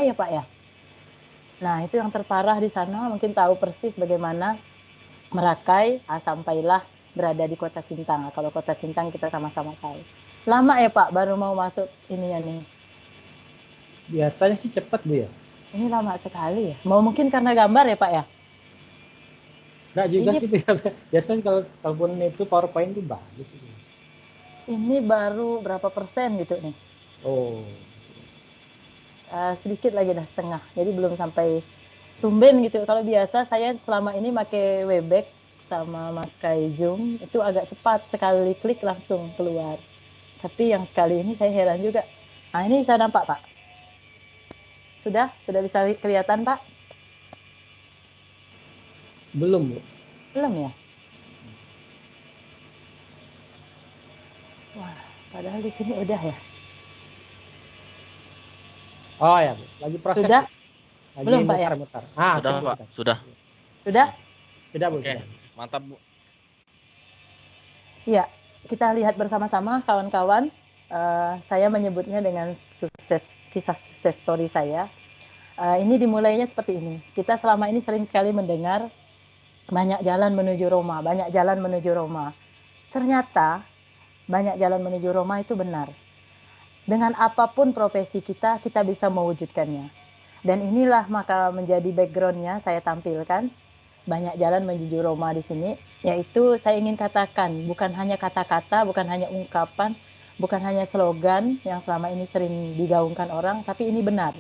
ya Pak ya. Nah itu yang terparah di sana, mungkin tahu persis bagaimana Merakai sampailah berada di Kota Sintang. Kalau Kota Sintang kita sama-sama tahu. Lama ya Pak baru mau masuk ininya nih. Biasanya sih cepat Bu ya. Ini lama sekali ya. Mau mungkin karena gambar ya Pak ya. Enggak juga Ini sih Bu ya. Biasanya kalaupun itu PowerPoint itu bagus sih. ini baru berapa persen gitu nih. Oh. Sedikit lagi dah setengah. Jadi belum sampai tumben gitu. Kalau biasa saya selama ini pakai Webex sama pakai Zoom itu agak cepat, sekali klik langsung keluar. Tapi yang sekali ini saya heran juga. Nah ini saya nampak Pak. Sudah bisa kelihatan Pak? Belum Bu. Belum ya? Wah, padahal di sini udah ya. Oh ya Bu, lagi proses Sudah? Bu. Lagi Belum Pak ya? mutar-mutar. Ah, Sudah Pak, sudah. Sudah? Sudah Bu, Oke, sudah. mantap Bu. Iya, kita lihat bersama-sama kawan-kawan. Saya menyebutnya dengan kisah sukses story saya. Ini dimulainya seperti ini. Kita selama ini sering sekali mendengar banyak jalan menuju Roma, banyak jalan menuju Roma. Ternyata banyak jalan menuju Roma itu benar. Dengan apapun profesi kita bisa mewujudkannya. Dan inilah maka menjadi backgroundnya saya tampilkan. Banyak jalan menuju Roma di sini, yaitu saya ingin katakan, bukan hanya kata-kata, bukan hanya ungkapan, bukan hanya slogan yang selama ini sering digaungkan orang, tapi ini benar.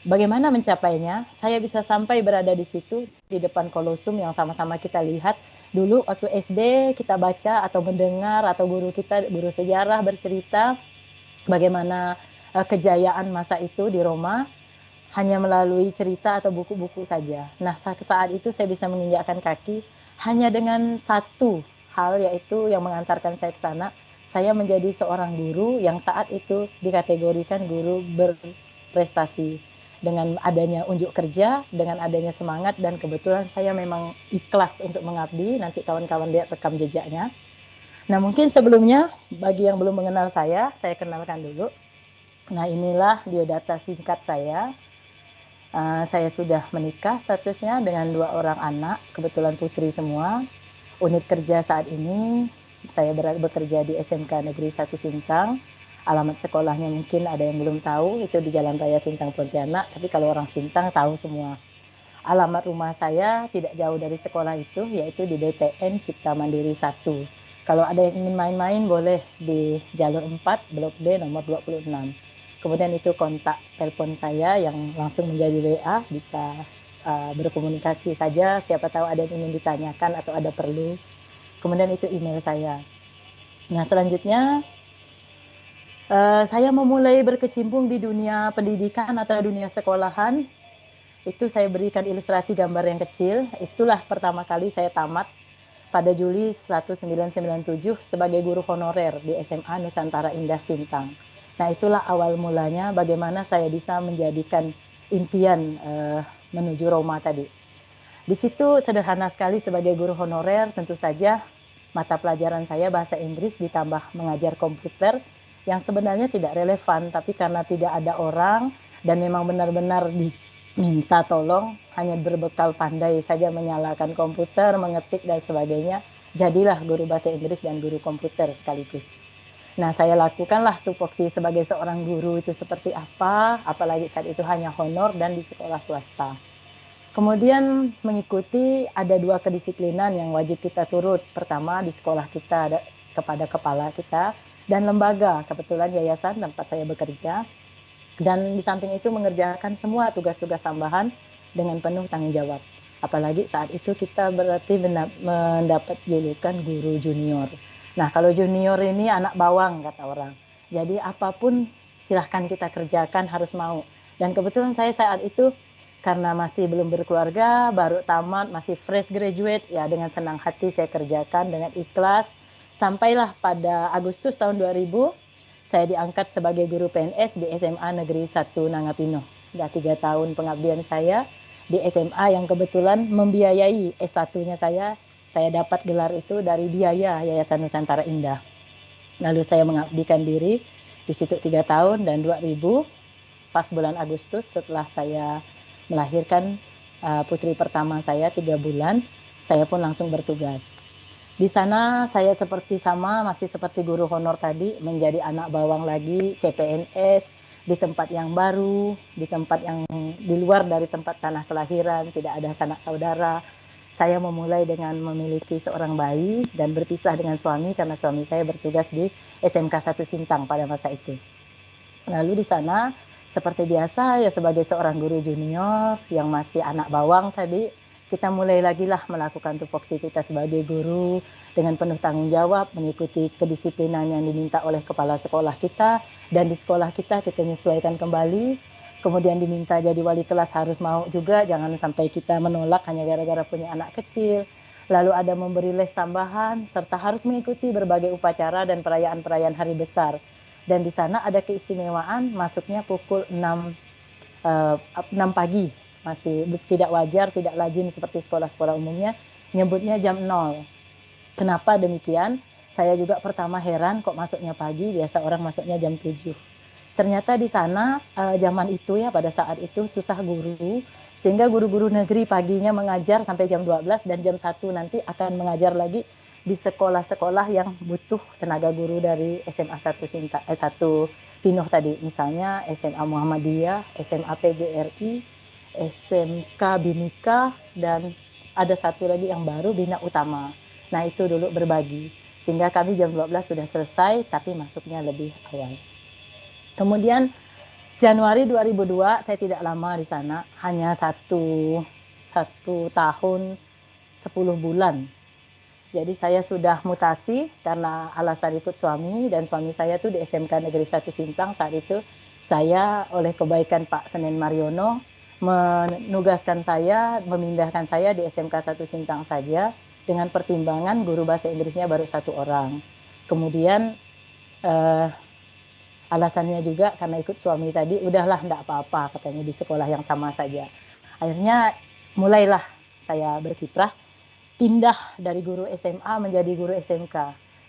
Bagaimana mencapainya? Saya bisa sampai berada di situ, di depan Kolosum yang sama-sama kita lihat. Dulu waktu SD kita baca atau mendengar, atau guru kita, guru sejarah bercerita, bagaimana kejayaan masa itu di Roma, hanya melalui cerita atau buku-buku saja. Nah, saat itu saya bisa menginjakkan kaki hanya dengan satu hal, yaitu yang mengantarkan saya ke sana. Saya menjadi seorang guru yang saat itu dikategorikan guru berprestasi. Dengan adanya unjuk kerja, dengan adanya semangat, dan kebetulan saya memang ikhlas untuk mengabdi. Nanti kawan-kawan lihat rekam jejaknya. Nah, mungkin sebelumnya, bagi yang belum mengenal saya kenalkan dulu. Nah, inilah biodata singkat saya. Saya sudah menikah statusnya dengan 2 orang anak, kebetulan putri semua. Unit kerja saat ini, saya bekerja di SMK Negeri 1 Sintang. Alamat sekolahnya mungkin ada yang belum tahu, itu di Jalan Raya Sintang Pontianak, tapi kalau orang Sintang tahu semua. Alamat rumah saya tidak jauh dari sekolah itu, yaitu di BTN Cipta Mandiri 1. Kalau ada yang ingin main-main boleh di Jalur 4, Blok D nomor 26. Kemudian itu kontak telepon saya yang langsung menjadi WA, bisa berkomunikasi saja, siapa tahu ada yang ingin ditanyakan atau ada perlu. Kemudian itu email saya. Nah selanjutnya saya memulai berkecimpung di dunia pendidikan atau dunia sekolahan. Itu saya berikan ilustrasi gambar yang kecil. Itulah pertama kali saya tamat pada Juli 1997 sebagai guru honorer di SMA Nusantara Indah Sintang. Nah itulah awal mulanya bagaimana saya bisa menjadikan impian menuju Roma tadi. Di situ sederhana sekali sebagai guru honorer, tentu saja mata pelajaran saya bahasa Inggris ditambah mengajar komputer yang sebenarnya tidak relevan, tapi karena tidak ada orang dan memang benar-benar diminta tolong, hanya berbekal pandai saja menyalakan komputer, mengetik dan sebagainya, jadilah guru bahasa Inggris dan guru komputer sekaligus. Nah, saya lakukanlah tupoksi sebagai seorang guru itu seperti apa, apalagi saat itu hanya honor dan di sekolah swasta. Kemudian mengikuti ada 2 kedisiplinan yang wajib kita turut. Pertama di sekolah kita kepada kepala kita dan lembaga, kebetulan yayasan tempat saya bekerja. Dan di samping itu mengerjakan semua tugas-tugas tambahan dengan penuh tanggung jawab. Apalagi saat itu kita berarti mendapat julukan guru junior. Nah, kalau junior ini anak bawang kata orang. Jadi apapun silahkan kita kerjakan, harus mau. Dan kebetulan saya saat itu karena masih belum berkeluarga, baru tamat, masih fresh graduate, ya dengan senang hati saya kerjakan dengan ikhlas. Sampailah pada Agustus tahun 2000, saya diangkat sebagai guru PNS di SMA Negeri 1 Nangapino. Sudah 3 tahun pengabdian saya di SMA yang kebetulan membiayai S1-nya saya dapat gelar itu dari biaya Yayasan Nusantara Indah. Lalu saya mengabdikan diri di situ 3 tahun dan 2000 pas bulan Agustus setelah saya melahirkan putri pertama saya 3 bulan, saya pun langsung bertugas. Di sana saya masih seperti guru honor tadi, menjadi anak bawang lagi, CPNS, di tempat yang baru, di tempat yang di luar dari tempat tanah kelahiran, tidak ada sanak saudara. Saya memulai dengan memiliki seorang bayi dan berpisah dengan suami karena suami saya bertugas di SMK 1 Sintang pada masa itu. Lalu di sana seperti biasa ya sebagai seorang guru junior yang masih anak bawang tadi, kita mulai lagi lah melakukan tupoksi kita sebagai guru dengan penuh tanggung jawab, mengikuti kedisiplinan yang diminta oleh kepala sekolah kita, dan di sekolah kita menyesuaikan kembali. Kemudian diminta jadi wali kelas harus mau juga, jangan sampai kita menolak hanya gara-gara punya anak kecil. Lalu ada memberi les tambahan, serta harus mengikuti berbagai upacara dan perayaan-perayaan hari besar. Dan di sana ada keistimewaan masuknya pukul 6 pagi, masih tidak wajar, tidak lazim seperti sekolah-sekolah umumnya, nyebutnya jam 0. Kenapa demikian? Saya juga pertama heran kok masuknya pagi, biasa orang masuknya jam 7. Ternyata di sana zaman itu ya pada saat itu susah guru, sehingga guru-guru negeri paginya mengajar sampai jam 12 dan jam 1 nanti akan mengajar lagi di sekolah-sekolah yang butuh tenaga guru dari SMA 1 Pinuh tadi, misalnya SMA Muhammadiyah, SMA PGRI, SMK Bhinneka, dan ada satu lagi yang baru Bina Utama. Nah itu dulu berbagi, sehingga kami jam 12 sudah selesai tapi masuknya lebih awal. Kemudian Januari 2002 saya tidak lama di sana, hanya satu tahun 10 bulan. Jadi saya sudah mutasi karena alasan ikut suami, dan suami saya tuh di SMK Negeri 1 Sintang saat itu. Saya oleh kebaikan Pak Senen Mariono menugaskan saya, memindahkan saya di SMK 1 Sintang saja dengan pertimbangan guru bahasa Inggrisnya baru 1 orang. Kemudian alasannya juga karena ikut suami tadi, udahlah enggak apa-apa katanya di sekolah yang sama saja. Akhirnya mulailah saya berkiprah, pindah dari guru SMA menjadi guru SMK.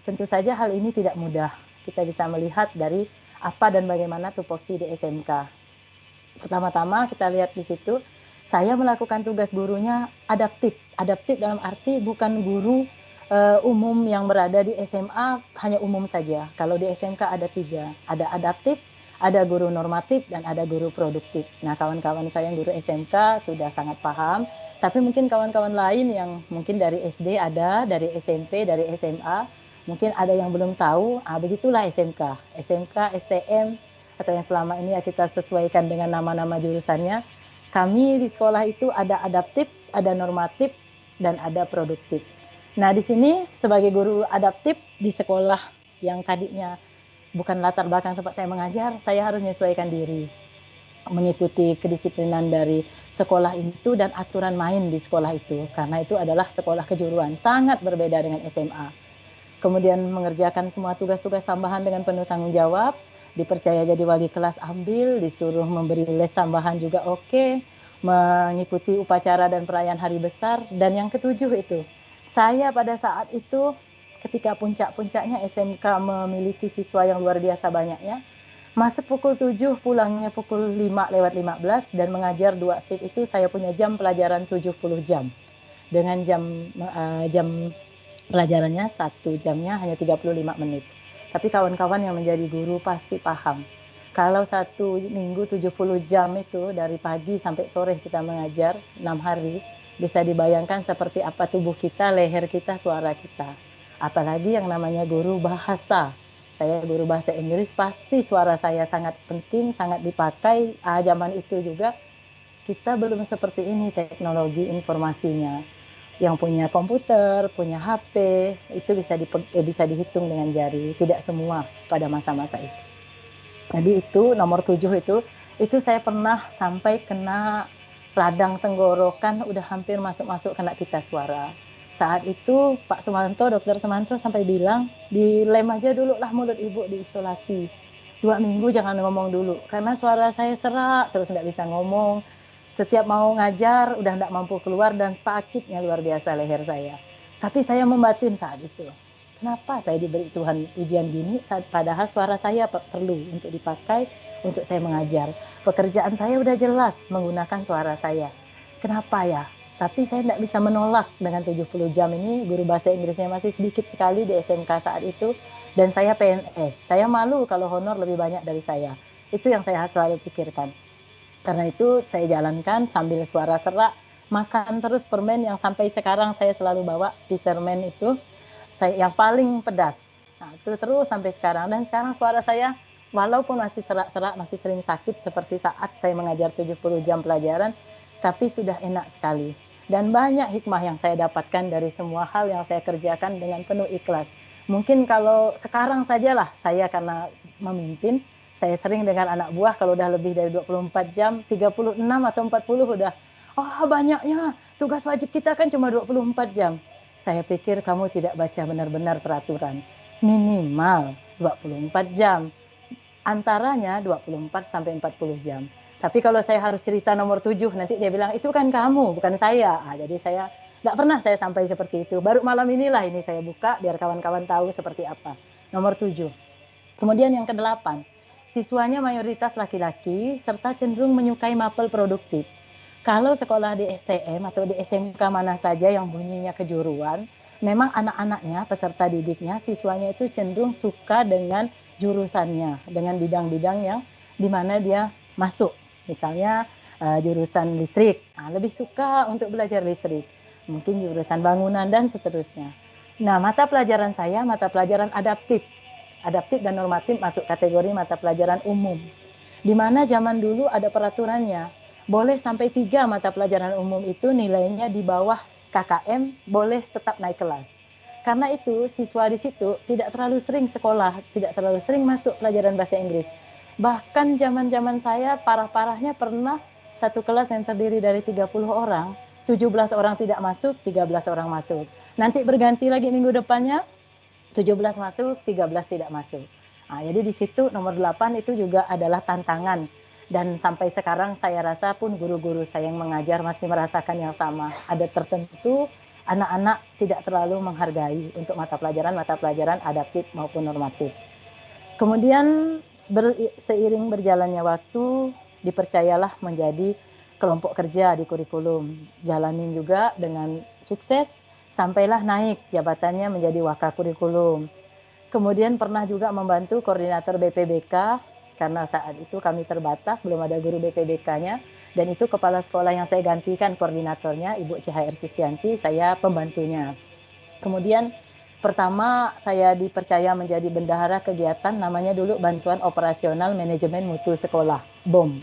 Tentu saja hal ini tidak mudah. Kita bisa melihat dari apa dan bagaimana tupoksi di SMK. Pertama-tama kita lihat di situ, saya melakukan tugas gurunya adaptif. Adaptif dalam arti bukan guru umum yang berada di SMA hanya umum saja. Kalau di SMK ada 3, ada adaptif, ada guru normatif, dan ada guru produktif. Nah, kawan-kawan saya yang guru SMK sudah sangat paham, tapi mungkin kawan-kawan lain yang mungkin dari SD ada, dari SMP, dari SMA, mungkin ada yang belum tahu, begitulah SMK. SMK, STM, atau yang selama ini ya kita sesuaikan dengan nama-nama jurusannya. Kami di sekolah itu ada adaptif, ada normatif, dan ada produktif. Nah, di sini sebagai guru adaptif di sekolah yang tadinya bukan latar belakang tempat saya mengajar, saya harus menyesuaikan diri, mengikuti kedisiplinan dari sekolah itu dan aturan main di sekolah itu, karena itu adalah sekolah kejuruan, sangat berbeda dengan SMA. Kemudian mengerjakan semua tugas-tugas tambahan dengan penuh tanggung jawab, dipercaya jadi wali kelas ambil, disuruh memberi les tambahan juga oke, mengikuti upacara dan perayaan hari besar. Dan yang ketujuh itu, saya pada saat itu ketika puncak-puncaknya SMK memiliki siswa yang luar biasa banyaknya, masuk pukul 7, pulangnya pukul 5:15, dan mengajar 2 shift itu saya punya jam pelajaran 70 jam. Dengan jam pelajarannya 1 jamnya hanya 35 menit. Tapi kawan-kawan yang menjadi guru pasti paham. Kalau 1 minggu 70 jam itu dari pagi sampai sore kita mengajar 6 hari, bisa dibayangkan seperti apa tubuh kita, leher kita, suara kita. Apalagi yang namanya guru bahasa. Saya guru bahasa Inggris, pasti suara saya sangat penting, sangat dipakai. Zaman itu juga kita belum seperti ini teknologi informasinya. Yang punya komputer, punya HP, itu bisa dihitung dengan jari. Tidak semua pada masa-masa itu. Jadi itu nomor 7 itu saya pernah sampai kena radang tenggorokan, udah hampir masuk kena pita suara. Saat itu Pak Sumanto, Dokter Sumanto sampai bilang, dilem aja dulu lah mulut ibu, diisolasi. 2 minggu jangan ngomong dulu, karena suara saya serak, terus nggak bisa ngomong. Setiap mau ngajar, udah nggak mampu keluar, dan sakitnya luar biasa leher saya. Tapi saya membatin saat itu. Kenapa saya diberi Tuhan ujian gini, padahal suara saya perlu untuk dipakai untuk saya mengajar. Pekerjaan saya udah jelas menggunakan suara saya. Kenapa ya? Tapi saya tidak bisa menolak dengan 70 jam ini, guru bahasa Inggrisnya masih sedikit sekali di SMK saat itu, dan saya PNS. Saya malu kalau honor lebih banyak dari saya. Itu yang saya selalu pikirkan. Karena itu saya jalankan sambil suara serak, makan terus permen yang sampai sekarang saya selalu bawa Piserman itu, yang paling pedas. Nah, itu terus sampai sekarang. Dan sekarang suara saya walaupun masih serak-serak, masih sering sakit seperti saat saya mengajar 70 jam pelajaran, tapi sudah enak sekali. Dan banyak hikmah yang saya dapatkan dari semua hal yang saya kerjakan dengan penuh ikhlas. Mungkin kalau sekarang sajalah saya karena memimpin, saya sering dengan anak buah kalau udah lebih dari 24 jam, 36 atau 40 udah, oh banyaknya, tugas wajib kita kan cuma 24 jam. Saya pikir kamu tidak baca benar-benar peraturan. Minimal 24 jam. Antaranya 24 sampai 40 jam. Tapi kalau saya harus cerita nomor 7, nanti dia bilang, itu kan kamu, bukan saya. Jadi saya tidak pernah saya sampai seperti itu. Baru malam inilah ini saya buka, biar kawan-kawan tahu seperti apa. Nomor 7. Kemudian yang ke-8, siswanya mayoritas laki-laki, serta cenderung menyukai mapel produktif. Kalau sekolah di STM atau di SMK mana saja yang bunyinya kejuruan, memang anak-anaknya, peserta didiknya, siswanya itu cenderung suka dengan jurusannya, dengan bidang-bidang yang di mana dia masuk. Misalnya jurusan listrik, lebih suka untuk belajar listrik. Mungkin jurusan bangunan dan seterusnya. Nah, mata pelajaran saya, mata pelajaran adaptif. Adaptif dan normatif masuk kategori mata pelajaran umum. Di mana zaman dulu ada peraturannya. Boleh sampai 3 mata pelajaran umum itu nilainya di bawah KKM, boleh tetap naik kelas. Karena itu siswa di situ tidak terlalu sering sekolah, tidak terlalu sering masuk pelajaran bahasa Inggris. Bahkan zaman-zaman saya parah-parahnya pernah satu kelas yang terdiri dari 30 orang, 17 orang tidak masuk, 13 orang masuk. Nanti berganti lagi minggu depannya, 17 masuk, 13 tidak masuk. Jadi di situ nomor 8 itu juga adalah tantangan. Dan sampai sekarang saya rasa pun guru-guru saya yang mengajar masih merasakan yang sama. Ada tertentu anak-anak tidak terlalu menghargai untuk mata pelajaran adaptif maupun normatif. Kemudian seiring berjalannya waktu, dipercayalah menjadi kelompok kerja di kurikulum. Jalanin juga dengan sukses, sampailah naik jabatannya menjadi wakakurikulum. Kemudian pernah juga membantu koordinator BPBK, karena saat itu kami terbatas, belum ada guru BPBK-nya, dan itu kepala sekolah yang saya gantikan koordinatornya, Ibu CHR Sustianti, saya pembantunya. Kemudian pertama saya dipercaya menjadi bendahara kegiatan, namanya dulu Bantuan Operasional Manajemen Mutu Sekolah, BOM.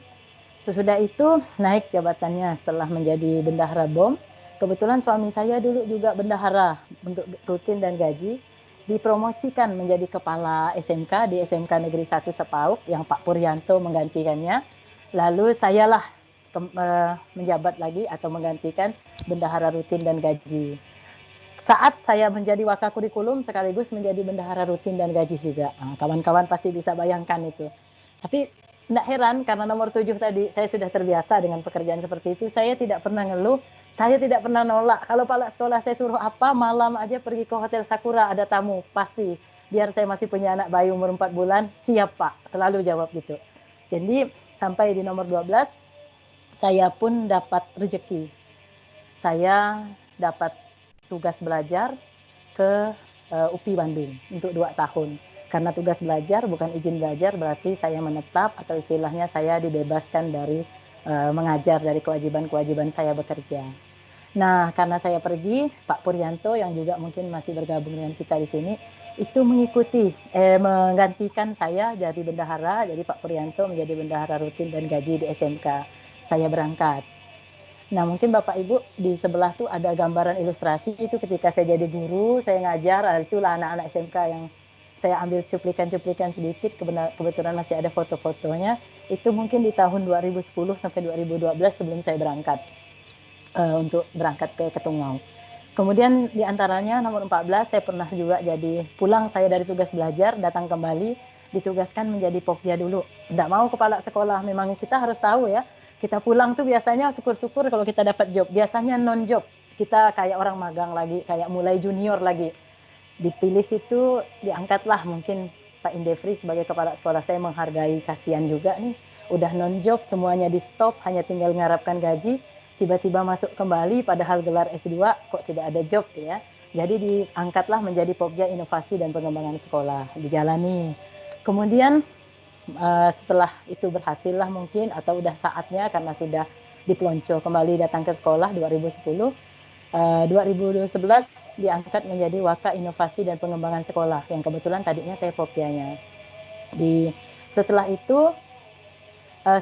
Sesudah itu naik jabatannya setelah menjadi bendahara BOM. Kebetulan suami saya dulu juga bendahara untuk rutin dan gaji, dipromosikan menjadi kepala SMK di SMK Negeri 1 Sepauk yang Pak Puryanto menggantikannya. Lalu sayalah menjabat lagi atau menggantikan bendahara rutin dan gaji. Saat saya menjadi wakakurikulum sekaligus menjadi bendahara rutin dan gaji juga. Kawan-kawan pasti bisa bayangkan itu. Tapi tidak heran karena nomor 7 tadi saya sudah terbiasa dengan pekerjaan seperti itu. Saya tidak pernah ngeluh, saya tidak pernah nolak. Kalau kepala sekolah saya suruh apa, malam aja pergi ke Hotel Sakura ada tamu, pasti. Biar saya masih punya anak bayi umur 4 bulan, siap Pak, selalu jawab gitu. Jadi sampai di nomor 12, saya pun dapat rezeki. Saya dapat tugas belajar ke UPI Bandung untuk 2 tahun. Karena tugas belajar bukan izin belajar, berarti saya menetap atau istilahnya saya dibebaskan dari mengajar, dari kewajiban-kewajiban saya bekerja. Nah, karena saya pergi, Pak Puryanto yang juga mungkin masih bergabung dengan kita di sini, itu menggantikan saya jadi bendahara, jadi Pak Puryanto menjadi bendahara rutin dan gaji di SMK. Saya berangkat. Nah, mungkin Bapak Ibu di sebelah tuh ada gambaran ilustrasi itu ketika saya jadi guru, saya ngajar, itulah anak-anak SMK yang saya ambil cuplikan-cuplikan sedikit, kebetulan masih ada foto-fotonya. Itu mungkin di tahun 2010 sampai 2012 sebelum saya berangkat untuk berangkat ke Ketungau. Kemudian di antaranya nomor 14 saya pernah juga jadi pulang saya dari tugas belajar, datang kembali ditugaskan menjadi pokja dulu. Tidak mau kepala sekolah, memang kita harus tahu ya. Kita pulang tuh biasanya syukur-syukur kalau kita dapat job. Biasanya non job. Kita kayak orang magang lagi, kayak mulai junior lagi. Dipilih situ, diangkatlah mungkin Pak Indefri sebagai kepala sekolah saya menghargai, kasihan juga nih, udah non-job, semuanya di stop, hanya tinggal mengharapkan gaji, tiba-tiba masuk kembali padahal gelar S2 kok tidak ada job ya. Jadi diangkatlah menjadi Pokja Inovasi dan Pengembangan Sekolah, dijalani. Kemudian setelah itu berhasil lah mungkin, atau udah saatnya karena sudah dipelonco kembali datang ke sekolah 2010, 2011 diangkat menjadi Waka Inovasi dan Pengembangan Sekolah yang kebetulan tadinya saya Pokjanya. Setelah itu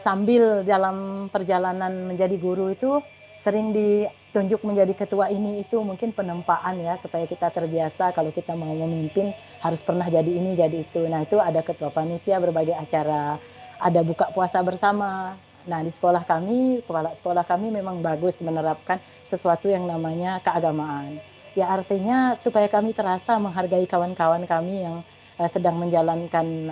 sambil dalam perjalanan menjadi guru itu sering ditunjuk menjadi ketua ini itu, mungkin penempaan ya, supaya kita terbiasa kalau kita mau memimpin harus pernah jadi ini jadi itu. Nah itu ada ketua panitia berbagai acara, ada buka puasa bersama. Nah di sekolah kami, kepala sekolah kami memang bagus menerapkan sesuatu yang namanya keagamaan. Ya artinya supaya kami terasa menghargai kawan-kawan kami yang sedang menjalankan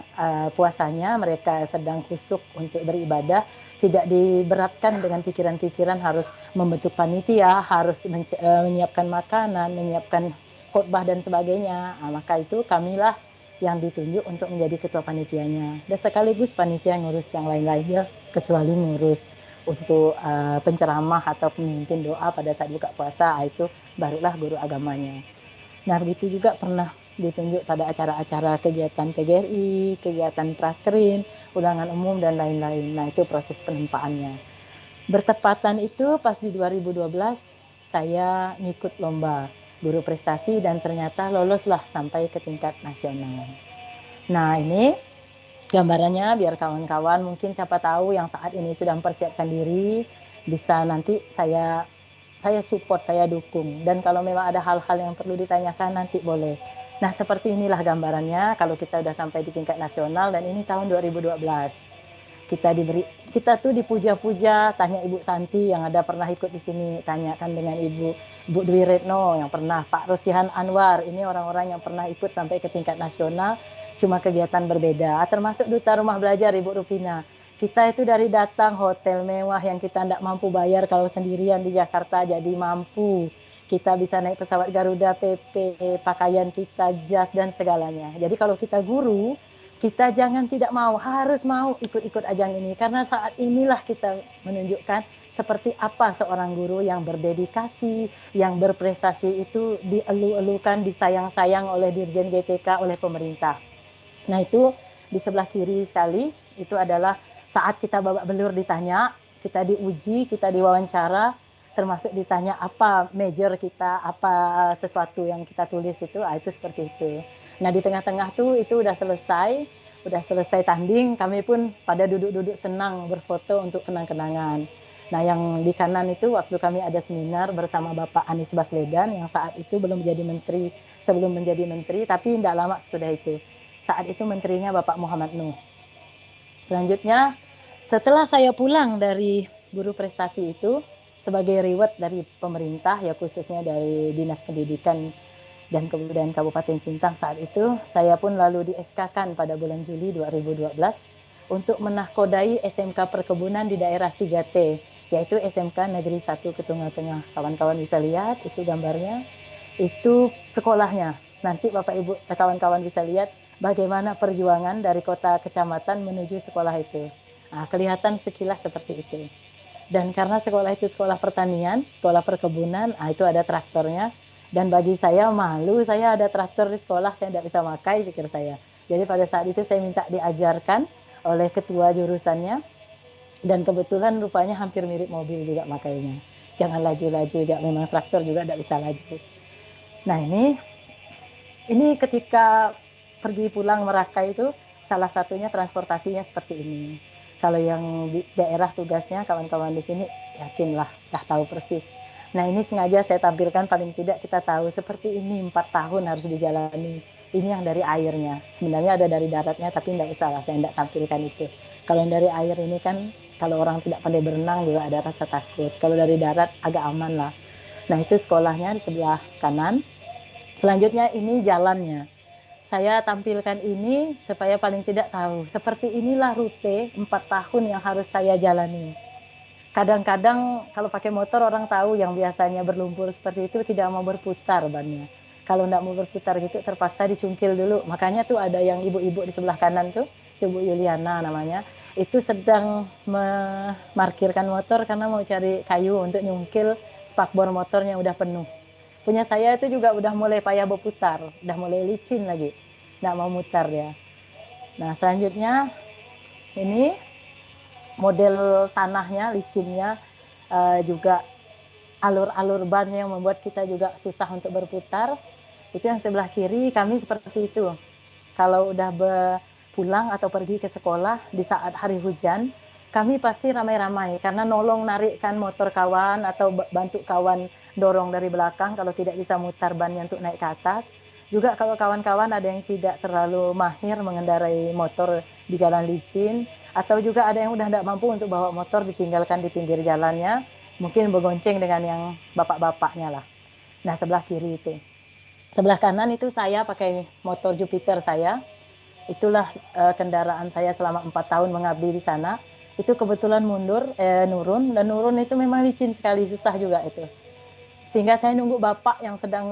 puasanya, mereka sedang khusyuk untuk beribadah, tidak diberatkan dengan pikiran-pikiran harus membentuk panitia, harus menyiapkan makanan, menyiapkan khotbah dan sebagainya. Maka itu kamilah yang ditunjuk untuk menjadi ketua panitianya. Dan sekaligus panitia ngurus yang lain-lainnya, kecuali ngurus untuk penceramah atau pemimpin doa pada saat buka puasa, itu barulah guru agamanya. Nah begitu juga pernah ditunjuk pada acara-acara kegiatan TGRI, kegiatan Prakrin, undangan umum dan lain-lain. Nah itu proses penempaannya. Bertepatan itu pas di 2012 saya ngikut lomba guru prestasi dan ternyata loloslah sampai ke tingkat nasional. Nah ini gambarannya biar kawan-kawan mungkin siapa tahu yang saat ini sudah mempersiapkan diri, bisa nanti saya support, saya dukung. Dan kalau memang ada hal-hal yang perlu ditanyakan nanti boleh. Nah seperti inilah gambarannya kalau kita udah sampai di tingkat nasional, dan ini tahun 2012. Kita tuh dipuja-puja, tanya Ibu Santi yang ada pernah ikut di sini, tanyakan dengan Ibu Dwi Retno yang pernah, Pak Rosihan Anwar, ini orang-orang yang pernah ikut sampai ke tingkat nasional, cuma kegiatan berbeda. Termasuk Duta Rumah Belajar Ibu Rupina. Kita itu dari datang hotel mewah yang kita tidak mampu bayar kalau sendirian di Jakarta jadi mampu. Kita bisa naik pesawat Garuda PP, pakaian kita, jas dan segalanya. Jadi kalau kita guru, kita jangan tidak mau, harus mau ikut-ikut ajang ini. Karena saat inilah kita menunjukkan seperti apa seorang guru yang berdedikasi, yang berprestasi itu dielu-elukan, disayang-sayang oleh Dirjen GTK, oleh pemerintah. Nah itu di sebelah kiri sekali, itu adalah saat kita babak belur ditanya, kita diuji, kita diwawancara, termasuk ditanya apa major kita, apa sesuatu yang kita tulis itu seperti itu. Nah di tengah-tengah tuh itu udah selesai tanding, kami pun pada duduk-duduk senang berfoto untuk kenang-kenangan. Nah yang di kanan itu waktu kami ada seminar bersama Bapak Anies Baswedan yang saat itu belum menjadi menteri, sebelum menjadi menteri, tapi tidak lama sudah itu. Saat itu menterinya Bapak Muhammad Nuh. Selanjutnya, setelah saya pulang dari guru prestasi itu, sebagai reward dari pemerintah, ya khususnya dari Dinas Pendidikan dan Kebudayaan Kabupaten Sintang saat itu, saya pun lalu di SK-kan pada bulan Juli 2012 untuk menahkodai SMK Perkebunan di daerah 3T, yaitu SMK Negeri 1 Ketunga Tengah. Kawan-kawan bisa lihat, itu gambarnya, itu sekolahnya. Nanti Bapak Ibu, kawan-kawan bisa lihat bagaimana perjuangan dari kota kecamatan menuju sekolah itu. Nah, kelihatan sekilas seperti itu. Dan karena sekolah itu sekolah pertanian, sekolah perkebunan, itu ada traktornya. Dan bagi saya malu, saya ada traktor di sekolah, saya tidak bisa pakai, pikir saya. Jadi pada saat itu saya minta diajarkan oleh ketua jurusannya. Dan kebetulan rupanya hampir mirip mobil juga makainya. Jangan laju-laju, memang traktor juga tidak bisa laju. Nah ini ketika pergi pulang Meraka itu salah satunya transportasinya seperti ini. Kalau yang di daerah tugasnya kawan-kawan di sini yakinlah dah tahu persis. Nah ini sengaja saya tampilkan paling tidak kita tahu seperti ini 4 tahun harus dijalani. Ini yang dari airnya. Sebenarnya ada dari daratnya tapi tidak usah lah, saya tidak tampilkan itu. Kalau yang dari air ini kan kalau orang tidak pandai berenang juga ada rasa takut. Kalau dari darat agak aman lah. Nah itu sekolahnya di sebelah kanan. Selanjutnya ini jalannya. Saya tampilkan ini supaya paling tidak tahu, seperti inilah rute 4 tahun yang harus saya jalani. Kadang-kadang kalau pakai motor orang tahu yang biasanya berlumpur seperti itu tidak mau berputar bannya. Kalau nggak mau berputar gitu terpaksa dicungkil dulu. Makanya tuh ada yang ibu-ibu di sebelah kanan tuh, Ibu Yuliana namanya, itu sedang memarkirkan motor karena mau cari kayu untuk nyungkil spakbor motornya udah penuh. Punya saya itu juga udah mulai payah berputar, udah mulai licin lagi, nggak mau mutar ya. Nah selanjutnya ini model tanahnya, licinnya, juga alur-alur ban yang membuat kita juga susah untuk berputar. Itu yang sebelah kiri kami seperti itu. Kalau udah pulang atau pergi ke sekolah di saat hari hujan, kami pasti ramai-ramai karena nolong narikkan motor kawan atau bantu kawan dorong dari belakang kalau tidak bisa mutar bannya untuk naik ke atas. Juga kalau kawan-kawan ada yang tidak terlalu mahir mengendarai motor di jalan licin, atau juga ada yang udah tidak mampu untuk bawa motor ditinggalkan di pinggir jalannya, mungkin bergonceng dengan yang bapak-bapaknya lah. Nah sebelah kiri itu. Sebelah kanan itu saya pakai motor Jupiter saya. Itulah kendaraan saya selama 4 tahun mengabdi di sana. Itu kebetulan nurun, dan nurun itu memang licin sekali, susah juga itu. Sehingga saya nunggu bapak yang sedang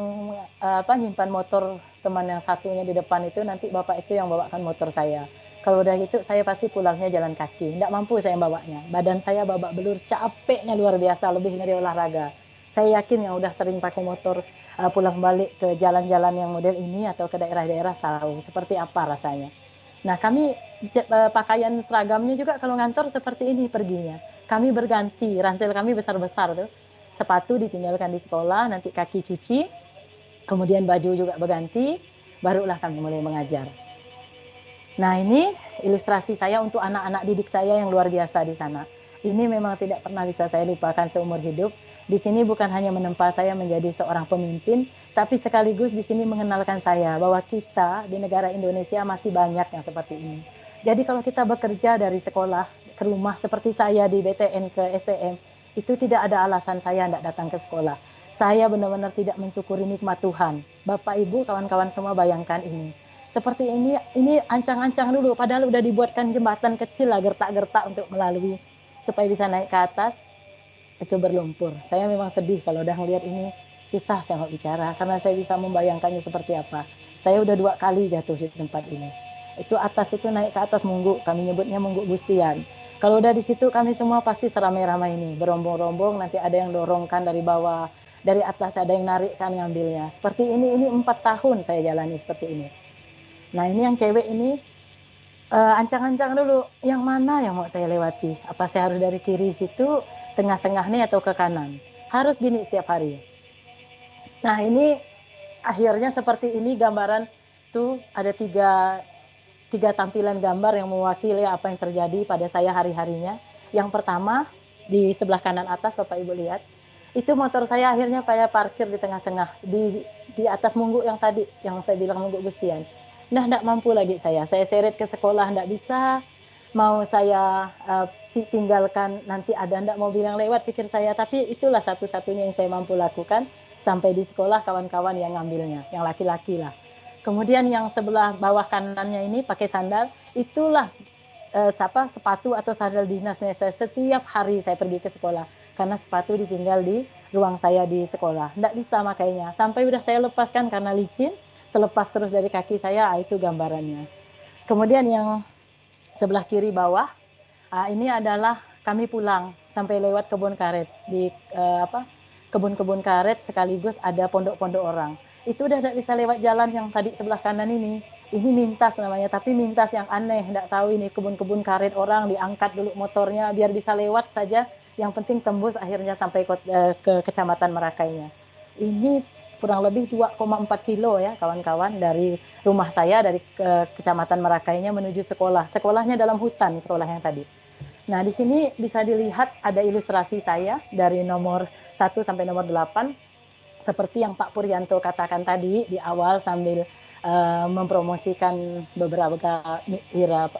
nyimpan motor teman yang satunya di depan itu, nanti bapak itu yang bawakan motor saya. Kalau udah gitu saya pasti pulangnya jalan kaki, nggak mampu saya bawanya. Badan saya babak belur, capeknya luar biasa, lebih dari olahraga. Saya yakin yang udah sering pakai motor pulang balik ke jalan-jalan yang model ini atau ke daerah-daerah tahu seperti apa rasanya. Nah kami pakaian seragamnya juga kalau ngantor seperti ini perginya. Kami berganti, ransel kami besar-besar tuh. Sepatu ditinggalkan di sekolah, nanti kaki cuci, kemudian baju juga berganti, barulah kami mulai mengajar. Nah ini ilustrasi saya untuk anak-anak didik saya yang luar biasa di sana. Ini memang tidak pernah bisa saya lupakan seumur hidup. Di sini bukan hanya menempa saya menjadi seorang pemimpin, tapi sekaligus di sini mengenalkan saya bahwa kita di negara Indonesia masih banyak yang seperti ini. Jadi kalau kita bekerja dari sekolah ke rumah seperti saya di BTN ke STM, itu tidak ada alasan saya tidak datang ke sekolah. Saya benar-benar tidak mensyukuri nikmat Tuhan. Bapak, Ibu, kawan-kawan semua bayangkan ini. Seperti ini ancang-ancang dulu, padahal udah dibuatkan jembatan kecil lah, gertak-gertak untuk melalui supaya bisa naik ke atas, itu berlumpur. Saya memang sedih kalau udah ngeliat ini, susah saya mau bicara karena saya bisa membayangkannya seperti apa. Saya udah 2 kali jatuh di tempat ini. Itu atas itu naik ke atas Mungguk, kami nyebutnya Mungguk Gustian. Kalau udah di situ kami semua pasti seramai-ramai ini, berombong-rombong, nanti ada yang dorongkan dari bawah, dari atas ada yang narikkan ngambilnya. Seperti ini 4 tahun saya jalani seperti ini. Nah ini yang cewek ini ancang-ancang dulu, yang mana yang mau saya lewati? Apa saya harus dari kiri situ, tengah-tengah nih atau ke kanan? Harus gini setiap hari. Nah ini akhirnya seperti ini gambaran tuh ada tiga tampilan gambar yang mewakili apa yang terjadi pada saya hari-harinya. Yang pertama di sebelah kanan atas Bapak Ibu lihat, itu motor saya akhirnya pada parkir di tengah-tengah di atas Mungguk yang tadi yang saya bilang Mungguk Gustian. Nah, enggak mampu lagi saya seret ke sekolah enggak bisa, mau saya tinggalkan nanti ada enggak mau bilang lewat pikir saya, tapi itulah satu-satunya yang saya mampu lakukan sampai di sekolah kawan-kawan yang ngambilnya, yang laki-laki lah. Kemudian yang sebelah bawah kanannya ini pakai sandal, itulah sepatu atau sandal dinasnya saya setiap hari saya pergi ke sekolah karena sepatu ditinggal di ruang saya di sekolah. Nggak bisa makainya. Sampai udah saya lepaskan karena licin, terlepas terus dari kaki saya, itu gambarannya. Kemudian yang sebelah kiri bawah, ini adalah kami pulang sampai lewat kebun karet. Di kebun-kebun karet sekaligus ada pondok-pondok orang. Itu udah tidak bisa lewat jalan yang tadi sebelah kanan ini. Ini mintas namanya, tapi mintas yang aneh, tidak tahu ini kebun-kebun karet orang, diangkat dulu motornya biar bisa lewat saja, yang penting tembus akhirnya sampai ke kecamatan Merakainya. Ini kurang lebih 2,4 kilo ya kawan-kawan dari rumah saya, dari kecamatan Merakainya menuju sekolah. Sekolahnya dalam hutan, sekolah yang tadi. Nah, di sini bisa dilihat ada ilustrasi saya dari nomor 1 sampai nomor 8. Seperti yang Pak Puryanto katakan tadi di awal sambil mempromosikan beberapa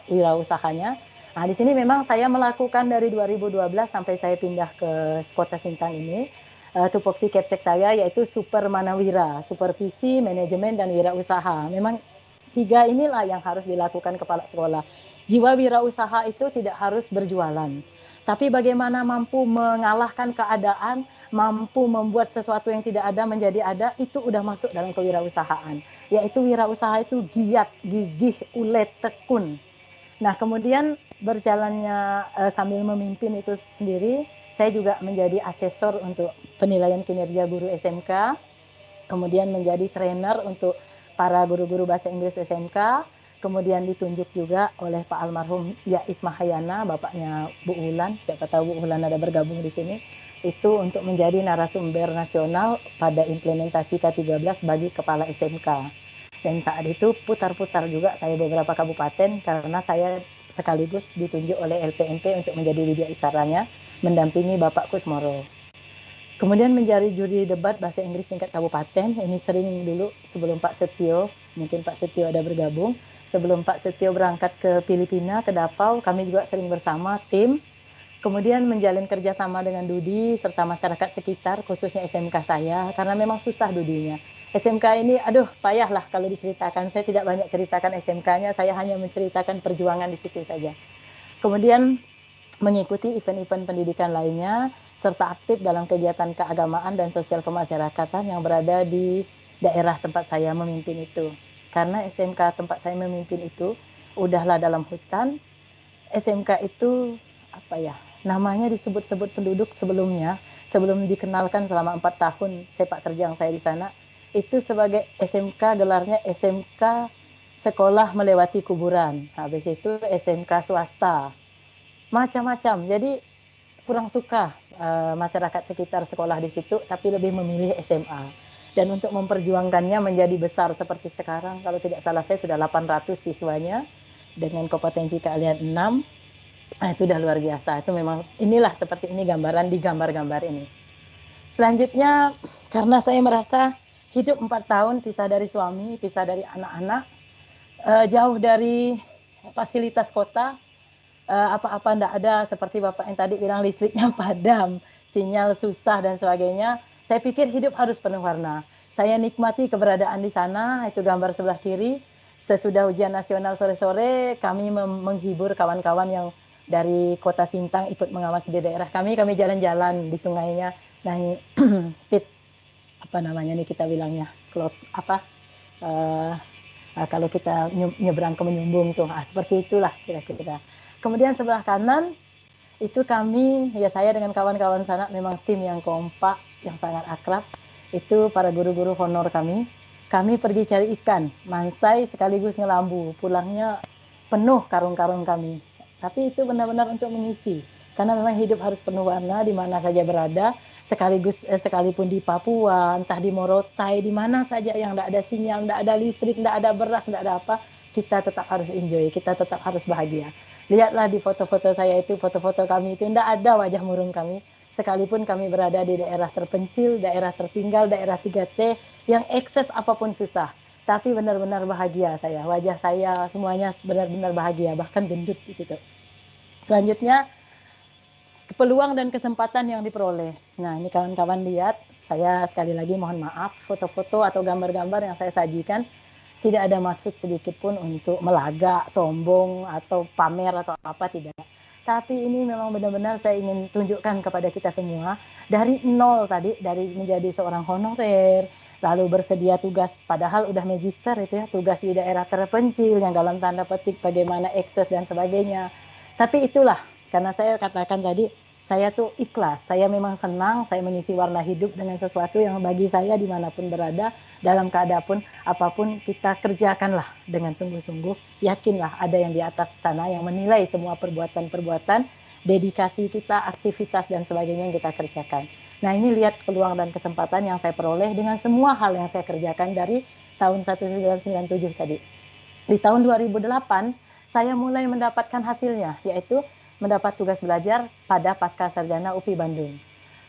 wirausahanya. Nah, di sini memang saya melakukan dari 2012 sampai saya pindah ke Kota Sintang ini, tupoksi Kepsek saya yaitu Super Manawira, supervisi, manajemen, dan wirausaha. Memang Tiga inilah yang harus dilakukan kepala sekolah. Jiwa wirausaha itu tidak harus berjualan, tapi bagaimana mampu mengalahkan keadaan, mampu membuat sesuatu yang tidak ada menjadi ada, itu udah masuk dalam kewirausahaan. Yaitu wirausaha itu giat, gigih, ulet, tekun. Nah, kemudian berjalannya sambil memimpin itu sendiri, saya juga menjadi asesor untuk penilaian kinerja guru SMK, kemudian menjadi trainer untuk para guru-guru bahasa Inggris SMK, kemudian ditunjuk juga oleh Pak almarhum Yais Mahayana, bapaknya Bu Ulan, siapa tahu Bu Ulan ada bergabung di sini, itu untuk menjadi narasumber nasional pada implementasi K13 bagi kepala SMK. Dan saat itu putar-putar juga saya beberapa kabupaten karena saya sekaligus ditunjuk oleh LPMP untuk menjadi widya isaranya, mendampingi Bapak Kusmoro. Kemudian menjadi juri debat bahasa Inggris tingkat kabupaten. Ini sering dulu sebelum Pak Setio, mungkin Pak Setio ada bergabung. Sebelum Pak Setio berangkat ke Filipina, ke Davao, kami juga sering bersama tim. Kemudian menjalin kerjasama dengan Dudi serta masyarakat sekitar, khususnya SMK saya, karena memang susah Dudinya. SMK ini, aduh payah lah kalau diceritakan. Saya tidak banyak ceritakan SMK-nya, saya hanya menceritakan perjuangan di situ saja. Kemudian mengikuti event-event pendidikan lainnya, serta aktif dalam kegiatan keagamaan dan sosial kemasyarakatan yang berada di daerah tempat saya memimpin itu. Karena SMK tempat saya memimpin itu, udahlah dalam hutan, SMK itu apa ya, namanya disebut-sebut penduduk sebelumnya, sebelum dikenalkan selama 4 tahun sepak terjang saya di sana, itu sebagai SMK, gelarnya SMK Sekolah Melewati Kuburan. Habis itu SMK swasta. Macam-macam. Jadi kurang suka masyarakat sekitar sekolah di situ, tapi lebih memilih SMA. Dan untuk memperjuangkannya menjadi besar seperti sekarang, kalau tidak salah saya sudah 800 siswanya dengan kompetensi keahlian 6. Nah, itu udah luar biasa. Itu memang inilah seperti ini gambaran di gambar-gambar ini. Selanjutnya, karena saya merasa hidup 4 tahun pisah dari suami, pisah dari anak-anak, jauh dari fasilitas kota, apa-apa enggak ada, seperti Bapak yang tadi bilang listriknya padam, sinyal susah dan sebagainya. Saya pikir hidup harus penuh warna. Saya nikmati keberadaan di sana, itu gambar sebelah kiri. Sesudah ujian nasional sore-sore, kami menghibur kawan-kawan yang dari Kota Sintang ikut mengawasi di daerah kami. Kami jalan-jalan di sungainya, naik speed, apa namanya nih kita bilangnya, kalau kita nyebrang ke Menyumbung tuh, seperti itulah kira-kira. Kemudian sebelah kanan itu kami, ya saya dengan kawan-kawan sana memang tim yang kompak, yang sangat akrab. Itu para guru-guru honor kami. Kami pergi cari ikan, mansai sekaligus ngelambu. Pulangnya penuh karung-karung kami. Tapi itu benar-benar untuk mengisi. Karena memang hidup harus penuh warna di mana saja berada, sekaligus sekalipun di Papua, entah di Morotai, di mana saja yang tidak ada sinyal, tidak ada listrik, tidak ada beras, tidak ada apa, kita tetap harus enjoy, kita tetap harus bahagia. Lihatlah di foto-foto saya itu, foto-foto kami itu tidak ada wajah murung kami. Sekalipun kami berada di daerah terpencil, daerah tertinggal, daerah 3T, yang ekses apapun susah. Tapi benar-benar bahagia saya. Wajah saya semuanya benar-benar bahagia, bahkan gendut di situ. Selanjutnya, peluang dan kesempatan yang diperoleh. Nah, ini kawan-kawan lihat, saya sekali lagi mohon maaf, foto-foto atau gambar-gambar yang saya sajikan tidak ada maksud sedikit pun untuk melagak, sombong, atau pamer atau apa, tidak. Tapi ini memang benar-benar saya ingin tunjukkan kepada kita semua, dari nol tadi, dari menjadi seorang honorer, lalu bersedia tugas, padahal udah magister itu ya, tugas di daerah terpencil, yang dalam tanda petik bagaimana akses dan sebagainya. Tapi itulah, karena saya katakan tadi, saya tuh ikhlas, saya memang senang, saya mengisi warna hidup dengan sesuatu yang bagi saya dimanapun berada, dalam keadaan pun apapun kita kerjakanlah dengan sungguh-sungguh, yakinlah ada yang di atas sana yang menilai semua perbuatan-perbuatan, dedikasi kita, aktivitas dan sebagainya yang kita kerjakan. Nah, ini lihat peluang dan kesempatan yang saya peroleh dengan semua hal yang saya kerjakan dari tahun 1997 tadi. Di tahun 2008, saya mulai mendapatkan hasilnya, yaitu mendapat tugas belajar pada Pasca Sarjana UPI Bandung.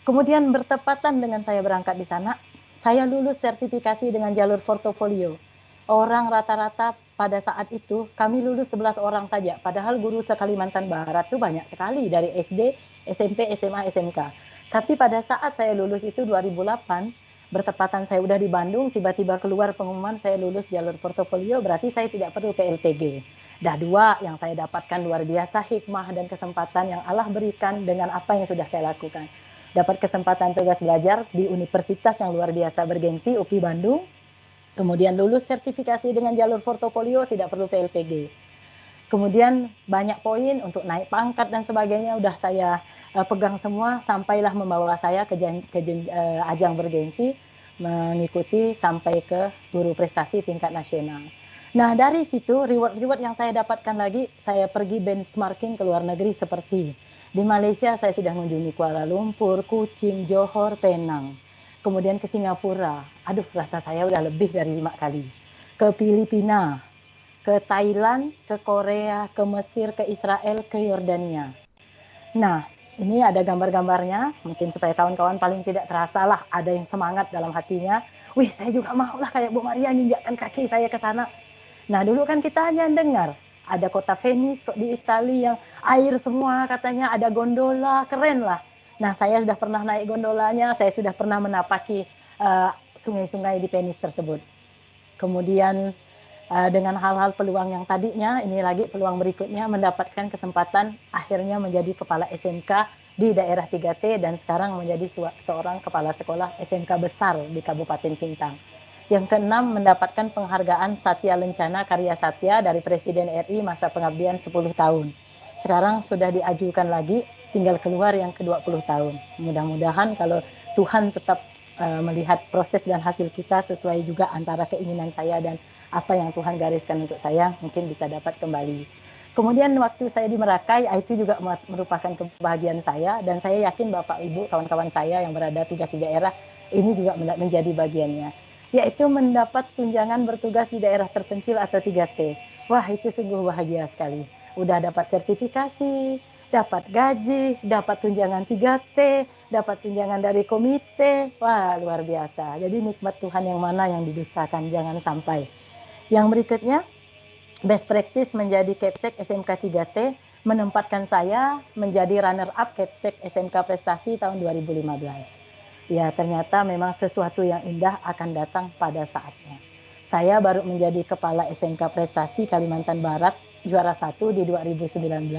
Kemudian bertepatan dengan saya berangkat di sana, saya lulus sertifikasi dengan jalur portofolio. Orang rata-rata pada saat itu, kami lulus 11 orang saja. Padahal guru se-Kalimantan Barat itu banyak sekali, dari SD, SMP, SMA, SMK. Tapi pada saat saya lulus itu 2008, bertepatan saya udah di Bandung, tiba-tiba keluar pengumuman saya lulus jalur portofolio, berarti saya tidak perlu PLPG. Dah 2 yang saya dapatkan luar biasa hikmah dan kesempatan yang Allah berikan dengan apa yang sudah saya lakukan. Dapat kesempatan tugas belajar di universitas yang luar biasa bergensi, UPI Bandung. Kemudian lulus sertifikasi dengan jalur portofolio, tidak perlu PLPG. Kemudian banyak poin untuk naik pangkat dan sebagainya udah saya pegang semua, sampailah membawa saya ke ajang bergensi, mengikuti sampai ke guru prestasi tingkat nasional. Nah, dari situ reward-reward yang saya dapatkan lagi, saya pergi benchmarking ke luar negeri seperti di Malaysia saya sudah mengunjungi Kuala Lumpur, Kuching, Johor, Penang. Kemudian ke Singapura, aduh rasa saya udah lebih dari 5 kali. Ke Filipina, ke Thailand, ke Korea, ke Mesir, ke Israel, ke Yordania. Nah, ini ada gambar-gambarnya, mungkin supaya kawan-kawan paling tidak terasa lah, ada yang semangat dalam hatinya. Wih, saya juga mau lah kayak Bu Maria nginjakkan kaki saya ke sana. Nah, dulu kan kita hanya dengar, ada kota Venice kok di Italia yang air semua katanya, ada gondola, keren lah. Nah, saya sudah pernah naik gondolanya, saya sudah pernah menapaki sungai-sungai di Venice tersebut. Kemudian dengan hal-hal peluang yang tadinya, ini lagi peluang berikutnya mendapatkan kesempatan akhirnya menjadi kepala SMK di daerah 3T dan sekarang menjadi seorang kepala sekolah SMK besar di Kabupaten Sintang. Yang keenam, mendapatkan penghargaan Satya Lencana Karya Satya dari Presiden RI masa pengabdian 10 tahun. Sekarang sudah diajukan lagi, tinggal keluar yang ke-20 tahun. Mudah-mudahan kalau Tuhan tetap melihat proses dan hasil kita sesuai juga antara keinginan saya dan apa yang Tuhan gariskan untuk saya, mungkin bisa dapat kembali. Kemudian waktu saya di Merakai, itu juga merupakan kebahagiaan saya, dan saya yakin Bapak Ibu, kawan-kawan saya yang berada tugas di daerah, ini juga menjadi bagiannya, yaitu mendapat tunjangan bertugas di daerah terpencil atau 3T. Wah, itu sungguh bahagia sekali. Udah dapat sertifikasi, dapat gaji, dapat tunjangan 3T, dapat tunjangan dari komite. Wah, luar biasa. Jadi nikmat Tuhan yang mana yang didustakan, jangan sampai. Yang berikutnya, best practice menjadi Kepsek SMK 3T, menempatkan saya menjadi runner-up Kepsek SMK Prestasi tahun 2015. Ya, ternyata memang sesuatu yang indah akan datang pada saatnya. Saya baru menjadi kepala SMK Prestasi Kalimantan Barat, juara 1 di 2019,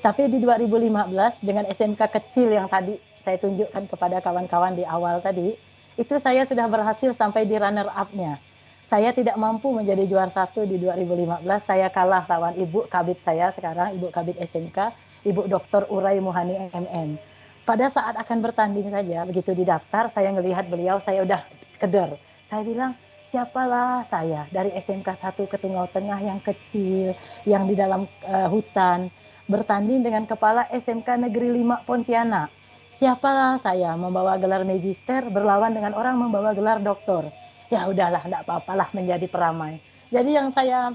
tapi di 2015 dengan SMK kecil yang tadi saya tunjukkan kepada kawan-kawan di awal tadi, itu saya sudah berhasil sampai di runner-up-nya. Saya tidak mampu menjadi juara 1 di 2015, saya kalah lawan Ibu Kabid saya sekarang, Ibu Kabid SMK, Ibu Dr. Urai Muhani MM. Pada saat akan bertanding saja, begitu didaftar, saya melihat beliau, saya udah keder. Saya bilang, siapalah saya dari SMK 1 ke Tungau Tengah yang kecil, yang di dalam hutan, bertanding dengan kepala SMK Negeri 5 Pontianak. Siapalah saya membawa gelar magister, berlawan dengan orang membawa gelar doktor. Ya udahlah, enggak apa-apalah menjadi peramai. Jadi yang saya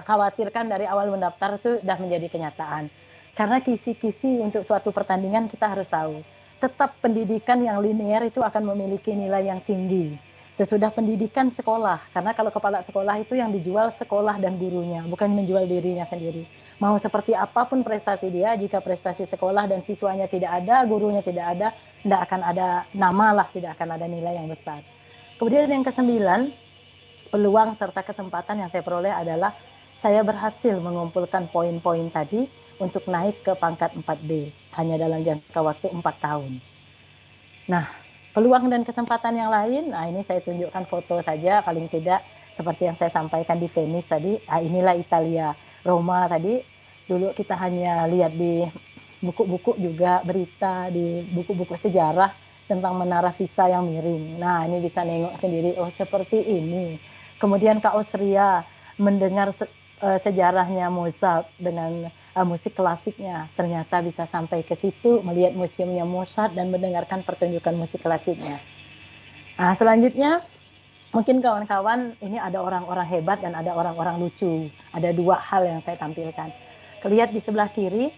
khawatirkan dari awal mendaftar itu sudah menjadi kenyataan. Karena kisi-kisi untuk suatu pertandingan kita harus tahu. Tetap pendidikan yang linear itu akan memiliki nilai yang tinggi. Sesudah pendidikan sekolah, karena kalau kepala sekolah itu yang dijual sekolah dan gurunya, bukan menjual dirinya sendiri. Mau seperti apapun prestasi dia, jika prestasi sekolah dan siswanya tidak ada, gurunya tidak ada, tidak akan ada nama lah, tidak akan ada nilai yang besar. Kemudian yang ke-9, peluang serta kesempatan yang saya peroleh adalah saya berhasil mengumpulkan poin-poin tadi untuk naik ke pangkat 4B hanya dalam jangka waktu 4 tahun. Nah, peluang dan kesempatan yang lain, nah ini saya tunjukkan foto saja paling tidak seperti yang saya sampaikan di Venice tadi. Nah, inilah Italia, Roma tadi. Dulu kita hanya lihat di buku-buku juga berita di buku-buku sejarah tentang menara Pisa yang miring. Nah, ini bisa nengok sendiri, oh seperti ini. Kemudian ke Austria, mendengar sejarahnya Mozart dengan musik klasiknya. Ternyata bisa sampai ke situ, melihat museumnya Mozart dan mendengarkan pertunjukan musik klasiknya. Nah, selanjutnya, mungkin kawan-kawan, ini ada orang-orang hebat dan ada orang-orang lucu. Ada 2 hal yang saya tampilkan. Lihat di sebelah kiri,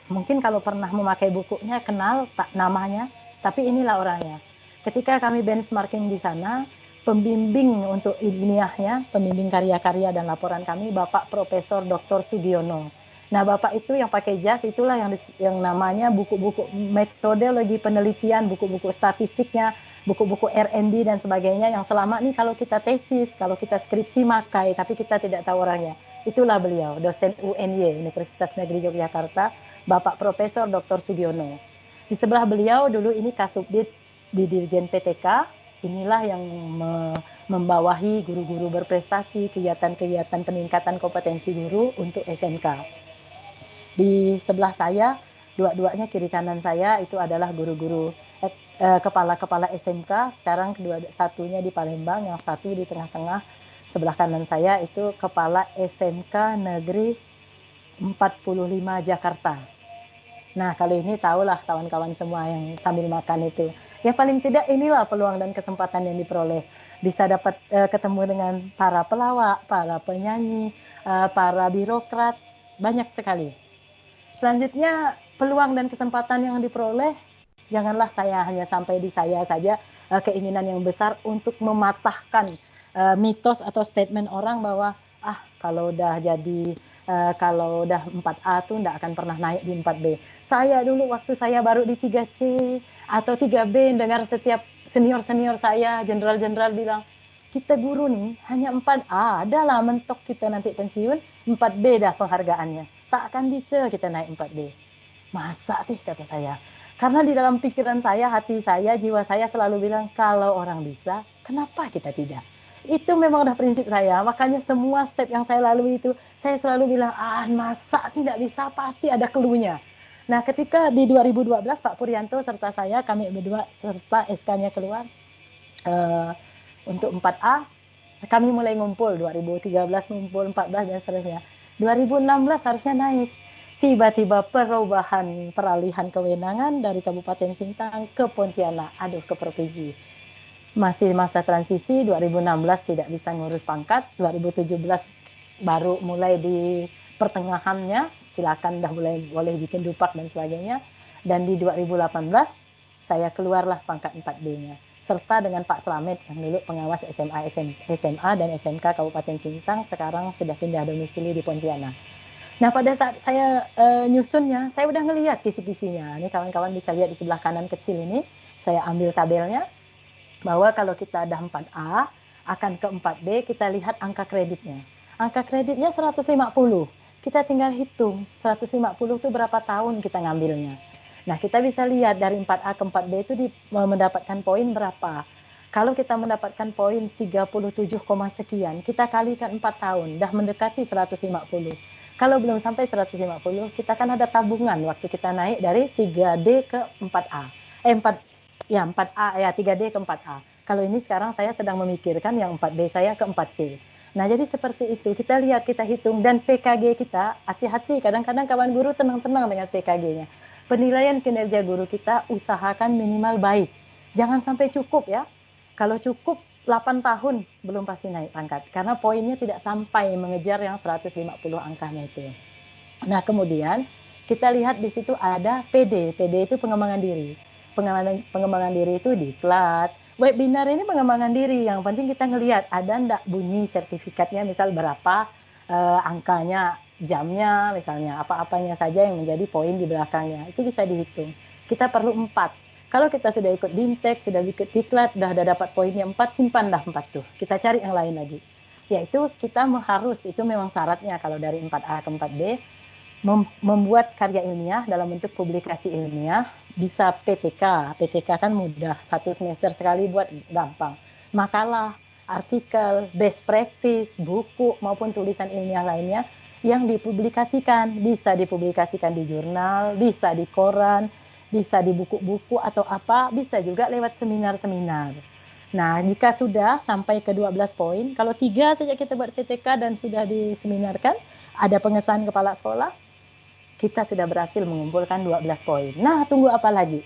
mungkin kalau pernah memakai bukunya, kenal namanya, tapi inilah orangnya. Ketika kami benchmarking di sana, pembimbing untuk ilmiahnya, pembimbing karya-karya dan laporan kami, Bapak Profesor Dr. Sugiono. Nah, Bapak itu yang pakai jas, itulah yang namanya buku-buku metodologi penelitian, buku-buku statistiknya, buku-buku R&D dan sebagainya yang selama ini kalau kita tesis, kalau kita skripsi makai, tapi kita tidak tahu orangnya. Itulah beliau, dosen UNY, Universitas Negeri Yogyakarta, Bapak Profesor Dr. Sugiono. Di sebelah beliau dulu ini Kasubdit di Dirjen PTK, inilah yang membawahi guru-guru berprestasi, kegiatan-kegiatan peningkatan kompetensi guru untuk SMK. Di sebelah saya, dua-duanya kiri kanan saya itu adalah guru-guru kepala-kepala SMK. Sekarang satunya di Palembang, yang satu di tengah-tengah. Sebelah kanan saya itu kepala SMK Negeri 45 Jakarta. Nah, kalau ini tahulah kawan-kawan semua yang sambil makan itu. Ya paling tidak inilah peluang dan kesempatan yang diperoleh. Bisa dapat ketemu dengan para pelawak, para penyanyi, para birokrat, banyak sekali. Selanjutnya, peluang dan kesempatan yang diperoleh, janganlah saya hanya sampai di saya saja, keinginan yang besar untuk mematahkan mitos atau statement orang bahwa kalau udah jadi kalau udah 4A tuh nggak akan pernah naik di 4B. Saya dulu waktu saya baru di 3C atau 3B dengar setiap senior-senior saya, jenderal-jenderal bilang, kita guru nih hanya 4A, adalah mentok kita nanti pensiun, 4B dah penghargaannya. Tak akan bisa kita naik 4B. Masa sih, kata saya. Karena di dalam pikiran saya, hati saya, jiwa saya selalu bilang, kalau orang bisa, kenapa kita tidak? Itu memang udah prinsip saya. Makanya semua step yang saya lalui itu, saya selalu bilang, masa sih tidak bisa, pasti ada cluenya. Nah, ketika di 2012, Pak Puryanto serta saya, kami berdua serta SK-nya keluar, untuk 4A, kami mulai ngumpul, 2013 ngumpul, 14 dan seterusnya. 2016 harusnya naik. Tiba-tiba perubahan peralihan kewenangan dari Kabupaten Sintang ke Pontianak, ke provinsi. Masih masa transisi, 2016 tidak bisa ngurus pangkat, 2017 baru mulai di pertengahannya, silakan dah boleh bikin dupak dan sebagainya. Dan di 2018 saya keluarlah pangkat 4B-nya. Serta dengan Pak Slamet yang dulu pengawas SMA dan SMK Kabupaten Sintang, sekarang sudah pindah domisili di Pontianak. Nah, pada saat saya nyusunnya, saya udah ngelihat kisi-kisinya. Ini kawan-kawan bisa lihat di sebelah kanan kecil ini, saya ambil tabelnya, bahwa kalau kita ada 4A, akan ke 4B, kita lihat angka kreditnya. Angka kreditnya 150. Kita tinggal hitung, 150 itu berapa tahun kita ngambilnya. Nah, kita bisa lihat dari 4A ke 4B itu mendapatkan poin berapa. Kalau kita mendapatkan poin 37, sekian, kita kalikan 4 tahun, dah mendekati 150. Kalau belum sampai 150, kita kan ada tabungan waktu kita naik dari 3D ke 4A. 4A, 3D ke 4A. Kalau ini sekarang saya sedang memikirkan yang 4B saya ke 4C. Nah, jadi seperti itu. Kita lihat, kita hitung. Dan PKG kita, hati-hati. Kadang-kadang kawan guru tenang-tenang dengan PKG-nya. Penilaian kinerja guru kita, usahakan minimal baik. Jangan sampai cukup ya. Kalau cukup, 8 tahun belum pasti naik pangkat. Karena poinnya tidak sampai mengejar yang 150 angkanya itu. Nah, kemudian kita lihat di situ ada PD. PD itu pengembangan diri. Pengembangan diri itu diklat. Webinar ini pengembangan diri. Yang penting kita ngelihat ada enggak bunyi sertifikatnya, misal berapa angkanya, jamnya, misalnya apa-apanya saja yang menjadi poin di belakangnya. Itu bisa dihitung. Kita perlu 4. Kalau kita sudah ikut BIMTEK, sudah ikut diklat, sudah dapat poinnya 4, simpanlah 4 tuh. Kita cari yang lain lagi. Yaitu kita harus, itu memang syaratnya kalau dari 4A ke 4B, membuat karya ilmiah dalam bentuk publikasi ilmiah, bisa PTK. PTK kan mudah, 1 semester sekali buat, gampang. Makalah, artikel, best practice, buku maupun tulisan ilmiah lainnya yang dipublikasikan. Bisa dipublikasikan di jurnal, bisa di koran, bisa di buku-buku atau apa, bisa juga lewat seminar-seminar. Nah, jika sudah sampai ke 12 poin, kalau 3 saja kita buat PTK dan sudah diseminarkan, ada pengesahan kepala sekolah, kita sudah berhasil mengumpulkan 12 poin. Nah, tunggu apa lagi?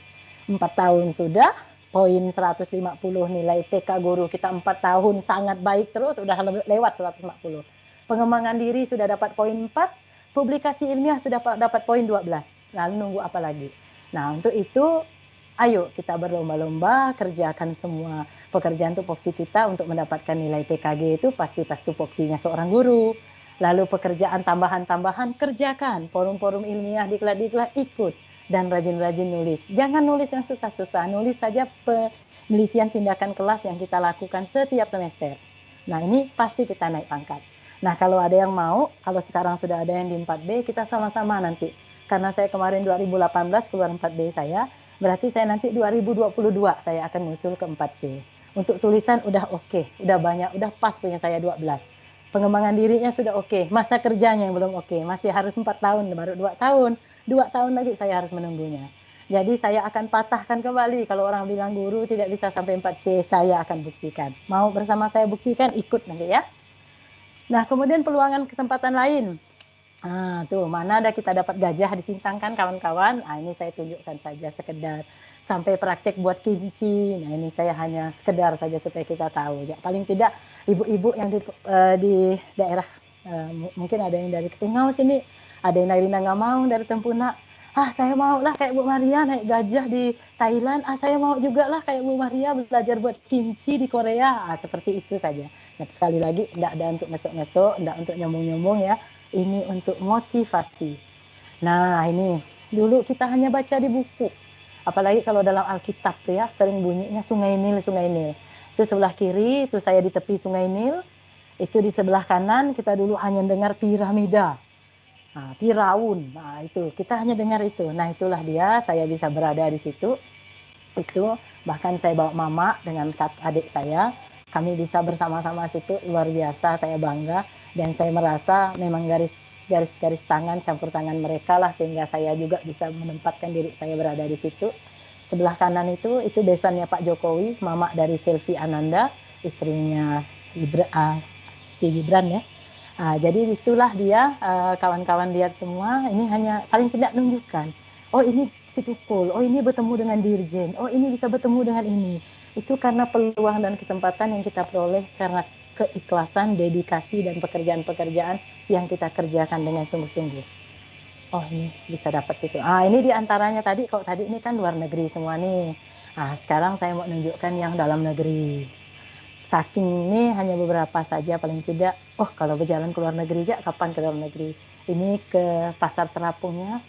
4 tahun sudah, poin 150 nilai PK guru kita 4 tahun sangat baik terus, sudah lewat 150. Pengembangan diri sudah dapat poin 4, publikasi ilmiah sudah dapat poin 12. Lalu nunggu apa lagi? Nah, untuk itu, ayo kita berlomba-lomba, kerjakan semua pekerjaan tupoksi kita untuk mendapatkan nilai PKG itu pasti tupoksinya seorang guru. Lalu pekerjaan tambahan-tambahan kerjakan, forum-forum ilmiah, diklat-diklat ikut, dan rajin-rajin nulis. Jangan nulis yang susah-susah, nulis saja penelitian tindakan kelas yang kita lakukan setiap semester. Nah, ini pasti kita naik pangkat. Nah, kalau ada yang mau, kalau sekarang sudah ada yang di 4B, kita sama-sama nanti. Karena saya kemarin 2018 keluar 4B saya, berarti saya nanti 2022 saya akan muncul ke 4C. Untuk tulisan udah oke, udah banyak, udah pas punya saya 12. Pengembangan dirinya sudah oke, masa kerjanya yang belum oke, masih harus 4 tahun, baru 2 tahun. 2 tahun lagi saya harus menunggunya. Jadi saya akan patahkan kembali, kalau orang bilang guru tidak bisa sampai 4C, saya akan buktikan. Mau bersama saya buktikan, ikut nanti ya. Nah, kemudian peluangan kesempatan lain. Ah, tuh mana ada kita dapat gajah di Sintang kan kawan-kawan. Ah, ini saya tunjukkan saja sekedar sampai praktek buat kimchi. Nah, ini saya hanya sekedar saja supaya kita tahu. Ya, paling tidak ibu-ibu yang di daerah mungkin ada yang dari Ketungau sini, ada yang dari Nangamau, dari Tempuna. Ah, saya mau lah kayak Bu Maria naik gajah di Thailand. Ah, saya mau juga lah kayak Bu Maria belajar buat kimchi di Korea. Ah, seperti itu saja. Nah, sekali lagi, enggak ada untuk mesok-mesok, enggak untuk nyombong-nyombong ya. Ini untuk motivasi. Nah, ini dulu kita hanya baca di buku. Apalagi kalau dalam Alkitab tuh ya, sering bunyinya Sungai Nil, Sungai Nil. Itu sebelah kiri, itu saya di tepi Sungai Nil. Itu di sebelah kanan, kita dulu hanya dengar piramida. Nah, Firaun. Nah, itu kita hanya dengar itu. Nah, itulah dia, saya bisa berada di situ. Itu bahkan saya bawa mama dengan adik saya. Kami bisa bersama-sama situ, luar biasa, saya bangga. Dan saya merasa memang garis tangan, campur tangan mereka lah, sehingga saya juga bisa menempatkan diri saya berada di situ. Sebelah kanan itu besannya Pak Jokowi, mama dari Selvi Ananda, istrinya si Gibran ya. Jadi itulah dia, kawan-kawan lihat semua, ini hanya paling tidak menunjukkan, oh ini si Tukul, oh ini bertemu dengan Dirjen, oh ini bisa bertemu dengan ini. Itu karena peluang dan kesempatan yang kita peroleh karena keikhlasan, dedikasi, dan pekerjaan-pekerjaan yang kita kerjakan dengan sungguh-sungguh. Oh ini bisa dapat situ. Ini diantaranya tadi, kok tadi ini kan luar negeri semua nih. Sekarang saya mau menunjukkan yang dalam negeri. Saking ini hanya beberapa saja paling tidak. Oh kalau berjalan ke luar negeri aja, kapan ke dalam negeri? Ini ke Pasar Terapungnya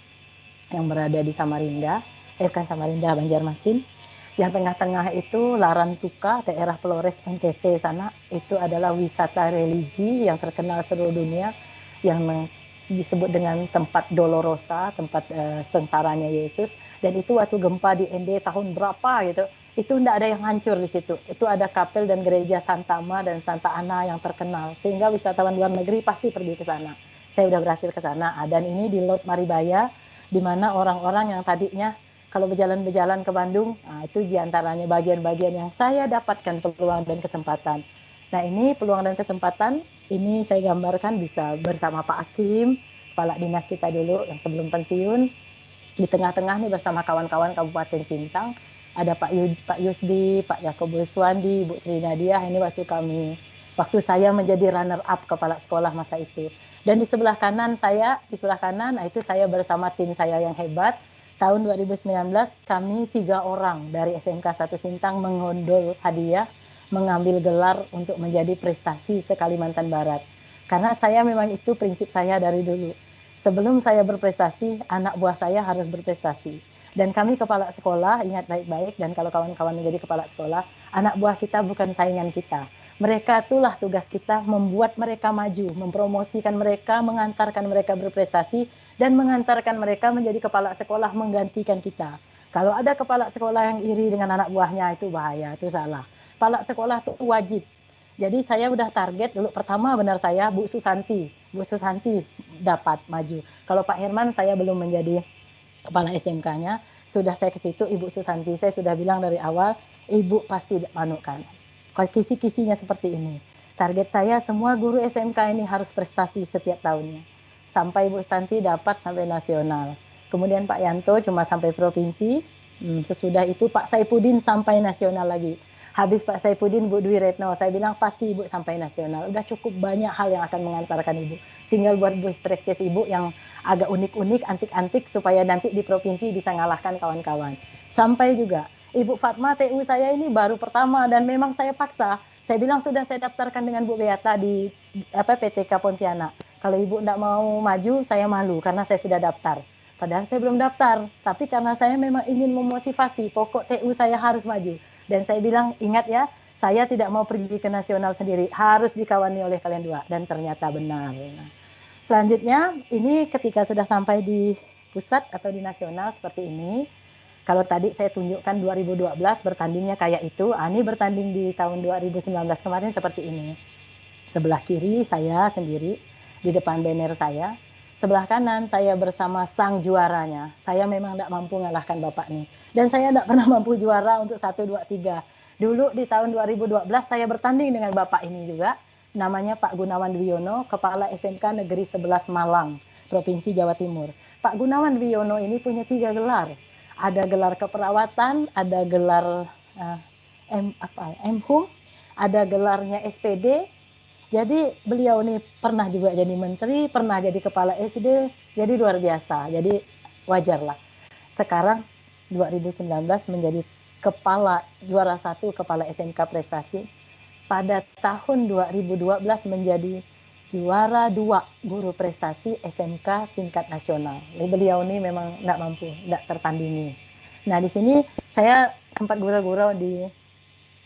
yang berada di Samarinda. Bukan Samarinda, Banjarmasin. Yang tengah-tengah itu Larantuka, daerah Flores NTT sana. Itu adalah wisata religi yang terkenal seluruh dunia, yang disebut dengan tempat Dolorosa, tempat sengsaranya Yesus. Dan itu waktu gempa di ND tahun berapa gitu, itu tidak ada yang hancur di situ. Itu ada kapel dan gereja Santa Ma dan Santa Ana yang terkenal, sehingga wisatawan luar negeri pasti pergi ke sana. Saya sudah berhasil ke sana. Dan ini di Laut Maribaya, di mana orang-orang yang tadinya kalau berjalan-berjalan ke Bandung, itu diantaranya bagian-bagian yang saya dapatkan peluang dan kesempatan. Nah ini peluang dan kesempatan, ini saya gambarkan bisa bersama Pak Hakim, kepala dinas kita dulu yang sebelum pensiun. Di tengah-tengah nih bersama kawan-kawan Kabupaten Sintang, ada Pak Yusdi, Pak Yakobus Wandi, Bu Trinadia. Ini waktu saya menjadi runner up kepala sekolah masa itu. Dan di sebelah kanan saya, itu saya bersama tim saya yang hebat. Tahun 2019 kami 3 orang dari SMK 1 Sintang mengondol hadiah, mengambil gelar untuk menjadi prestasi se-Kalimantan Barat. Karena saya memang itu prinsip saya dari dulu. Sebelum saya berprestasi, anak buah saya harus berprestasi. Dan kami kepala sekolah, ingat baik-baik, dan kalau kawan-kawan menjadi kepala sekolah, anak buah kita bukan saingan kita. Mereka itulah tugas kita, membuat mereka maju, mempromosikan mereka, mengantarkan mereka berprestasi, dan mengantarkan mereka menjadi kepala sekolah menggantikan kita. Kalau ada kepala sekolah yang iri dengan anak buahnya, itu bahaya, itu salah. Kepala sekolah itu wajib. Jadi saya udah target dulu, pertama benar saya Bu Susanti dapat maju. Kalau Pak Herman saya belum menjadi kepala SMK-nya, sudah saya ke situ, Ibu Susanti saya sudah bilang dari awal, Ibu pasti manukan. Kisi-kisinya seperti ini. Target saya semua guru SMK ini harus prestasi setiap tahunnya. Sampai Ibu Susanti dapat sampai nasional. Kemudian Pak Yanto cuma sampai provinsi, sesudah itu Pak Saipudin sampai nasional lagi. Habis Pak Saipudin, Bu Dwi Retno, saya bilang pasti Ibu sampai nasional. Udah cukup banyak hal yang akan mengantarkan Ibu. Tinggal buat best practice Ibu yang agak unik-unik, antik-antik, supaya nanti di provinsi bisa ngalahkan kawan-kawan. Sampai juga Ibu Fatma TU saya ini baru pertama, dan memang saya paksa. Saya bilang sudah saya daftarkan dengan Bu Beata di PTK Pontianak. Kalau ibu tidak mau maju, saya malu karena saya sudah daftar. Padahal saya belum daftar, tapi karena saya memang ingin memotivasi, pokok TU saya harus maju. Dan saya bilang, ingat ya, saya tidak mau pergi ke nasional sendiri, harus dikawani oleh kalian dua. Dan ternyata benar. Nah, selanjutnya, ini ketika sudah sampai di pusat atau di nasional seperti ini, kalau tadi saya tunjukkan 2012 bertandingnya kayak itu, ini bertanding di tahun 2019 kemarin seperti ini. Sebelah kiri saya sendiri, di depan banner saya. Sebelah kanan saya bersama sang juaranya. Saya memang tidak mampu mengalahkan bapak nih. Dan saya tidak pernah mampu juara untuk 1, 2, 3. Dulu di tahun 2012 saya bertanding dengan bapak ini juga. Namanya Pak Gunawan Dwiyono, Kepala SMK Negeri 11 Malang, Provinsi Jawa Timur. Pak Gunawan Dwiyono ini punya 3 gelar. Ada gelar keperawatan, ada gelar MHum, ada gelarnya SPD. Jadi beliau ini pernah juga jadi menteri, pernah jadi kepala SD, jadi luar biasa. Jadi wajarlah. Sekarang 2019 menjadi kepala juara 1 kepala SMK prestasi. Pada tahun 2012 menjadi juara 2 guru prestasi SMK tingkat nasional. Jadi beliau ini memang tidak mampu, tidak tertandingi. Nah di sini saya sempat gurau-gurau di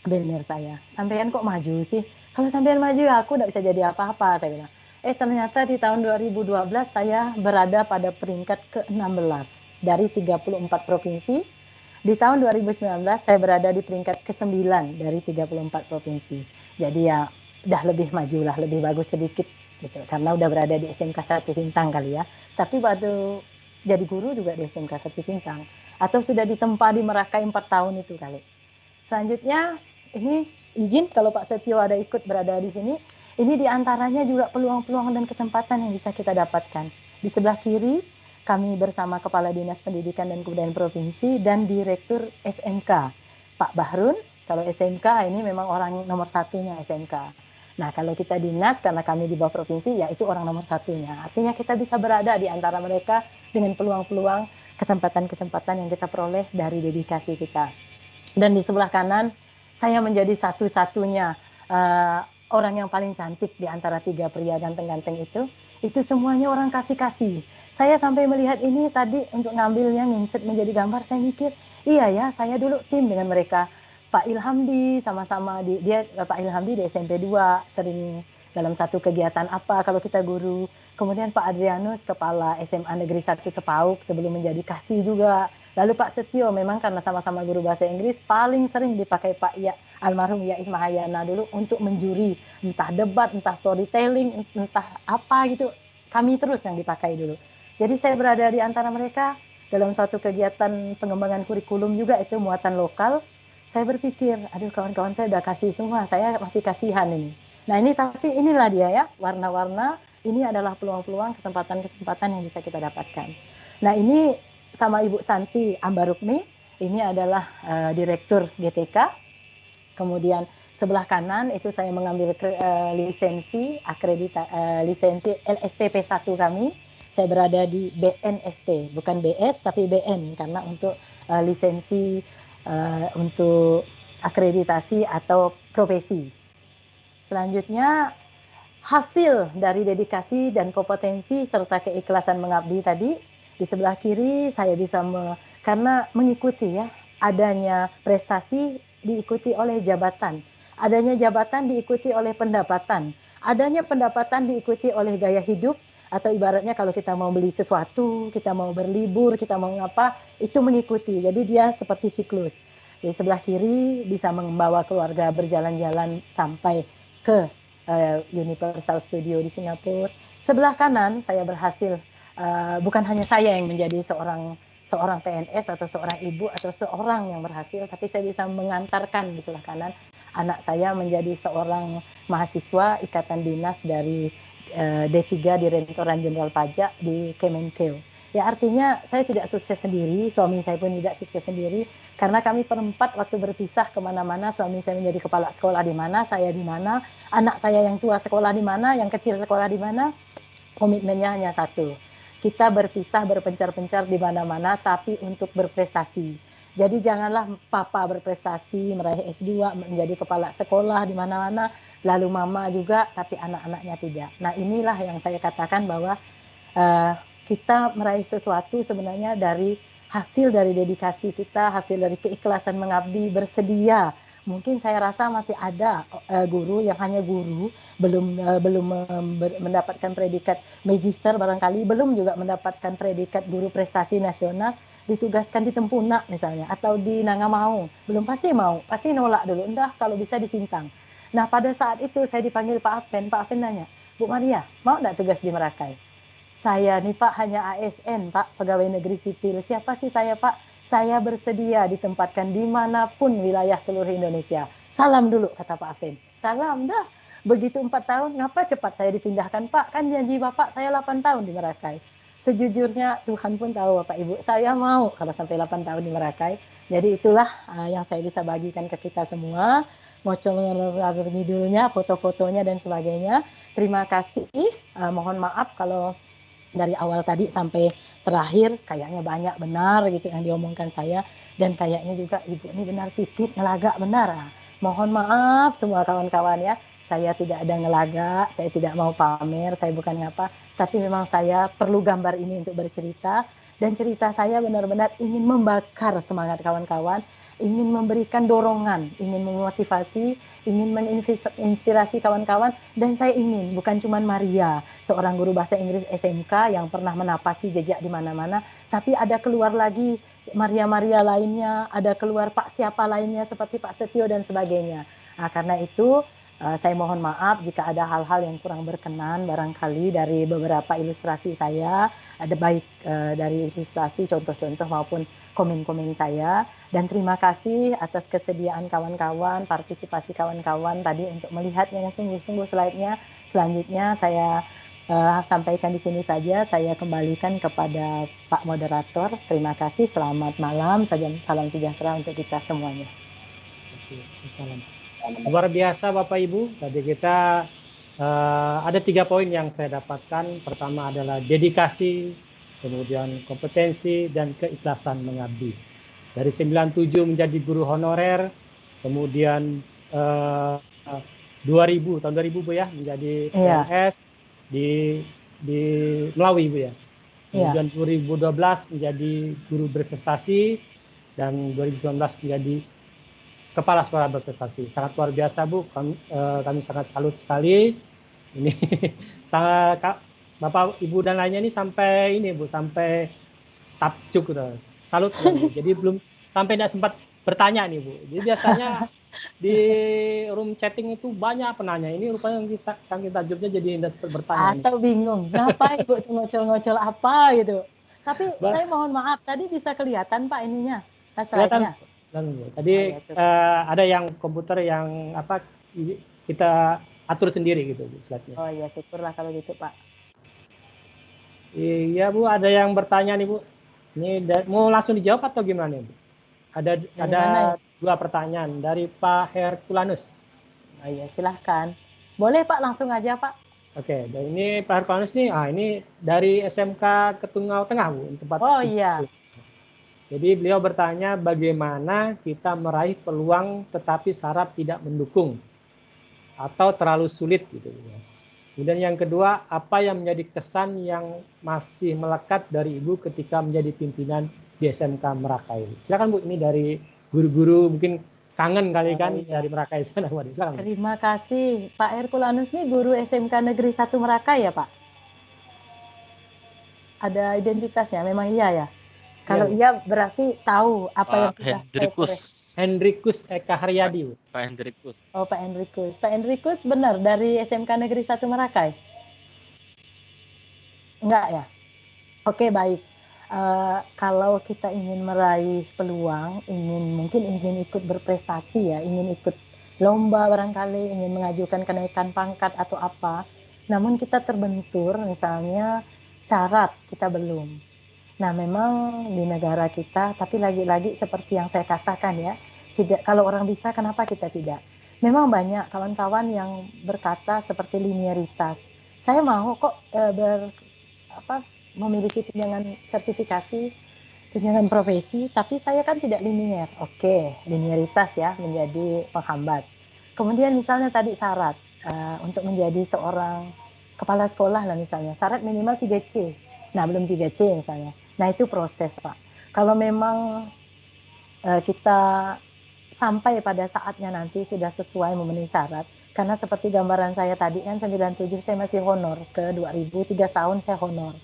banner saya. Sampean kok maju sih? Kalau sampean maju ya aku tidak bisa jadi apa-apa, saya bilang. Ternyata di tahun 2012 saya berada pada peringkat ke-16 dari 34 provinsi. Di tahun 2019 saya berada di peringkat ke-9 dari 34 provinsi. Jadi ya udah lebih maju lah, lebih bagus sedikit gitu. Karena udah berada di SMK 1 Sintang kali ya. Tapi waktu jadi guru juga di SMK 1 Sintang. Atau sudah ditempa di Merakai 4 tahun itu kali. Selanjutnya, ini izin kalau Pak Setio ada ikut berada di sini, ini diantaranya juga peluang-peluang dan kesempatan yang bisa kita dapatkan. Di sebelah kiri, kami bersama Kepala Dinas Pendidikan dan Kebudayaan Provinsi dan Direktur SMK, Pak Bahrun. Kalau SMK ini memang orang nomor satunya SMK. Nah kalau kita dinas, karena kami di bawah provinsi, ya itu orang nomor satunya. Artinya kita bisa berada di antara mereka dengan peluang-peluang, kesempatan-kesempatan yang kita peroleh dari dedikasi kita. Dan di sebelah kanan, saya menjadi satu-satunya orang yang paling cantik di antara 3 pria ganteng-ganteng itu. Itu semuanya orang kasih-kasih. Saya sampai melihat ini tadi untuk ngambilnya, nginset menjadi gambar, saya mikir, iya ya, saya dulu tim dengan mereka. Pak Ilhamdi sama-sama, Pak Ilhamdi di SMP 2, sering dalam satu kegiatan apa kalau kita guru. Kemudian Pak Adrianus, Kepala SMA Negeri 1 Sepauk, sebelum menjadi kasih juga. Lalu Pak Setio, memang karena sama-sama guru bahasa Inggris, paling sering dipakai Pak almarhum Ya Ismahayana dulu untuk menjuri, entah debat, entah storytelling, entah apa gitu. Kami terus yang dipakai dulu. Jadi saya berada di antara mereka dalam suatu kegiatan pengembangan kurikulum juga, itu muatan lokal. Saya berpikir, aduh kawan-kawan saya udah kasih semua, saya masih kasihan ini. Nah ini, tapi inilah dia ya, warna-warna, ini adalah peluang-peluang, kesempatan-kesempatan yang bisa kita dapatkan. Nah ini sama Ibu Santi Ambarukmi, ini adalah Direktur GTK. Kemudian sebelah kanan itu saya mengambil lisensi lisensi LSPP 1 kami. Saya berada di BNSP, bukan BS tapi BN, karena untuk lisensi untuk akreditasi atau profesi. Selanjutnya, hasil dari dedikasi dan kompetensi serta keikhlasan mengabdi tadi, di sebelah kiri saya bisa karena mengikuti ya, adanya prestasi diikuti oleh jabatan, adanya jabatan diikuti oleh pendapatan, adanya pendapatan diikuti oleh gaya hidup, atau ibaratnya kalau kita mau beli sesuatu, kita mau berlibur, kita mau ngapa, itu mengikuti. Jadi dia seperti siklus. Di sebelah kiri bisa membawa keluarga berjalan-jalan sampai ke Universal Studio di Singapura. Sebelah kanan saya berhasil, bukan hanya saya yang menjadi seorang PNS atau seorang ibu atau seorang yang berhasil, tapi saya bisa mengantarkan di sebelah kanan anak saya menjadi seorang mahasiswa ikatan dinas dari D3 Direktorat Jenderal Pajak di Kemenkeu. Ya artinya saya tidak sukses sendiri, suami saya pun tidak sukses sendiri, karena kami berempat waktu berpisah kemana-mana, suami saya menjadi kepala sekolah di mana, saya di mana, anak saya yang tua sekolah di mana, yang kecil sekolah di mana, komitmennya hanya satu. Kita berpisah, berpencar-pencar di mana-mana, tapi untuk berprestasi. Jadi janganlah papa berprestasi, meraih S2, menjadi kepala sekolah di mana-mana, lalu mama juga, tapi anak-anaknya tidak. Nah inilah yang saya katakan bahwa uh, kita meraih sesuatu sebenarnya dari hasil dari dedikasi kita, hasil dari keikhlasan mengabdi, bersedia. Mungkin saya rasa masih ada guru yang hanya guru, belum mendapatkan predikat magister barangkali, belum juga mendapatkan predikat guru prestasi nasional, ditugaskan di Tempuna misalnya atau di Nangamau, belum pasti nolak dulu, endah kalau bisa di Sintang. Nah pada saat itu saya dipanggil Pak Afen nanya, Bu Maria mau enggak tugas di Merakai? Saya nih Pak hanya ASN Pak, pegawai negeri sipil. Siapa sih saya Pak? Saya bersedia ditempatkan dimanapun wilayah seluruh Indonesia. Salam dulu kata Pak Afin. Salam dah. Begitu 4 tahun, ngapa cepat saya dipindahkan Pak? Kan janji Bapak saya 8 tahun di Merakai. Sejujurnya Tuhan pun tahu Bapak Ibu, saya mau kalau sampai 8 tahun di Merakai. Jadi itulah yang saya bisa bagikan ke kita semua. Ngocol ngidulnya, foto-fotonya dan sebagainya. Terima kasih. Mohon maaf kalau dari awal tadi sampai terakhir kayaknya banyak benar gitu yang diomongkan saya, dan kayaknya juga ibu ini benar sikit ngelagak benar. Mohon maaf semua kawan-kawan ya, saya tidak ada ngelagak, saya tidak mau pamer, saya bukan apa, tapi memang saya perlu gambar ini untuk bercerita, dan cerita saya benar-benar ingin membakar semangat kawan-kawan, ingin memberikan dorongan, ingin memotivasi, ingin menginspirasi kawan-kawan, dan saya ingin bukan cuma Maria, seorang guru bahasa Inggris SMK yang pernah menapaki jejak di mana-mana, tapi ada keluar lagi Maria-Maria lainnya, ada keluar Pak siapa lainnya seperti Pak Setio dan sebagainya. Nah, karena itu saya mohon maaf jika ada hal-hal yang kurang berkenan barangkali dari beberapa ilustrasi saya, ada baik dari ilustrasi, contoh-contoh maupun komen-komen saya. Dan terima kasih atas kesediaan kawan-kawan, partisipasi kawan-kawan tadi untuk melihat yang sungguh-sungguh slide-nya. Selanjutnya saya sampaikan di sini saja, saya kembalikan kepada Pak Moderator. Terima kasih, selamat malam, salam sejahtera untuk kita semuanya. Salam. Luar biasa Bapak Ibu, tadi kita ada 3 poin yang saya dapatkan. Pertama adalah dedikasi, kemudian kompetensi, dan keikhlasan mengabdi. Dari 97 menjadi guru honorer, kemudian 2000 tahun 2000 Bu ya menjadi PNS di Melawi Bu ya. Kemudian 2012 menjadi guru berprestasi dan 2019 menjadi kepala sekolah berprestasi. Sangat luar biasa Bu, kami sangat salut sekali. Ini sangat Bapak Ibu dan lainnya ini sampai ini Bu, sampai takjub gitu. Salut ya Bu. Jadi belum sampai tidak sempat bertanya nih Bu. Jadi biasanya di room chatting itu banyak penanya. Ini rupanya saking takjubnya jadi tidak sempat bertanya. Atau bingung, ngapa Ibu tuh ngocol-ngocol apa gitu. Tapi saya mohon maaf, tadi bisa kelihatan Pak ininya, slide-nya. Tadi ada yang komputer yang apa kita atur sendiri gitu slide-nya. Oh iya, syukurlah kalau gitu Pak. Iya Bu, ada yang bertanya nih Bu. Ini mau langsung dijawab atau gimana nih Bu? Ada 2 pertanyaan dari Pak Herculanus. Oh iya, silahkan. Boleh Pak, langsung aja Pak. Oke, dan ini Pak Herculanus nih, ini dari SMK Ketungau Tengah Bu, tempat. Oh iya. Jadi beliau bertanya bagaimana kita meraih peluang tetapi syarat tidak mendukung atau terlalu sulit gitu. Kemudian yang kedua, apa yang menjadi kesan yang masih melekat dari Ibu ketika menjadi pimpinan di SMK Merakai? Silakan Bu, ini dari guru-guru mungkin kangen kali kan dari Merakai sana. Silakan. Terima kasih. Pak Herculanus ini guru SMK Negeri 1 Merakai ya Pak? Ada identitasnya, memang iya ya? Kalau iya berarti tahu apa yang sudah saya korek. Hendrikus Eka Haryadi. Pak Hendrikus. Oh Pak Hendrikus. Pak Hendrikus benar dari SMK Negeri 1 Merakai? Enggak ya? Oke baik. Kalau kita ingin meraih peluang, mungkin ingin ikut berprestasi ya, ingin ikut lomba barangkali, ingin mengajukan kenaikan pangkat atau apa, namun kita terbentur misalnya syarat kita belum. Nah memang di negara kita, tapi lagi-lagi seperti yang saya katakan ya, tidak, kalau orang bisa kenapa kita tidak? Memang banyak kawan-kawan yang berkata seperti linearitas. Saya mau kok memiliki tunjangan sertifikasi tunjangan profesi, tapi saya kan tidak linier. Oke, linearitas ya menjadi penghambat. Kemudian misalnya tadi syarat untuk menjadi seorang kepala sekolah lah misalnya, syarat minimal 3C. Nah, belum 3C misalnya. Nah, itu proses, Pak. Kalau memang kita sampai pada saatnya nanti sudah sesuai memenuhi syarat, karena seperti gambaran saya tadi kan 97 saya masih honor, ke 2000 3 tahun saya honor.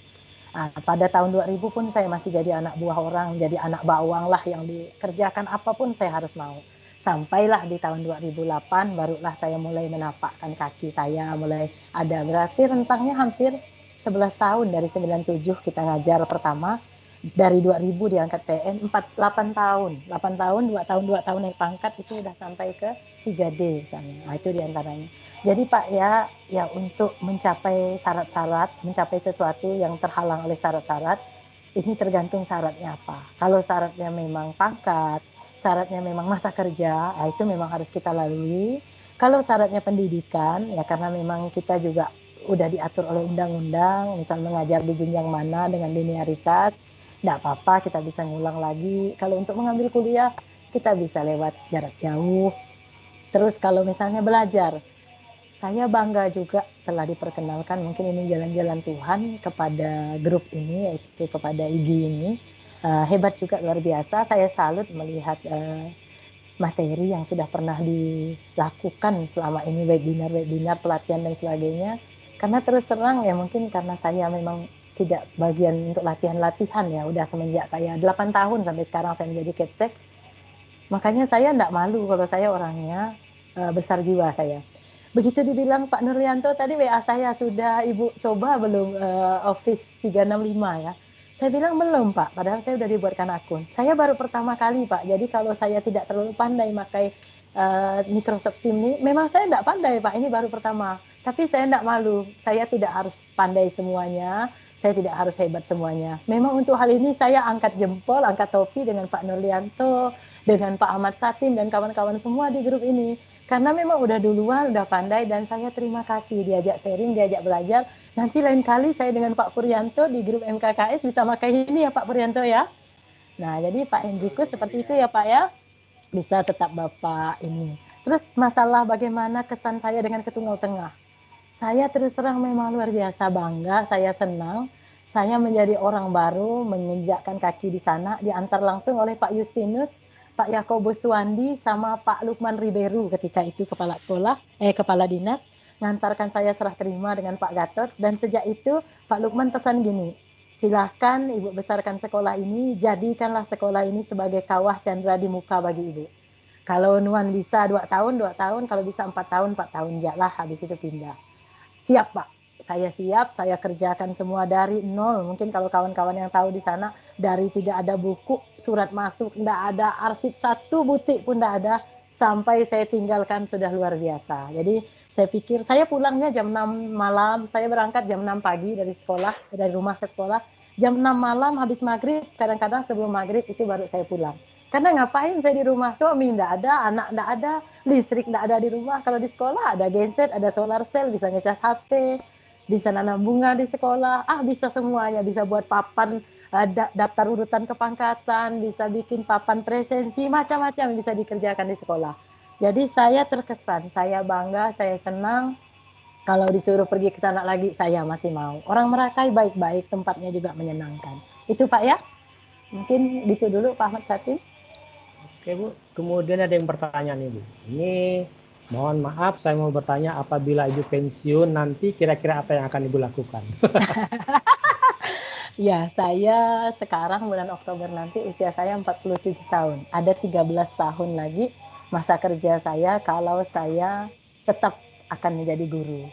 Nah, pada tahun 2000 pun saya masih jadi anak buah orang, jadi anak bawang lah yang dikerjakan apapun saya harus mau. Sampailah di tahun 2008 barulah saya mulai menapakkan kaki saya, mulai ada, berarti rentangnya hampir 11 tahun dari 97 kita ngajar pertama, dari 2000 diangkat PN 8 tahun, 8 tahun, 2 tahun, 2 tahun naik pangkat itu udah sampai ke 3D misalnya. Nah, itu diantaranya. Jadi Pak ya untuk mencapai syarat-syarat, mencapai sesuatu yang terhalang oleh syarat-syarat, ini tergantung syaratnya apa. Kalau syaratnya memang pangkat, syaratnya memang masa kerja, nah itu memang harus kita lalui. Kalau syaratnya pendidikan, ya karena memang kita juga udah diatur oleh undang-undang, misal mengajar di jenjang mana dengan linearitas, tidak apa-apa, kita bisa ngulang lagi. Kalau untuk mengambil kuliah, kita bisa lewat jarak jauh. Terus kalau misalnya belajar, saya bangga juga telah diperkenalkan, mungkin ini jalan-jalan Tuhan kepada grup ini, yaitu kepada IGI ini. Hebat juga, luar biasa. Saya salut melihat materi yang sudah pernah dilakukan selama ini, webinar, pelatihan dan sebagainya. Karena terus terang ya mungkin karena saya memang tidak bagian untuk latihan-latihan ya, udah semenjak saya 8 tahun sampai sekarang saya menjadi Kepsek. Makanya saya tidak malu kalau saya orangnya besar jiwa saya. Begitu dibilang Pak Nurlianto tadi WA saya, sudah Ibu coba belum Office 365 ya? Saya bilang belum Pak, padahal saya sudah dibuatkan akun. Saya baru pertama kali Pak, jadi kalau saya tidak terlalu pandai pakai Microsoft Teams ini, memang saya tidak pandai Pak, ini baru pertama. Tapi saya tidak malu, saya tidak harus pandai semuanya, saya tidak harus hebat semuanya. Memang untuk hal ini saya angkat jempol, angkat topi dengan Pak Nurlianto, dengan Pak Ahmad Satim dan kawan-kawan semua di grup ini. Karena memang udah duluan, udah pandai, dan saya terima kasih diajak sharing, diajak belajar. Nanti lain kali saya dengan Pak Puryanto di grup MKKS bisa pakai ini ya Pak Puryanto ya. Nah, jadi Pak Hendrikus seperti itu ya Pak ya. Bisa tetap Bapak ini. Terus masalah bagaimana kesan saya dengan Ketunggal Tengah. Saya terus terang memang luar biasa bangga, saya senang. Saya menjadi orang baru, menginjakkan kaki di sana, diantar langsung oleh Pak Justinus, Pak Yakobus Suwandi, sama Pak Lukman Riberu ketika itu kepala sekolah, kepala dinas, ngantarkan saya serah terima dengan Pak Gatot, dan sejak itu Pak Lukman pesan gini, silahkan Ibu besarkan sekolah ini, jadikanlah sekolah ini sebagai kawah candra di muka bagi Ibu. Kalau Nuan bisa 2 tahun, 2 tahun, kalau bisa 4 tahun, 4 tahun, jalah habis itu pindah. Siap Pak, saya siap, saya kerjakan semua dari nol. Mungkin kalau kawan-kawan yang tahu di sana, dari tidak ada buku, surat masuk, tidak ada arsip, satu butik pun tidak ada, sampai saya tinggalkan sudah luar biasa. Jadi saya pikir, saya pulangnya jam 6 malam, saya berangkat jam 6 pagi dari sekolah, dari rumah ke sekolah, jam 6 malam habis maghrib, kadang-kadang sebelum maghrib itu baru saya pulang. Karena ngapain saya di rumah, suami tidak ada, anak tidak ada, listrik tidak ada di rumah. Kalau di sekolah ada genset, ada solar cell, bisa ngecas HP, bisa nanam bunga di sekolah, bisa semuanya, bisa buat papan daftar urutan kepangkatan, bisa bikin papan presensi, macam-macam bisa dikerjakan di sekolah. Jadi saya terkesan, saya bangga, saya senang. Kalau disuruh pergi ke sana lagi, saya masih mau. Orang Merakai baik-baik, tempatnya juga menyenangkan. Itu Pak ya, mungkin gitu dulu Pak Ahmad Satim. Oke Bu, kemudian ada yang bertanya nih Bu. Ini mohon maaf saya mau bertanya, apabila Ibu pensiun nanti kira-kira apa yang akan Ibu lakukan? Ya, saya sekarang bulan Oktober nanti usia saya 47 tahun. Ada 13 tahun lagi masa kerja saya kalau saya tetap akan menjadi guru.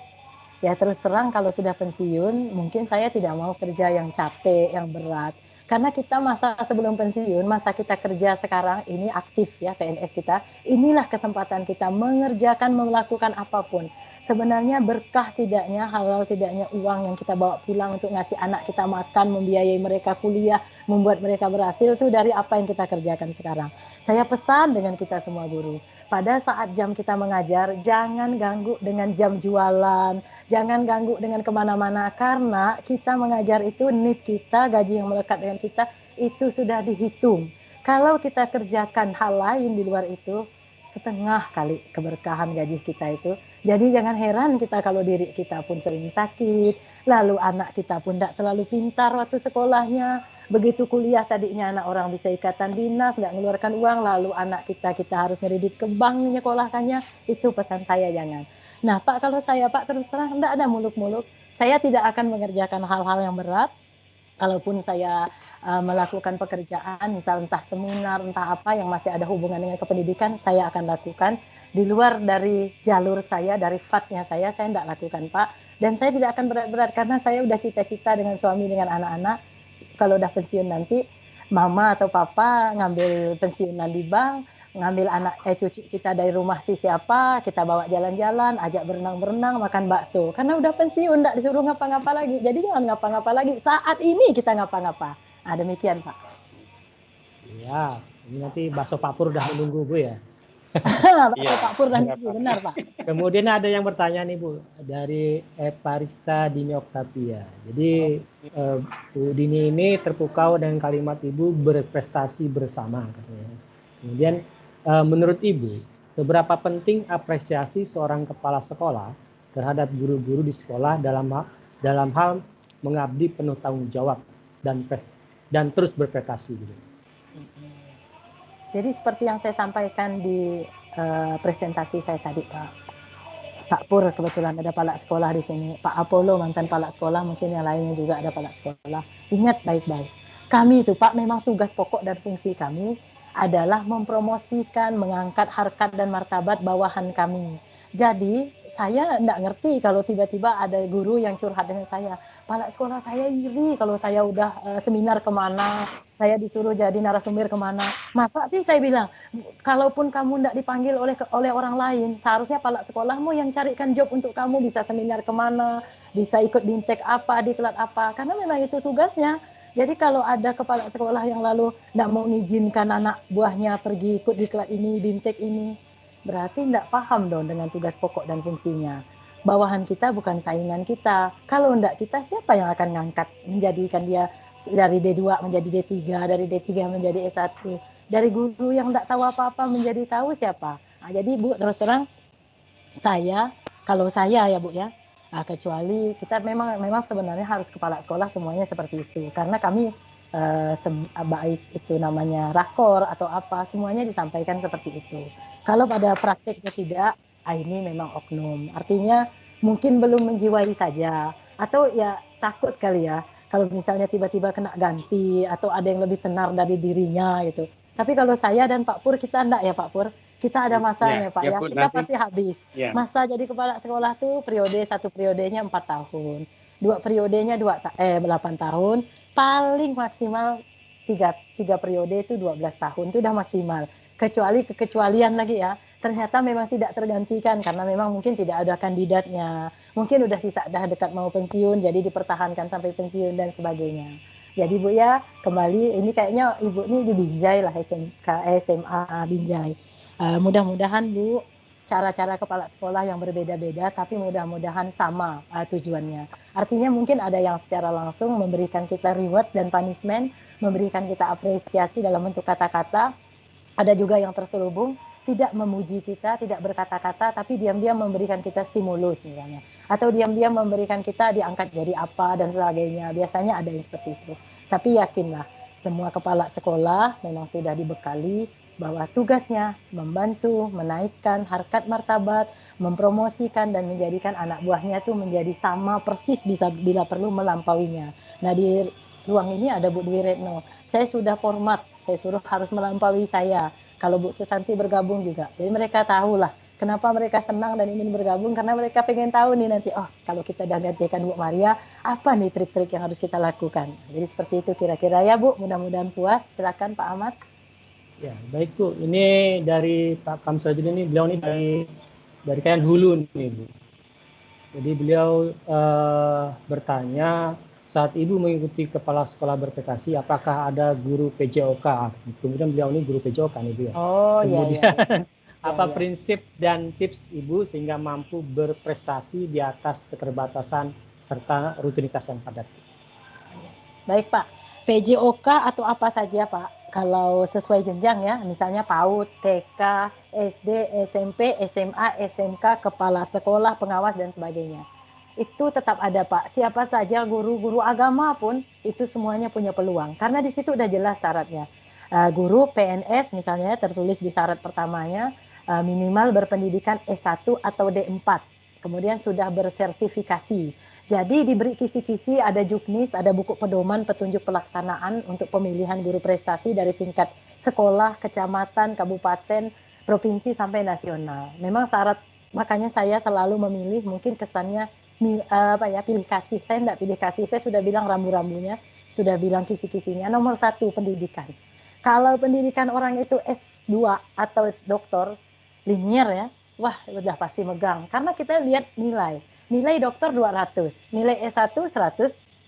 Ya terus terang kalau sudah pensiun, mungkin saya tidak mau kerja yang capek, yang berat. Karena kita masa sebelum pensiun, masa kita kerja sekarang ini aktif ya PNS kita, inilah kesempatan kita mengerjakan, melakukan apapun. Sebenarnya berkah tidaknya, halal tidaknya uang yang kita bawa pulang untuk ngasih anak kita makan, membiayai mereka kuliah, membuat mereka berhasil itu dari apa yang kita kerjakan sekarang. Saya pesan dengan kita semua guru, pada saat jam kita mengajar, jangan ganggu dengan jam jualan, jangan ganggu dengan kemana-mana, karena kita mengajar itu NIP kita, gaji yang melekat dengan kita, itu sudah dihitung. Kalau kita kerjakan hal lain di luar itu, setengah kali keberkahan gaji kita itu. Jadi jangan heran kita kalau diri kita pun sering sakit, lalu anak kita pun tidak terlalu pintar waktu sekolahnya. Begitu kuliah tadinya anak orang bisa ikatan dinas, nggak mengeluarkan uang, lalu anak kita harus ngedit ke bank nyekolahkannya. Itu pesan saya jangan. Nah Pak, kalau saya Pak terus terang tidak ada muluk-muluk. Saya tidak akan mengerjakan hal-hal yang berat. Kalaupun saya melakukan pekerjaan, misal entah seminar, entah apa yang masih ada hubungan dengan kependidikan, saya akan lakukan. Di luar dari jalur saya, dari fatnya saya tidak lakukan Pak. Dan saya tidak akan berat-berat karena saya udah cita-cita dengan suami, dengan anak-anak. Kalau udah pensiun nanti, mama atau papa ngambil pensiunan di bank, ngambil cucu kita dari rumah si siapa, kita bawa jalan-jalan, ajak berenang-berenang, makan bakso. Karena udah pensiun, enggak disuruh ngapa-ngapa lagi. Jadi jangan ngapa-ngapa lagi. Saat ini kita ngapa-ngapa. Nah, demikian, Pak. Iya, ini nanti bakso Pak Pur udah menunggu, Bu ya. Bakso Pak Pur dan Ibu, benar, Pak. Kemudian ada yang bertanya nih, Bu, dari Evarista Dini Oktavia. Jadi Bu Dini ini terpukau dengan kalimat Ibu berprestasi bersama, katanya. Kemudian menurut Ibu, seberapa penting apresiasi seorang kepala sekolah terhadap guru-guru di sekolah dalam hal mengabdi penuh tanggung jawab dan terus berprestasi gitu. Jadi seperti yang saya sampaikan di presentasi saya tadi, Pak Pur kebetulan ada kepala sekolah di sini, Pak Apollo mantan kepala sekolah, mungkin yang lainnya juga ada kepala sekolah. Ingat baik-baik, kami itu Pak memang tugas pokok dan fungsi kami adalah mempromosikan, mengangkat harkat dan martabat bawahan kami. Jadi saya tidak ngerti kalau tiba-tiba ada guru yang curhat dengan saya, kepala sekolah saya iri kalau saya udah seminar kemana, saya disuruh jadi narasumber kemana. Masa sih saya bilang, kalaupun kamu tidak dipanggil oleh orang lain, seharusnya kepala sekolahmu yang carikan job untuk kamu, bisa seminar kemana, bisa ikut BIMTEK apa, diklat apa, karena memang itu tugasnya. Jadi kalau ada kepala sekolah yang lalu tidak mau mengizinkan anak buahnya pergi ikut diklat ini, BIMTEK ini, berarti tidak paham dong dengan tugas pokok dan fungsinya. Bawahan kita bukan saingan kita. Kalau tidak kita, siapa yang akan ngangkat, menjadikan dia dari D2 menjadi D3, dari D3 menjadi S1. Dari guru yang tidak tahu apa-apa menjadi tahu siapa. Nah, jadi Bu, terus terang kalau saya ya Bu ya, kecuali kita memang sebenarnya harus kepala sekolah semuanya seperti itu. Karena kami baik itu namanya rakor atau apa, semuanya disampaikan seperti itu. Kalau pada praktiknya tidak, ini memang oknum. Artinya mungkin belum menjiwai saja, atau ya takut kali ya, kalau misalnya tiba-tiba kena ganti atau ada yang lebih tenar dari dirinya gitu. Tapi kalau saya dan Pak Pur, kita enggak ya Pak Pur, kita ada masanya Pak ya, kita nanti, pasti habis. Masa jadi kepala sekolah tuh satu periodenya 4 tahun, 2 periodenya 8 tahun, paling maksimal 3 periode itu 12 tahun, itu udah maksimal. Kecuali kekecualian lagi ya, ternyata memang tidak tergantikan karena memang mungkin tidak ada kandidatnya, mungkin udah dekat mau pensiun, jadi dipertahankan sampai pensiun dan sebagainya. Jadi Bu ya, kembali ini kayaknya Ibu ini di Binjai lah, SMA Binjai. Mudah-mudahan Bu, cara-cara kepala sekolah yang berbeda-beda, tapi mudah-mudahan sama tujuannya. Artinya mungkin ada yang secara langsung memberikan kita reward dan punishment, memberikan kita apresiasi dalam bentuk kata-kata. Ada juga yang terselubung, tidak memuji kita, tidak berkata-kata, tapi diam-diam memberikan kita stimulus misalnya. Atau diam-diam memberikan kita diangkat jadi apa dan sebagainya. Biasanya ada yang seperti itu. Tapi yakinlah, semua kepala sekolah memang sudah dibekali bahwa tugasnya membantu menaikkan harkat martabat, mempromosikan dan menjadikan anak buahnya itu menjadi sama persis, bisa bila perlu melampauinya. Nah, di ruang ini ada Bu Dwi Retno. Saya sudah format, saya suruh harus melampaui saya. Kalau Bu Susanti bergabung juga. Jadi mereka tahulah kenapa mereka senang dan ingin bergabung, karena mereka pengen tahu nih nanti, oh kalau kita udah gantikan Bu Maria, apa nih trik-trik yang harus kita lakukan. Jadi seperti itu kira-kira ya Bu, mudah-mudahan puas. Silakan Pak Ahmad. Ya, baik Bu. Ini dari Pak Kamsajudin ini, beliau ini dari Kayan Hulu nih Bu. Jadi beliau bertanya, saat Ibu mengikuti kepala sekolah berprestasi, apakah ada guru PJOK? Kemudian beliau ini guru PJOK nih Bu ya. Oh kemudian, iya. apa prinsip dan tips Ibu sehingga mampu berprestasi di atas keterbatasan serta rutinitas yang padat? Baik Pak. PJOK atau apa saja Pak, kalau sesuai jenjang ya, misalnya PAUD, TK, SD, SMP, SMA, SMK, kepala sekolah, pengawas dan sebagainya. Itu tetap ada Pak, siapa saja guru-guru agama pun itu semuanya punya peluang, karena di situ udah jelas syaratnya. Guru PNS misalnya tertulis di syarat pertamanya, minimal berpendidikan S1 atau D4, kemudian sudah bersertifikasi. Jadi diberi kisi-kisi, ada juknis, ada buku pedoman petunjuk pelaksanaan untuk pemilihan guru prestasi dari tingkat sekolah, kecamatan, kabupaten, provinsi sampai nasional. Memang syarat, makanya saya selalu memilih, mungkin kesannya pilih kasih. Saya enggak pilih kasih, saya sudah bilang rambu-rambunya, sudah bilang kisi-kisinya. Nomor 1 pendidikan. Kalau pendidikan orang itu S2 atau doktor, linier ya, wah udah pasti megang. Karena kita lihat nilai. Nilai dokter 200, nilai S1 125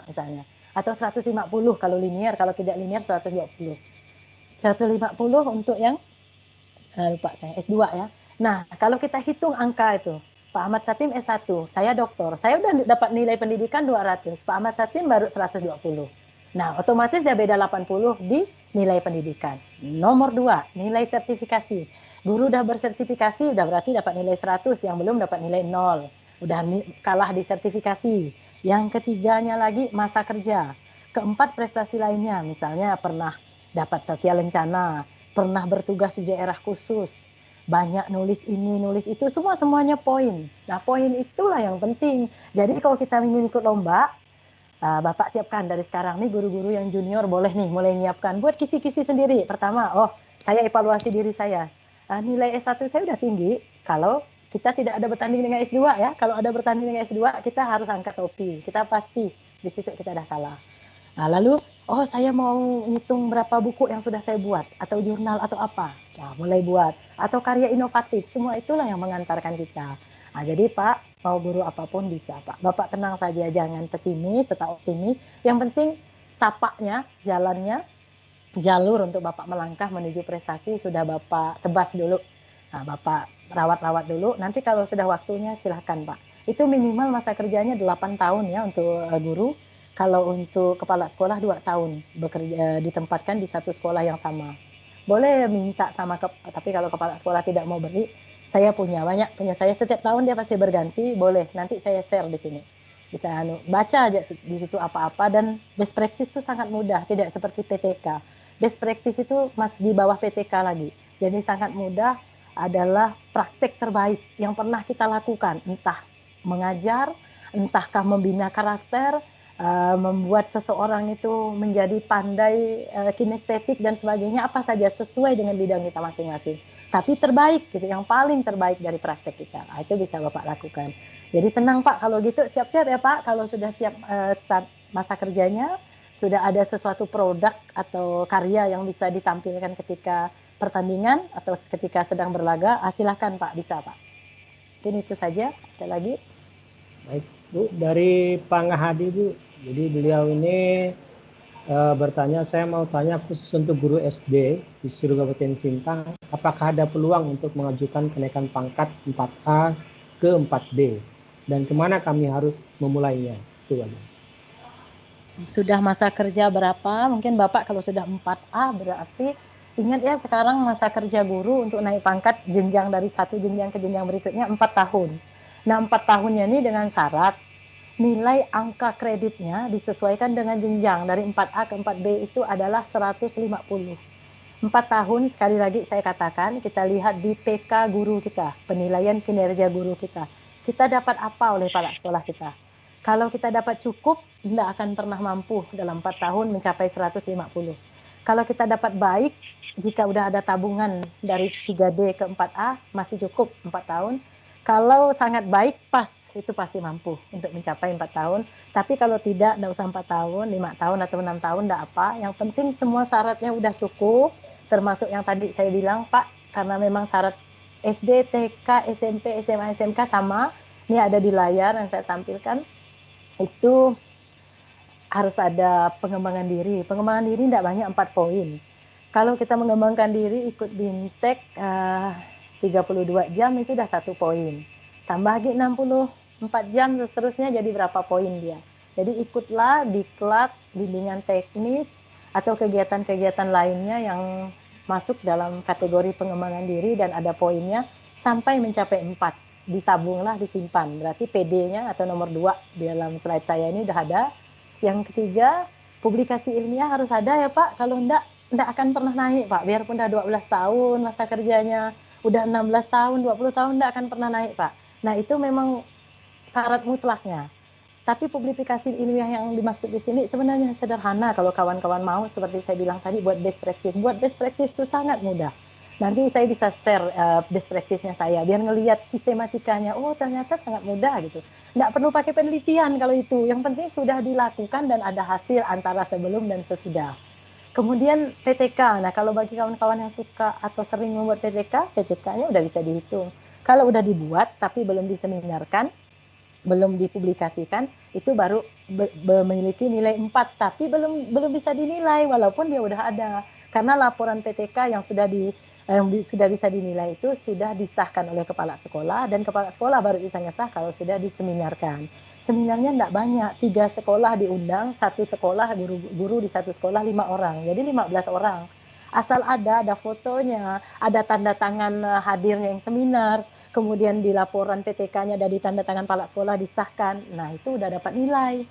misalnya. Atau 150 kalau linier, kalau tidak linier 120. 150 untuk yang lupa saya S2 ya. Nah, kalau kita hitung angka itu, Pak Ahmad Satim S1, saya doktor, saya udah dapat nilai pendidikan 200, Pak Ahmad Satim baru 120. Nah, otomatis dia beda 80 di nilai pendidikan. Nomor 2, nilai sertifikasi. Guru udah bersertifikasi, udah berarti dapat nilai 100, yang belum dapat nilai 0. Udah kalah di sertifikasi. Yang ketiganya lagi masa kerja. Keempat prestasi lainnya, misalnya pernah dapat satya lencana, pernah bertugas di daerah khusus, banyak nulis ini, nulis itu, semuanya poin. Nah, poin itulah yang penting. Jadi kalau kita ingin ikut lomba, Bapak siapkan dari sekarang nih, guru-guru yang junior boleh nih mulai nyiapkan, buat kisi-kisi sendiri. Pertama, saya evaluasi diri saya. Nilai S1 saya udah tinggi, kalau kita tidak ada bertanding dengan S2 ya. Kalau ada bertanding dengan S2, kita harus angkat topi. Kita pasti di situ kita udah kalah. Nah, lalu, saya mau ngitung berapa buku yang sudah saya buat, atau jurnal atau apa. Nah, mulai buat. Atau karya inovatif, semua itulah yang mengantarkan kita. Nah, jadi Pak, mau guru apapun bisa Pak. Bapak tenang saja, jangan pesimis, tetap optimis. Yang penting tapaknya, jalannya, jalur untuk Bapak melangkah menuju prestasi sudah Bapak tebas dulu. Nah, Bapak rawat-rawat dulu, nanti kalau sudah waktunya silahkan Pak. Itu minimal masa kerjanya 8 tahun ya untuk guru. Kalau untuk kepala sekolah 2 tahun bekerja ditempatkan di satu sekolah yang sama. Boleh minta sama tapi kalau kepala sekolah tidak mau beri, saya punya saya setiap tahun dia pasti berganti, boleh nanti saya share di sini. Bisa baca aja di situ apa-apa, dan best practice itu sangat mudah, tidak seperti PTK. Best practice itu di bawah PTK lagi. Jadi sangat mudah, adalah praktek terbaik yang pernah kita lakukan, entah mengajar, entahkah membina karakter, membuat seseorang itu menjadi pandai kinestetik dan sebagainya, apa saja sesuai dengan bidang kita masing-masing. Tapi terbaik gitu, yang paling terbaik dari praktek kita. Nah, itu bisa Bapak lakukan. Jadi tenang Pak, kalau gitu siap-siap ya Pak, kalau sudah siap start masa kerjanya, sudah ada sesuatu produk atau karya yang bisa ditampilkan ketika pertandingan atau ketika sedang berlaga, silakan Pak, bisa Pak. Mungkin itu saja, ada lagi? Baik Bu, dari Pak Ngahadi Bu, jadi beliau ini bertanya, saya mau tanya khusus untuk guru SD di seluruh Kabupaten Sintang, apakah ada peluang untuk mengajukan kenaikan pangkat 4A ke 4B, dan kemana kami harus memulainya? Itu aja. Sudah masa kerja berapa? Mungkin Bapak kalau sudah 4A berarti ingat ya, sekarang masa kerja guru untuk naik pangkat jenjang dari satu jenjang ke jenjang berikutnya 4 tahun. Nah, 4 tahunnya ini dengan syarat nilai angka kreditnya disesuaikan dengan jenjang dari 4A ke 4B itu adalah 150. 4 tahun, sekali lagi saya katakan, kita lihat di PK guru kita, penilaian kinerja guru kita. Kita dapat apa oleh kepala sekolah kita? Kalau kita dapat cukup, tidak akan pernah mampu dalam 4 tahun mencapai 150. Kalau kita dapat baik, jika udah ada tabungan dari 3D ke 4A, masih cukup 4 tahun. Kalau sangat baik, pas, itu pasti mampu untuk mencapai 4 tahun. Tapi kalau tidak usah 4 tahun, 5 tahun atau 6 tahun, tidak apa. Yang penting semua syaratnya udah cukup, termasuk yang tadi saya bilang Pak, karena memang syarat SD, TK, SMP, SMA, SMK sama. Ini ada di layar yang saya tampilkan. Itu harus ada pengembangan diri. Pengembangan diri tidak banyak, 4 poin. Kalau kita mengembangkan diri ikut BIMTEK 32 jam itu udah 1 poin. Tambah lagi 64 jam seterusnya, jadi berapa poin dia? Jadi ikutlah diklat, bimbingan teknis, atau kegiatan-kegiatan lainnya yang masuk dalam kategori pengembangan diri dan ada poinnya sampai mencapai 4. Ditabunglah, disimpan. Berarti PD-nya atau nomor 2 di dalam slide saya ini udah ada. Yang ketiga, publikasi ilmiah harus ada ya Pak. Kalau enggak akan pernah naik Pak. Biarpun udah 12 tahun masa kerjanya, udah 16 tahun, 20 tahun enggak akan pernah naik Pak. Nah itu memang syarat mutlaknya. Tapi publikasi ilmiah yang dimaksud di sini sebenarnya sederhana kalau kawan-kawan mau, seperti saya bilang tadi, buat best practice. Buat best practice itu sangat mudah. Nanti saya bisa share best practice-nya saya, biar ngelihat sistematikanya. Oh ternyata sangat mudah gitu. Nggak perlu pakai penelitian kalau itu. Yang penting sudah dilakukan dan ada hasil antara sebelum dan sesudah. Kemudian PTK. Nah kalau bagi kawan-kawan yang suka atau sering membuat PTK, PTK-nya udah bisa dihitung. Kalau udah dibuat tapi belum diseminarkan, belum dipublikasikan, itu baru memiliki nilai 4, tapi belum bisa dinilai walaupun dia udah ada. Karena laporan PTK yang sudah bisa dinilai itu sudah disahkan oleh kepala sekolah, dan kepala sekolah baru bisa ngesah kalau sudah diseminarkan. Seminarnya enggak banyak, 3 sekolah diundang, 1 sekolah guru di 1 sekolah 5 orang, jadi 15 orang. Asal ada fotonya, ada tanda tangan hadirnya yang seminar, kemudian di laporan PTK-nya ada di tanda tangan kepala sekolah disahkan. Nah, itu udah dapat nilai.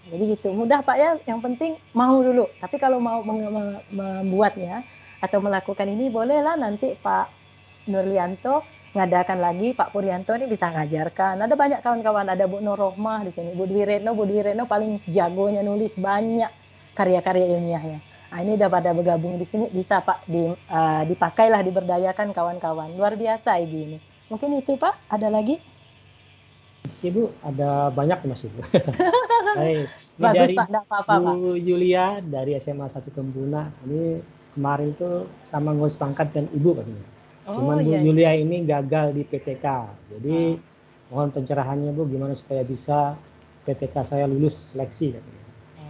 Jadi gitu. Mudah Pak ya, yang penting mau dulu. Tapi kalau mau membuatnya atau melakukan ini bolehlah nanti Pak Nurlianto ngadakan lagi, Pak Puryanto ini bisa ngajarkan. Ada banyak kawan-kawan, ada Bu Nur Rohmah di sini, Bu Dwi Retno paling jagonya nulis banyak karya-karya ilmiahnya. Nah, ini udah pada bergabung di sini, bisa Pak dipakailah, diberdayakan kawan-kawan. Luar biasa ini. Mungkin itu Pak, ada lagi? Ibu, ada banyak Mas Ibu. Baik. Ini Bagus dari Pak, enggak apa-apa Pak. Bu Julia dari SMA 1 Kembuna. Ini kemarin tuh sama ngurus pangkat dan Ibu katanya. Cuman Bu Julia ini gagal di PTK. Jadi mohon pencerahannya Bu, gimana supaya bisa PTK saya lulus seleksi katanya.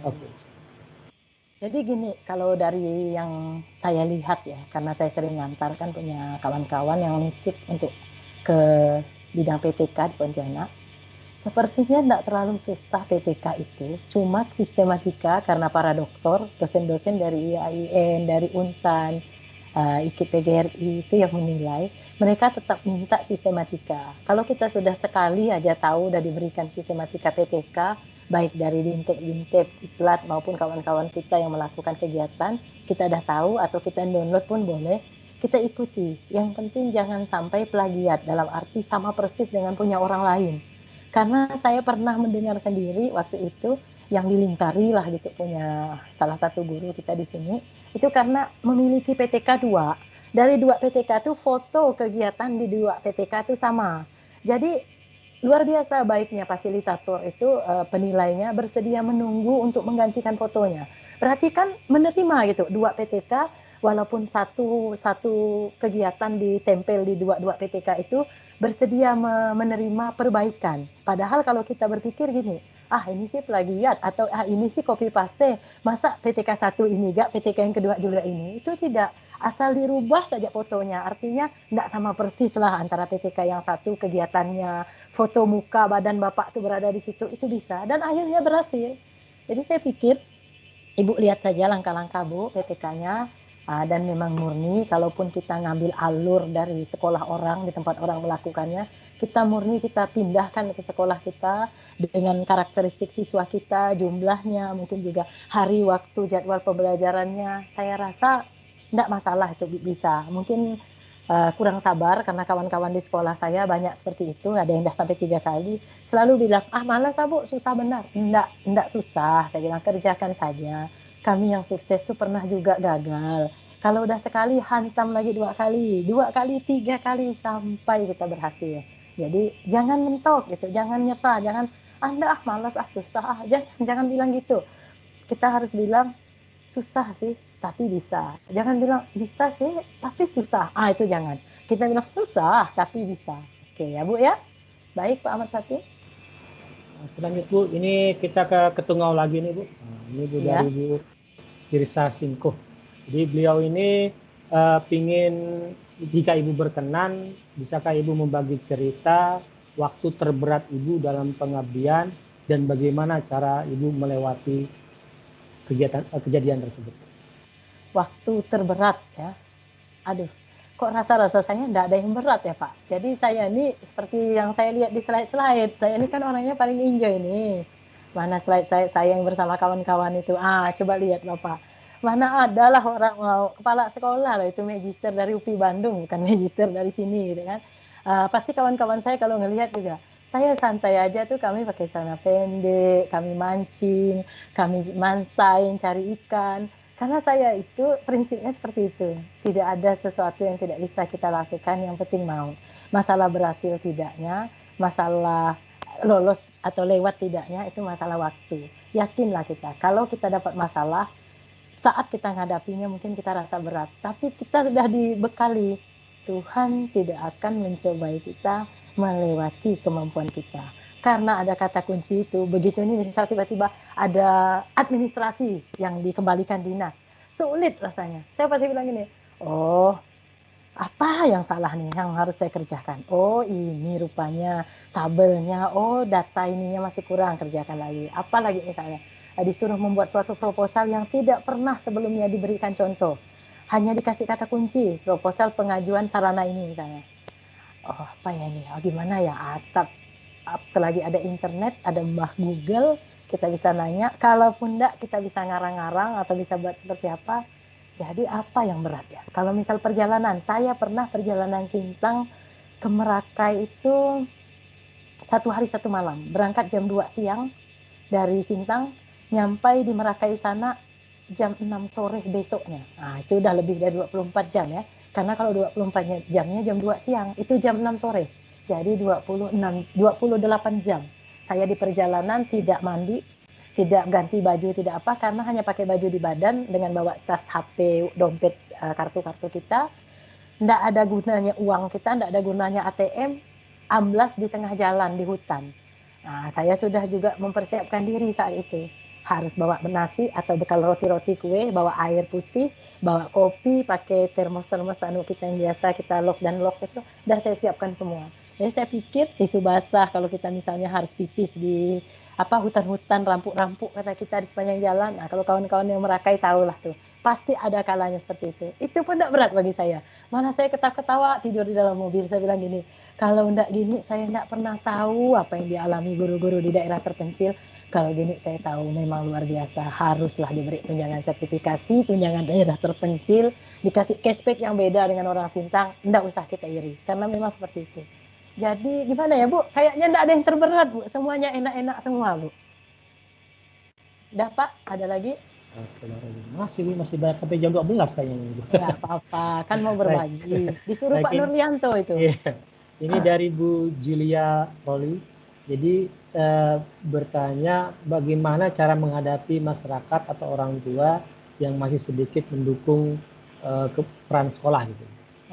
Oke. Jadi gini, kalau dari yang saya lihat ya, karena saya sering ngantar kan punya kawan-kawan yang nitip untuk ke bidang PTK di Pontianak, sepertinya tidak terlalu susah PTK itu, cuma sistematika karena para dokter, dosen-dosen dari IAIN, dari Untan, IKIP PGRI itu yang menilai, mereka tetap minta sistematika. Kalau kita sudah sekali aja tahu, udah diberikan sistematika PTK, baik dari Bintep, Iklat maupun kawan-kawan kita yang melakukan kegiatan, kita udah tahu atau kita download pun boleh, kita ikuti. Yang penting jangan sampai plagiat, dalam arti sama persis dengan punya orang lain. Karena saya pernah mendengar sendiri waktu itu, yang dilingkari lah gitu, punya salah satu guru kita di sini, itu karena memiliki PTK 2. Dari 2 PTK itu foto kegiatan di 2 PTK itu sama. Jadi luar biasa baiknya fasilitator itu, penilainya bersedia menunggu untuk menggantikan fotonya. Berarti kan menerima gitu, 2 PTK walaupun satu kegiatan ditempel di 2 PTK itu bersedia menerima perbaikan. Padahal kalau kita berpikir gini, ini sih plagiat atau ini sih copy paste, masa PTK 1 ini enggak, PTK yang kedua juga ini. Itu tidak, asal dirubah saja fotonya, artinya enggak sama persis lah antara PTK yang satu kegiatannya, foto muka badan Bapak tuh berada di situ, itu bisa, dan akhirnya berhasil. Jadi saya pikir Ibu lihat saja langkah-langkah Bu PTK-nya, dan memang murni, kalaupun kita ngambil alur dari sekolah orang, di tempat orang melakukannya, kita murni kita pindahkan ke sekolah kita dengan karakteristik siswa kita, jumlahnya, mungkin juga hari, waktu, jadwal pembelajarannya, saya rasa enggak masalah itu bisa. Mungkin kurang sabar karena kawan-kawan di sekolah saya banyak seperti itu, ada yang udah sampai 3 kali, selalu bilang, malas Bu, susah benar. Enggak susah, saya bilang kerjakan saja. Kami yang sukses tuh pernah juga gagal. Kalau udah sekali, hantam lagi 2 kali, 2 kali, 3 kali, sampai kita berhasil. Jadi jangan mentok gitu, jangan nyerah, jangan, malas, susah, jangan bilang gitu. Kita harus bilang, susah sih, tapi bisa. Jangan bilang, bisa sih, tapi susah. Itu jangan. Kita bilang, susah, tapi bisa. Oke ya Bu ya. Baik Pak Ahmad Sati. Selanjutnya Bu, ini kita ke Tungau lagi nih Bu. Ini Bu dari Bu Tirsa Singko. Jadi beliau ini pingin, jika Ibu berkenan, bisakah Ibu membagi cerita waktu terberat Ibu dalam pengabdian dan bagaimana cara Ibu melewati kejadian tersebut? Waktu terberat ya, aduh, kok rasa-rasa saya enggak ada yang berat ya Pak. Jadi saya ini seperti yang saya lihat di slide-slide, saya ini kan orangnya paling enjoy nih. Mana slide saya yang bersama kawan-kawan itu, coba lihat Bapak. Mana adalah orang mau kepala sekolah loh itu magister dari UPI Bandung, bukan magister dari sini gitu kan. Pasti kawan-kawan saya kalau ngelihat juga, saya santai aja tuh kami pakai celana pendek, kami mancing, kami mansain, cari ikan. Karena saya itu prinsipnya seperti itu, tidak ada sesuatu yang tidak bisa kita lakukan, yang penting mau. Masalah berhasil tidaknya, masalah lolos atau lewat tidaknya, itu masalah waktu. Yakinlah kita, kalau kita dapat masalah, saat kita menghadapinya mungkin kita rasa berat, tapi kita sudah dibekali, Tuhan tidak akan mencobai kita melewati kemampuan kita. Karena ada kata kunci itu, begitu ini misal tiba-tiba ada administrasi yang dikembalikan dinas, sulit rasanya. Saya pasti bilang gini, oh apa yang salah nih yang harus saya kerjakan? Oh ini rupanya tabelnya, oh data ininya masih kurang, kerjakan lagi. Apalagi misalnya disuruh membuat suatu proposal yang tidak pernah sebelumnya diberikan contoh. Hanya dikasih kata kunci, proposal pengajuan sarana ini misalnya. Oh apa ya ini, gimana ya, selagi ada internet, ada Mbah Google, kita bisa nanya, kalaupun enggak kita bisa ngarang-ngarang atau bisa buat seperti apa. Jadi apa yang berat ya? Kalau misal perjalanan, saya pernah perjalanan Sintang ke Merakai itu 1 hari 1 malam, berangkat jam 2 siang dari Sintang, nyampai di Merakai sana jam 6 sore besoknya. Itu udah lebih dari 24 jam ya. Karena kalau 24 jamnya jam 2 siang, itu jam 6 sore. Jadi 28 jam. Saya di perjalanan tidak mandi, tidak ganti baju, tidak apa, karena hanya pakai baju di badan dengan bawa tas, HP, dompet, kartu-kartu kita. Nggak ada gunanya uang kita, nggak ada gunanya ATM, amblas di tengah jalan di hutan. Saya sudah juga mempersiapkan diri saat itu. Harus bawa nasi atau bekal roti-roti kue, bawa air putih, bawa kopi, pakai termos-termos kita yang biasa kita lock dan lock itu, udah saya siapkan semua. Jadi saya pikir tisu basah kalau kita misalnya harus pipis di hutan-hutan, rampuk-rampuk kata kita di sepanjang jalan. Kalau kawan-kawan yang Merakai tahulah tuh, pasti ada kalanya seperti itu. Itu pun tidak berat bagi saya. Malah saya ketawa-ketawa tidur di dalam mobil. Saya bilang gini, kalau enggak gini saya enggak pernah tahu apa yang dialami guru-guru di daerah terpencil. Kalau gini saya tahu memang luar biasa, haruslah diberi tunjangan sertifikasi, tunjangan daerah terpencil, dikasih cashback yang beda dengan orang Sintang, enggak usah kita iri, karena memang seperti itu. Jadi gimana ya Bu, kayaknya enggak ada yang terberat Bu, semuanya enak-enak semua Bu. Udah Pak, ada lagi? Masih banyak sampai jam 12 kayaknya. Enggak apa-apa, kan mau berbagi. Disuruh Pak Nurlianto itu. Iya. Ini dari Bu Julia Roli. Jadi bertanya bagaimana cara menghadapi masyarakat atau orang tua yang masih sedikit mendukung peran sekolah gitu.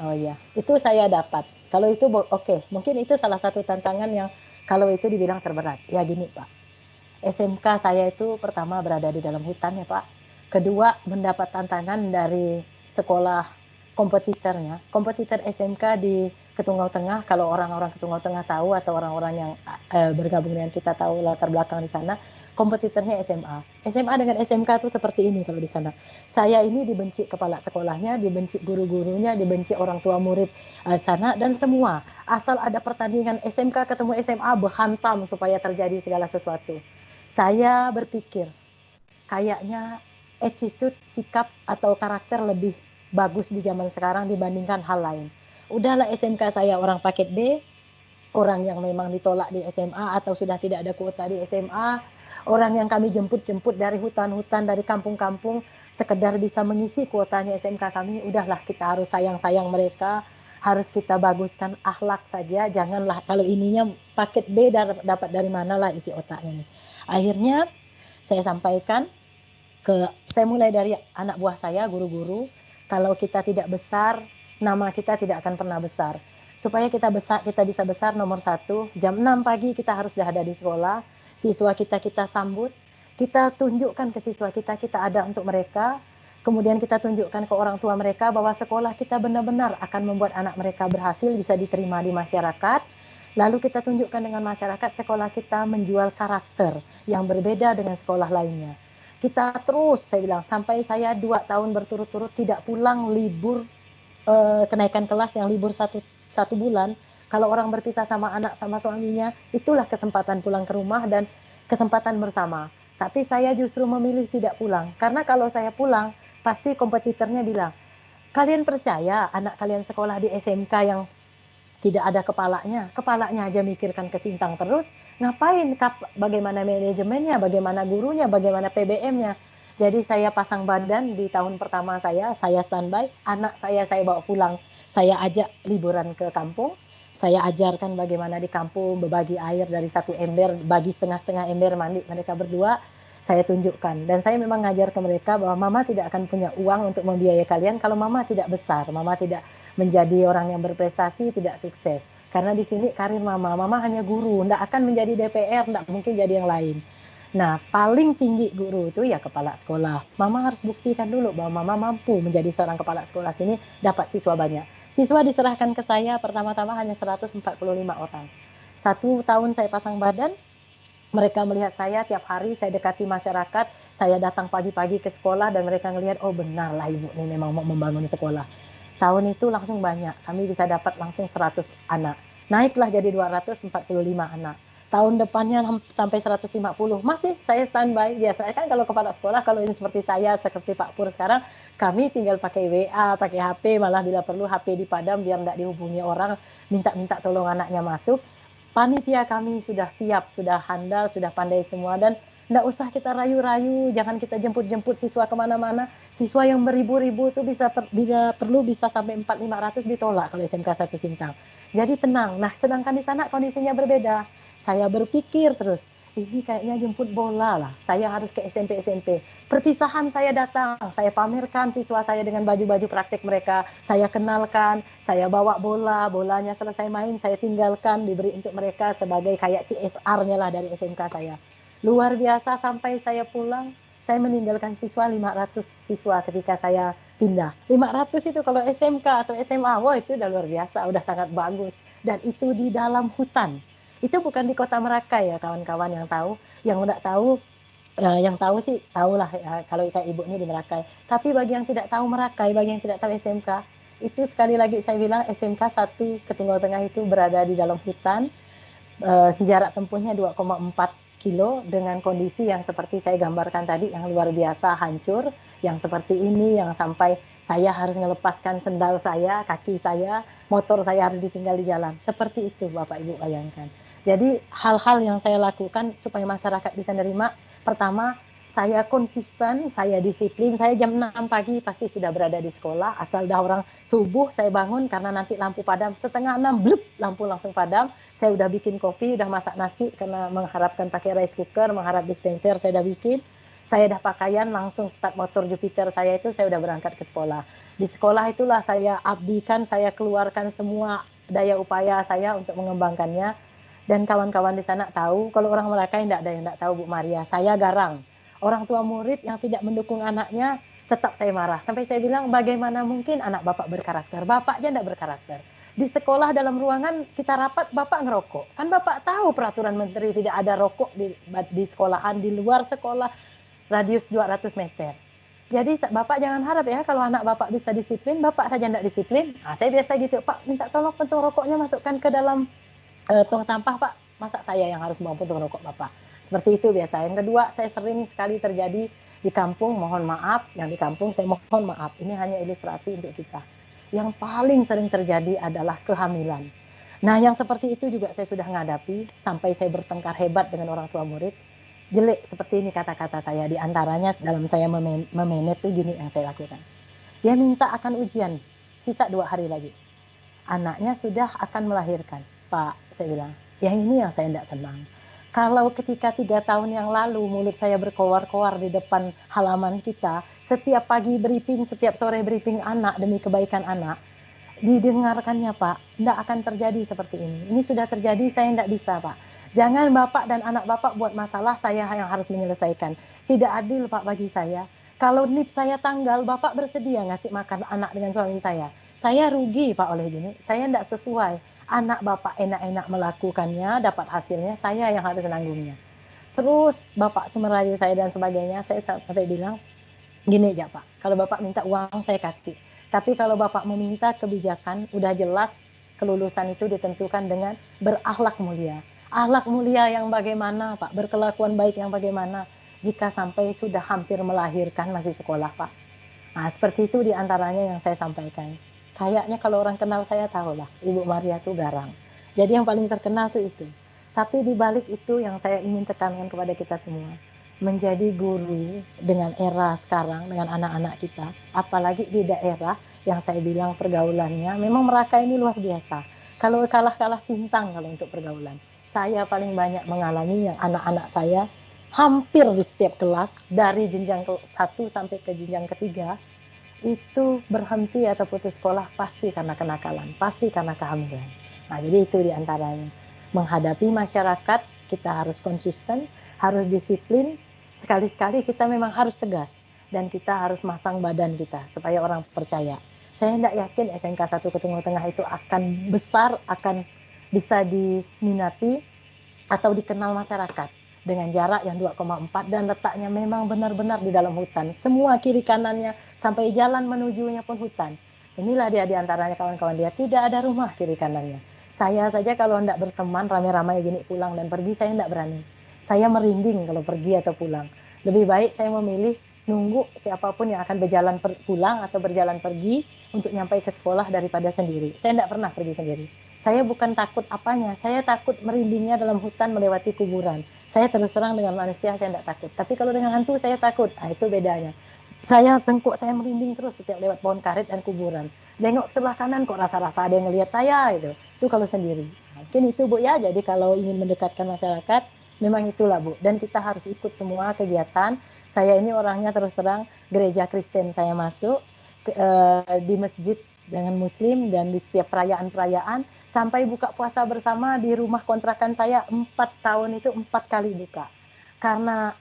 Oh iya, itu saya dapat. Kalau itu oke, mungkin itu salah satu tantangan yang kalau itu dibilang terberat. Ya gini Pak, SMK saya itu pertama berada di dalam hutan ya Pak. Kedua mendapat tantangan dari sekolah kompetitornya. Kompetitor SMK di Ketungau Tengah, kalau orang-orang Ketungau Tengah tahu atau orang-orang yang bergabung dengan kita tahu latar belakang di sana, kompetitornya SMA. SMA dengan SMK itu seperti ini kalau di sana. Saya ini dibenci kepala sekolahnya, dibenci guru-gurunya, dibenci orang tua murid sana dan semua. Asal ada pertandingan SMK ketemu SMA berhantam supaya terjadi segala sesuatu. Saya berpikir kayaknya attitude, sikap atau karakter lebih bagus di zaman sekarang dibandingkan hal lain. Udahlah SMK saya orang paket B, orang yang memang ditolak di SMA atau sudah tidak ada kuota di SMA, orang yang kami jemput-jemput dari hutan-hutan, dari kampung-kampung, sekedar bisa mengisi kuotanya SMK kami, udahlah kita harus sayang-sayang mereka, harus kita baguskan akhlak saja, janganlah kalau ininya paket B dapat dari mana lah isi otaknya. Akhirnya saya sampaikan saya mulai dari anak buah saya, guru-guru, kalau kita tidak besar, nama kita tidak akan pernah besar. Supaya kita bisa besar, nomor 1, jam 6 pagi kita harus sudah ada di sekolah, siswa kita sambut, kita tunjukkan ke siswa kita ada untuk mereka, kemudian kita tunjukkan ke orang tua mereka bahwa sekolah kita benar-benar akan membuat anak mereka berhasil, bisa diterima di masyarakat, Lalu kita tunjukkan dengan masyarakat sekolah kita menjual karakter yang berbeda dengan sekolah lainnya. Kita terus, saya bilang, sampai saya 2 tahun berturut-turut tidak pulang libur kenaikan kelas yang libur satu bulan. Kalau orang berpisah sama anak sama suaminya, itulah kesempatan pulang ke rumah dan kesempatan bersama. Tapi saya justru memilih tidak pulang. Karena kalau saya pulang, pasti kompetitornya bilang, kalian percaya anak kalian sekolah di SMK yang tidak ada kepalanya aja mikirkan ke Sintang terus, ngapain, bagaimana manajemennya, bagaimana gurunya, bagaimana PBM-nya. Jadi saya pasang badan di tahun pertama saya standby, anak saya bawa pulang, saya ajak liburan ke kampung, saya ajarkan bagaimana di kampung berbagi air dari 1 ember, bagi setengah-setengah ember mandi mereka berdua, saya tunjukkan. Dan saya memang ngajar ke mereka bahwa mama tidak akan punya uang untuk membiayai kalian kalau mama tidak besar, mama tidak menjadi orang yang berprestasi, tidak sukses. Karena di sini karir mama hanya guru, tidak akan menjadi DPR, tidak mungkin jadi yang lain. Nah, paling tinggi guru itu ya kepala sekolah. Mama harus buktikan dulu bahwa mama mampu menjadi seorang kepala sekolah sini, dapat siswa banyak. Siswa diserahkan ke saya pertama-tama hanya 145 orang. 1 tahun saya pasang badan, mereka melihat saya tiap hari, saya dekati masyarakat, saya datang pagi-pagi ke sekolah dan mereka melihat, oh benarlah ibu ini memang mau membangun sekolah. Tahun itu langsung banyak, kami bisa dapat langsung 100 anak. Naiklah jadi 245 anak. Tahun depannya sampai 150, masih saya standby. Biasanya kan kalau kepala sekolah, kalau ini seperti saya, seperti Pak Pur sekarang, kami tinggal pakai WA, pakai HP, malah bila perlu HP dipadam biar tidak dihubungi orang, minta-minta tolong anaknya masuk. Panitia kami sudah siap, sudah handal, sudah pandai semua, dan tidak usah kita rayu-rayu, jangan kita jemput-jemput siswa kemana-mana. Siswa yang beribu-ribu itu bila perlu bisa sampai 400-500 ditolak kalau SMK 1 Sintang. Jadi tenang. Nah, sedangkan di sana kondisinya berbeda. Saya berpikir terus, ini kayaknya jemput bola lah. Saya harus ke SMP-SMP. Perpisahan saya datang, saya pamerkan siswa saya dengan baju-baju praktik mereka. Saya kenalkan, saya bawa bola, bolanya selesai main, saya tinggalkan, diberi untuk mereka sebagai kayak CSR-nya lah dari SMK saya. Luar biasa, sampai saya pulang, saya meninggalkan siswa 500 siswa ketika saya pindah. 500 itu kalau SMK atau SMA, wah itu udah luar biasa, udah sangat bagus. Dan itu di dalam hutan. Itu bukan di Kota Merakai ya kawan-kawan yang tahu. Yang tidak tahu, yang tahu sih tahulah ya, kalau kayak ibu ini di Merakai. Tapi bagi yang tidak tahu Merakai, bagi yang tidak tahu SMK, itu sekali lagi saya bilang SMK 1 Ketunggal Tengah itu berada di dalam hutan. Jarak tempuhnya 2,4 kilo dengan kondisi yang seperti saya gambarkan tadi, yang luar biasa hancur, yang seperti ini, yang sampai saya harus melepaskan sendal saya, kaki saya, motor saya harus ditinggal di jalan. Seperti itu Bapak Ibu bayangkan. Jadi hal-hal yang saya lakukan supaya masyarakat bisa nerima, pertama saya konsisten, saya disiplin, saya jam 6 pagi pasti sudah berada di sekolah, asal dah orang subuh saya bangun karena nanti lampu padam, setengah 6, blup, lampu langsung padam, saya udah bikin kopi, udah masak nasi, karena mengharapkan pakai rice cooker, mengharap dispenser, saya udah bikin, saya udah pakaian, langsung start motor Jupiter saya itu, saya udah berangkat ke sekolah. Di sekolah itulah saya abdikan, saya keluarkan semua daya upaya saya untuk mengembangkannya, dan kawan-kawan di sana tahu, kalau orang Merakai tidak ada yang tidak tahu Bu Maria, saya garang. Orang tua murid yang tidak mendukung anaknya, tetap saya marah. Sampai saya bilang, bagaimana mungkin anak Bapak berkarakter? Bapak aja tidak berkarakter. Di sekolah dalam ruangan kita rapat, Bapak ngerokok. Kan Bapak tahu peraturan menteri tidak ada rokok di sekolahan, di luar sekolah, radius 200 meter. Jadi Bapak jangan harap ya, kalau anak Bapak bisa disiplin, Bapak saja tidak disiplin. Nah, saya biasa gitu, Pak minta tolong puntung rokoknya masukkan ke dalam tong sampah Pak, masa saya yang harus bawa puntung rokok Bapak? Seperti itu biasa. Yang kedua, saya sering sekali terjadi di kampung, mohon maaf, yang di kampung saya mohon maaf, ini hanya ilustrasi untuk kita. Yang paling sering terjadi adalah kehamilan. Nah, yang seperti itu juga saya sudah menghadapi, sampai saya bertengkar hebat dengan orang tua murid. Jelek seperti ini kata-kata saya, di antaranya dalam saya memanage itu gini yang saya lakukan. Dia minta akan ujian, sisa 2 hari lagi. Anaknya sudah akan melahirkan. Pak, saya bilang, yang ini yang saya tidak senang. Kalau ketika 3 tahun yang lalu mulut saya berkoar-koar di depan halaman kita, setiap pagi briefing, setiap sore briefing anak demi kebaikan anak, didengarkannya Pak, tidak akan terjadi seperti ini. Ini sudah terjadi, saya tidak bisa Pak. Jangan Bapak dan anak Bapak buat masalah, saya yang harus menyelesaikan. Tidak adil Pak bagi saya. Kalau NIP saya tanggal, Bapak bersedia ngasih makan anak dengan suami saya. Saya rugi Pak oleh gini, saya tidak sesuai. Anak Bapak enak-enak melakukannya, dapat hasilnya, saya yang harus nanggungnya. Terus Bapak tuh merayu saya dan sebagainya, saya sampai bilang, gini aja Pak, kalau Bapak minta uang saya kasih. Tapi kalau Bapak meminta kebijakan, udah jelas kelulusan itu ditentukan dengan berakhlak mulia. Akhlak mulia yang bagaimana Pak, berkelakuan baik yang bagaimana, jika sampai sudah hampir melahirkan masih sekolah Pak. Nah, seperti itu diantaranya yang saya sampaikan. Kayaknya kalau orang kenal saya tahulah, Ibu Maria tuh garang. Jadi yang paling terkenal tuh itu. Tapi di balik itu yang saya ingin tekankan kepada kita semua, menjadi guru dengan era sekarang, dengan anak-anak kita, apalagi di daerah yang saya bilang pergaulannya, memang mereka ini luar biasa. Kalau kalah-kalah Sintang kalau untuk pergaulan. Saya paling banyak mengalami yang anak-anak saya hampir di setiap kelas, dari jenjang 1 sampai ke jenjang ketiga, itu berhenti atau putus sekolah pasti karena kenakalan, pasti karena kehamilan. Nah, jadi itu diantaranya. Menghadapi masyarakat, kita harus konsisten, harus disiplin, sekali-sekali kita memang harus tegas, dan kita harus masang badan kita supaya orang percaya. Saya tidak yakin SMK 1 ke Tengah itu akan besar, akan bisa diminati atau dikenal masyarakat dengan jarak yang 2,4 dan letaknya memang benar-benar di dalam hutan. Semua kiri kanannya sampai jalan menujunya pun hutan. Inilah dia diantaranya kawan-kawan, dia tidak ada rumah kiri kanannya. Saya saja kalau tidak berteman ramai-ramai gini pulang dan pergi, saya tidak berani. Saya merinding kalau pergi atau pulang. Lebih baik saya memilih nunggu siapapun yang akan berjalan pulang atau berjalan pergi untuk nyampai ke sekolah daripada sendiri. Saya tidak pernah pergi sendiri. Saya bukan takut apanya, saya takut merindingnya dalam hutan melewati kuburan. Saya terus terang dengan manusia saya tidak takut. Tapi kalau dengan hantu saya takut. Nah, itu bedanya. Saya tengkuk, saya merinding terus setiap lewat pohon karet dan kuburan. Nengok sebelah kanan kok rasa-rasa ada yang ngelihat saya gitu. Itu kalau sendiri. Mungkin itu Bu ya. Jadi kalau ingin mendekatkan masyarakat, memang itulah Bu. Dan kita harus ikut semua kegiatan. Saya ini orangnya terus terang gereja Kristen saya masuk di masjid dengan Muslim dan di setiap perayaan-perayaan sampai buka puasa bersama di rumah kontrakan saya 4 tahun itu 4 kali buka. Karena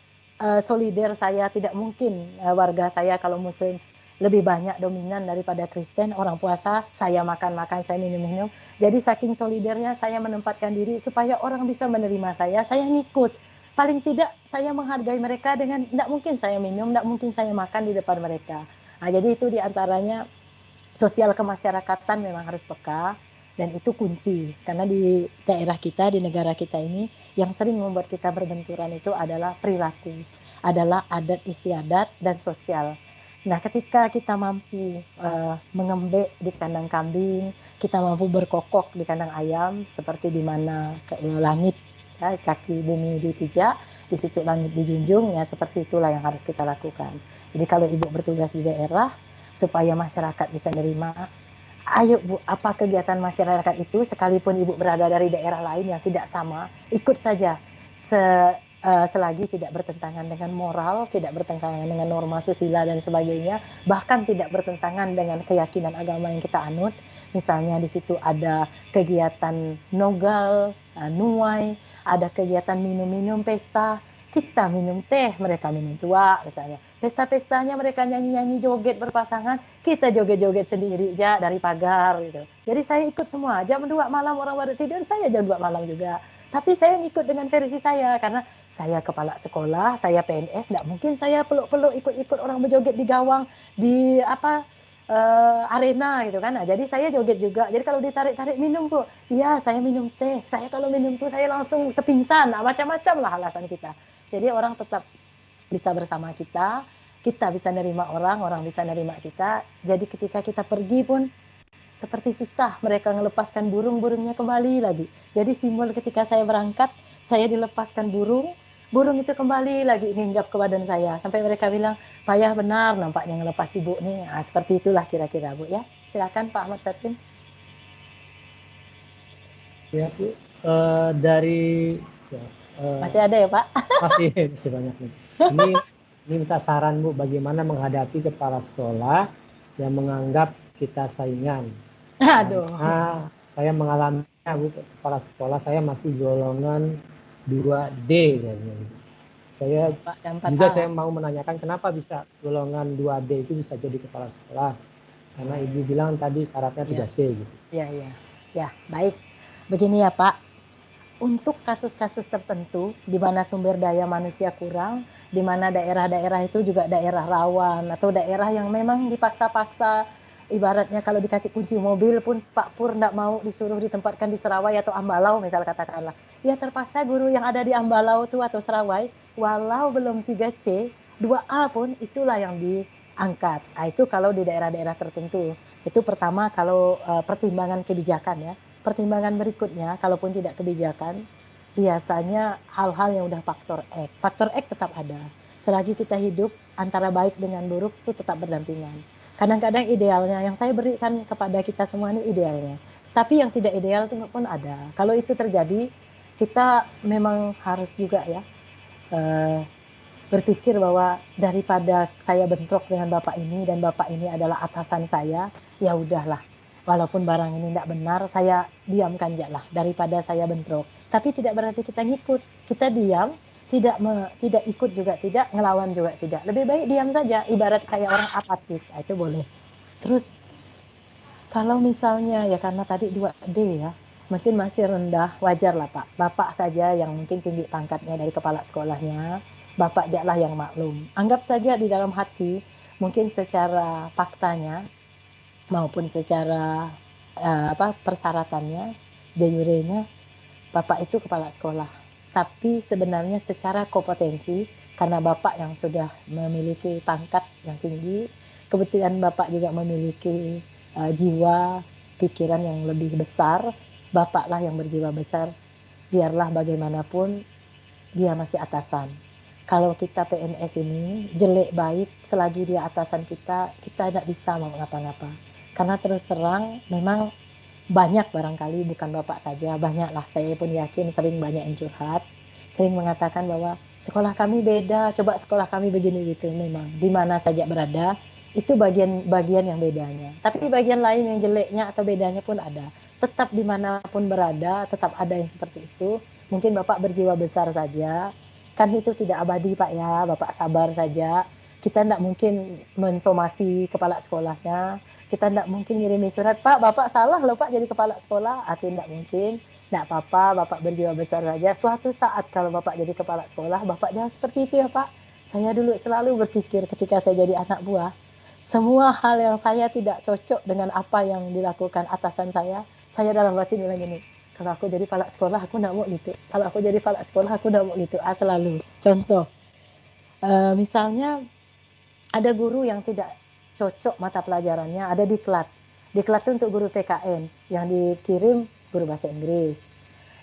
solider saya tidak mungkin warga saya kalau Muslim lebih banyak dominan daripada Kristen, orang puasa saya makan-makan, saya minum-minum. Jadi saking solidernya saya menempatkan diri supaya orang bisa menerima saya ngikut. Paling tidak saya menghargai mereka dengan tidak mungkin saya minum, tidak mungkin saya makan di depan mereka. Nah, jadi itu diantaranya sosial kemasyarakatan memang harus peka, dan itu kunci. Karena di daerah kita, di negara kita ini, yang sering membuat kita berbenturan itu adalah perilaku, adalah adat istiadat dan sosial. Nah, ketika kita mampu mengembek di kandang kambing, kita mampu berkokok di kandang ayam, seperti di mana langit, ya, kaki bumi dipijak, di situ langit dijunjung, ya seperti itulah yang harus kita lakukan. Jadi kalau Ibu bertugas di daerah, supaya masyarakat bisa menerima, ayo Bu, apa kegiatan masyarakat itu, sekalipun Ibu berada dari daerah lain yang tidak sama, ikut saja selagi tidak bertentangan dengan moral, tidak bertentangan dengan norma susila dan sebagainya, bahkan tidak bertentangan dengan keyakinan agama yang kita anut. Misalnya di situ ada kegiatan nogal, nuai, ada kegiatan minum-minum pesta, kita minum teh, mereka minum tua misalnya. Pesta-pestanya mereka nyanyi-nyanyi joget berpasangan, kita joget-joget sendiri aja dari pagar gitu. Jadi saya ikut semua. Jam 2 malam orang baru tidur, saya jam 2 malam juga. Tapi saya ngikut dengan versi saya karena saya kepala sekolah, saya PNS, tidak mungkin saya peluk-peluk ikut-ikut orang berjoget di gawang, di arena gitu kan. Nah, jadi saya joget juga. Jadi kalau ditarik-tarik minum Bu, iya saya minum teh. Saya kalau minum tuh saya langsung kepingsan. Nah, macam-macam lah alasan kita. Jadi orang tetap bisa bersama kita, kita bisa nerima orang, orang bisa nerima kita. Jadi ketika kita pergi pun seperti susah mereka melepaskan burung-burungnya kembali lagi. Jadi simbol ketika saya berangkat, saya dilepaskan burung, burung itu kembali lagi hinggap ke badan saya. Sampai mereka bilang, payah benar nampaknya ngelepas ibu nih. Nah, seperti itulah kira-kira Bu ya. Silakan Pak Ahmad Satin. Ya Bu, dari masih ada ya Pak? Masih banyak nih. Ini minta saran Bu, bagaimana menghadapi kepala sekolah yang menganggap kita saingan. Aduh. Nah, saya mengalaminya Bu, kepala sekolah saya masih golongan 2D kayaknya. Saya juga saya mau menanyakan kenapa bisa golongan 2D itu bisa jadi kepala sekolah. Karena Ibu bilang tadi syaratnya 3C gitu. Ya, baik. Begini ya Pak, untuk kasus-kasus tertentu di mana sumber daya manusia kurang, di mana daerah-daerah itu juga daerah rawan atau daerah yang memang dipaksa-paksa, ibaratnya kalau dikasih kunci mobil pun Pak Pur tidak mau disuruh ditempatkan di Serawai atau Ambalau misal katakanlah. Ya terpaksa guru yang ada di Ambalau itu atau Serawai, walau belum 3C, 2A pun itulah yang diangkat. Nah, itu kalau di daerah-daerah tertentu. Itu pertama kalau pertimbangan kebijakan ya. Pertimbangan berikutnya, kalaupun tidak kebijakan, biasanya hal-hal yang udah faktor X. Faktor X tetap ada. Selagi kita hidup, antara baik dengan buruk itu tetap berdampingan. Kadang-kadang idealnya, yang saya berikan kepada kita semua ini idealnya. Tapi yang tidak ideal itu pun ada. Kalau itu terjadi, kita memang harus juga ya berpikir bahwa daripada saya bentrok dengan bapak ini dan bapak ini adalah atasan saya, ya udahlah. Walaupun barang ini tidak benar, saya diamkan aja lah daripada saya bentrok. Tapi tidak berarti kita ngikut. Kita diam, tidak ikut juga tidak, ngelawan juga tidak. Lebih baik diam saja, ibarat kayak orang apatis. Itu boleh. Terus kalau misalnya ya karena tadi 2D ya, mungkin masih rendah, wajar lah Pak. Bapak saja yang mungkin tinggi pangkatnya dari kepala sekolahnya, Bapak jaklah yang maklum. Anggap saja di dalam hati, mungkin secara faktanya maupun secara persyaratannya, de jure-nya, Bapak itu kepala sekolah. Tapi sebenarnya secara kompetensi, karena Bapak yang sudah memiliki pangkat yang tinggi, kebetulan Bapak juga memiliki jiwa, pikiran yang lebih besar, Bapaklah yang berjiwa besar, biarlah bagaimanapun dia masih atasan. Kalau kita PNS ini jelek baik, selagi dia atasan kita, kita tidak bisa mau ngapa-ngapa. Karena terus terang memang banyak barangkali, bukan Bapak saja, banyaklah, saya pun yakin sering banyak yang curhat, sering mengatakan bahwa sekolah kami beda, coba sekolah kami begini gitu. Memang di mana saja berada, itu bagian yang bedanya. Tapi bagian lain yang jeleknya atau bedanya pun ada. Tetap dimanapun berada, tetap ada yang seperti itu. Mungkin Bapak berjiwa besar saja, kan itu tidak abadi Pak ya, Bapak sabar saja. Kita tidak mungkin mensomasi kepala sekolahnya, kita tidak mungkin ngirimin surat, Pak, Bapak salah loh Pak jadi kepala sekolah, tidak mungkin. Tidak apa-apa, Bapak berjiwa besar saja. Suatu saat kalau Bapak jadi kepala sekolah, Bapak jangan seperti itu ya Pak. Saya dulu selalu berpikir ketika saya jadi anak buah, semua hal yang saya tidak cocok dengan apa yang dilakukan atasan saya dalam batin bilang gini, kalau aku jadi kepala sekolah aku tidak mau gitu. Kalau aku jadi kepala sekolah aku tidak mau gitu. Selalu. Contoh, misalnya ada guru yang tidak cocok mata pelajarannya, ada diklat. Diklat itu untuk guru PKN, yang dikirim guru bahasa Inggris.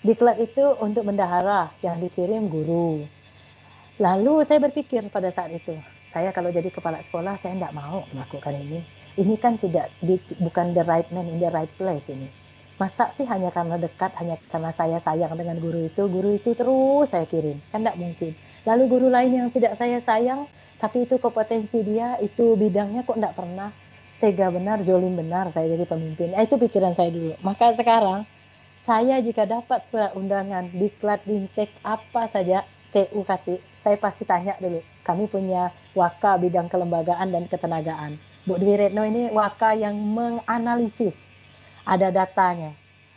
Diklat itu untuk bendahara, yang dikirim guru. Lalu saya berpikir pada saat itu, saya kalau jadi kepala sekolah, saya tidak mau melakukan ini. Ini kan bukan the right man in the right place ini. Masa sih hanya karena dekat, hanya karena saya sayang dengan guru itu terus saya kirim. Kan tidak mungkin. Lalu guru lain yang tidak saya sayang, tapi itu kompetensi dia, itu bidangnya kok tidak pernah. Tega benar, zolim benar saya jadi pemimpin. Itu pikiran saya dulu. Maka sekarang, saya jika dapat surat undangan, diklat, bintek, apa saja, TU kasih, saya pasti tanya dulu. Kami punya waka bidang kelembagaan dan ketenagaan. Bu Dwi Retno ini waka yang menganalisis, ada datanya.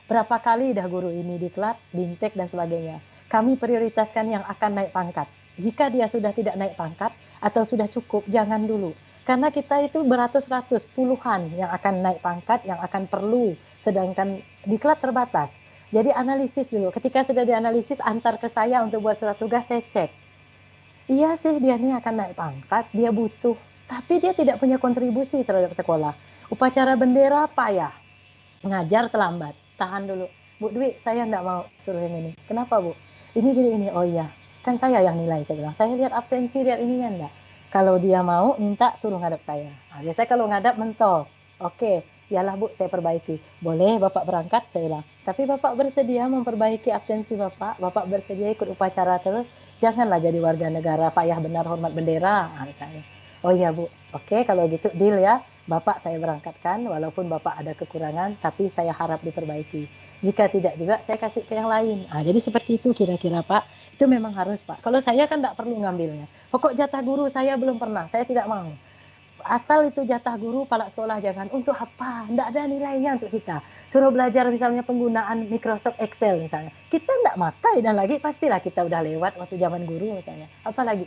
Berapa kali dah guru ini diklat, bintek dan sebagainya. Kami prioritaskan yang akan naik pangkat. Jika dia sudah tidak naik pangkat atau sudah cukup, jangan dulu. Karena kita itu beratus-ratus, puluhan yang akan naik pangkat, yang akan perlu. Sedangkan diklat terbatas. Jadi analisis dulu. Ketika sudah dianalisis, antar ke saya untuk buat surat tugas, saya cek. Iya sih, dia ini akan naik pangkat, dia butuh. Tapi dia tidak punya kontribusi terhadap sekolah. Upacara bendera payah, ngajar terlambat, tahan dulu. Bu Dwi, saya enggak mau suruh yang ini. Kenapa Bu? Ini. Oh iya, kan saya yang nilai, saya bilang. Saya lihat absensi, lihat ininya enggak. Kalau dia mau, minta suruh ngadap saya. Nah, biasanya kalau ngadap mentok. Oke, iyalah Bu, saya perbaiki. Boleh Bapak berangkat, saya bilang. Tapi Bapak bersedia memperbaiki absensi Bapak. Bapak bersedia ikut upacara terus. Janganlah jadi warga negara, payah benar hormat bendera. Nah, misalnya. Oh iya Bu, oke kalau gitu deal ya. Bapak saya berangkatkan, walaupun Bapak ada kekurangan, tapi saya harap diperbaiki. Jika tidak juga, saya kasih ke yang lain. Nah, jadi seperti itu kira-kira Pak. Itu memang harus Pak. Kalau saya kan tidak perlu ngambilnya. Pokok jatah guru saya belum pernah, saya tidak mau. asal itu jatah guru, kepala sekolah jangan. Untuk apa? Nggak ada nilainya untuk kita. Suruh belajar misalnya penggunaan Microsoft Excel misalnya. Kita nggak makai dan lagi pastilah kita udah lewat waktu zaman guru misalnya. Apalagi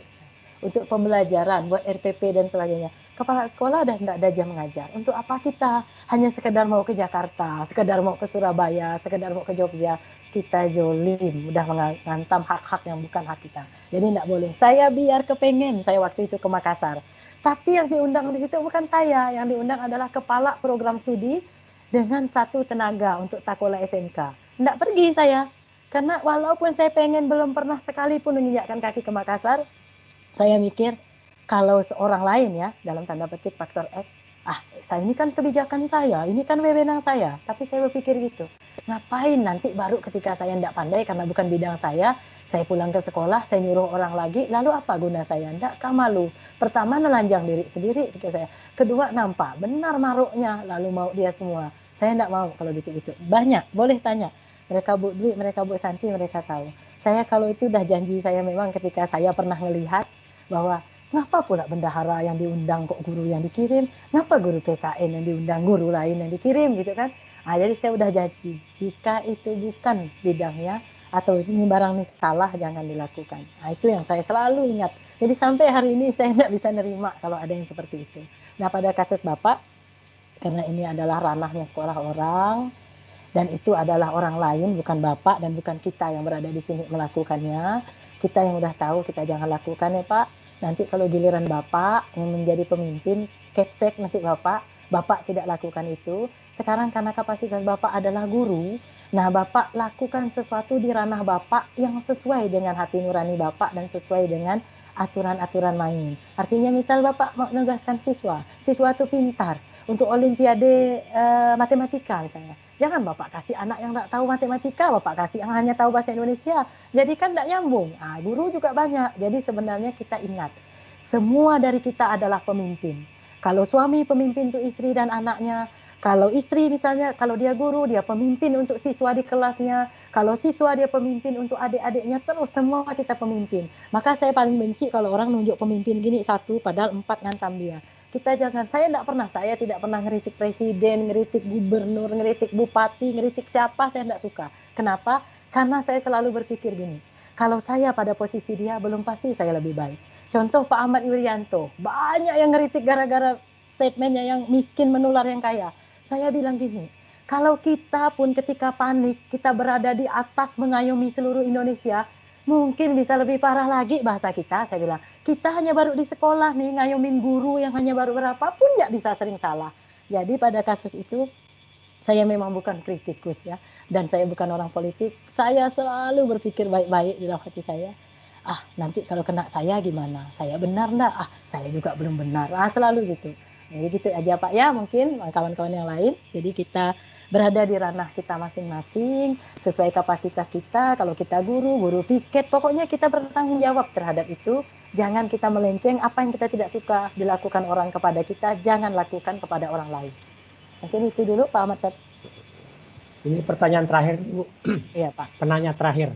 untuk pembelajaran, buat RPP dan sebagainya. Kepala sekolah dan nggak ada jam mengajar. Untuk apa kita? Hanya sekedar mau ke Jakarta, sekedar mau ke Surabaya, sekedar mau ke Jogja. Kita zolim, udah mengantam hak-hak yang bukan hak kita. Jadi nggak boleh. Saya biar kepengen, saya waktu itu ke Makassar. Tapi yang diundang di situ bukan saya, yang diundang adalah kepala program studi dengan satu tenaga untuk Takola SMK. Nggak pergi saya, karena walaupun saya pengen belum pernah sekalipun menginjakkan kaki ke Makassar, saya mikir kalau seorang lain ya, dalam tanda petik faktor X, saya ini kan kebijakan saya, ini kan wewenang saya, tapi saya berpikir gitu. Ngapain nanti baru ketika saya tidak pandai karena bukan bidang saya pulang ke sekolah, saya nyuruh orang lagi, lalu apa guna saya? Enggak, malu. Pertama nelanjang diri sendiri, pikir saya. Kedua nampak benar maruknya, lalu mau dia semua. Saya enggak mau kalau gitu-gitu. Banyak, boleh tanya. Mereka buat duit, mereka buat santi, mereka tahu. Saya kalau itu udah janji saya memang ketika saya pernah melihat bahwa ngapa pula bendahara yang diundang kok guru yang dikirim, ngapa guru PKN yang diundang guru lain yang dikirim gitu kan. Jadi saya udah janji, jika itu bukan bidangnya atau ini barang ini salah jangan dilakukan. Itu yang saya selalu ingat. Jadi sampai hari ini saya tidak bisa nerima kalau ada yang seperti itu. Nah pada kasus Bapak, karena ini adalah ranahnya sekolah orang, dan itu adalah orang lain, bukan Bapak dan bukan kita yang berada di sini melakukannya. Kita yang udah tahu, kita jangan lakukan ya Pak. Nanti kalau giliran Bapak yang menjadi pemimpin, kepsek nanti Bapak tidak lakukan itu. Sekarang karena kapasitas Bapak adalah guru, nah Bapak lakukan sesuatu di ranah Bapak yang sesuai dengan hati nurani Bapak dan sesuai dengan aturan-aturan main. Artinya misal Bapak mau menugaskan siswa itu pintar untuk olimpiade matematika misalnya. Jangan Bapak kasih anak yang tidak tahu matematika, Bapak kasih yang hanya tahu bahasa Indonesia. Jadi kan tidak nyambung. Guru juga banyak. Jadi sebenarnya kita ingat, semua dari kita adalah pemimpin. Kalau suami pemimpin untuk istri dan anaknya, kalau istri misalnya, kalau dia guru, dia pemimpin untuk siswa di kelasnya. Kalau siswa, dia pemimpin untuk adik-adiknya. Terus semua kita pemimpin. Maka saya paling benci kalau orang nunjuk pemimpin gini satu, padahal 4 ngantam dia. Kita jangan, saya tidak pernah ngeritik presiden, ngeritik gubernur, ngeritik bupati, ngeritik siapa, saya tidak suka. Kenapa? Karena saya selalu berpikir gini, kalau saya pada posisi dia, belum pasti saya lebih baik. Contoh Pak Ahmad Yuryanto, banyak yang ngeritik gara-gara statementnya yang miskin menular yang kaya. Saya bilang gini, kalau kita pun ketika panik, kita berada di atas mengayomi seluruh Indonesia, mungkin bisa lebih parah lagi bahasa kita. Saya bilang, kita hanya baru di sekolah nih, ngayomin guru yang hanya baru berapapun nggak bisa sering salah. Jadi pada kasus itu, saya memang bukan kritikus ya, dan saya bukan orang politik. Saya selalu berpikir baik-baik di dalam hati saya. Nanti kalau kena saya gimana? Saya benar enggak? Saya juga belum benar. Selalu gitu. Jadi gitu aja Pak ya, mungkin kawan-kawan yang lain. Jadi kita berada di ranah kita masing-masing, sesuai kapasitas kita. Kalau kita guru piket, pokoknya kita bertanggung jawab terhadap itu. Jangan kita melenceng, apa yang kita tidak suka dilakukan orang kepada kita, jangan lakukan kepada orang lain. Mungkin itu dulu Pak Ahmad Syed. Ini pertanyaan terakhir Bu. Iya Pak. Penanya terakhir.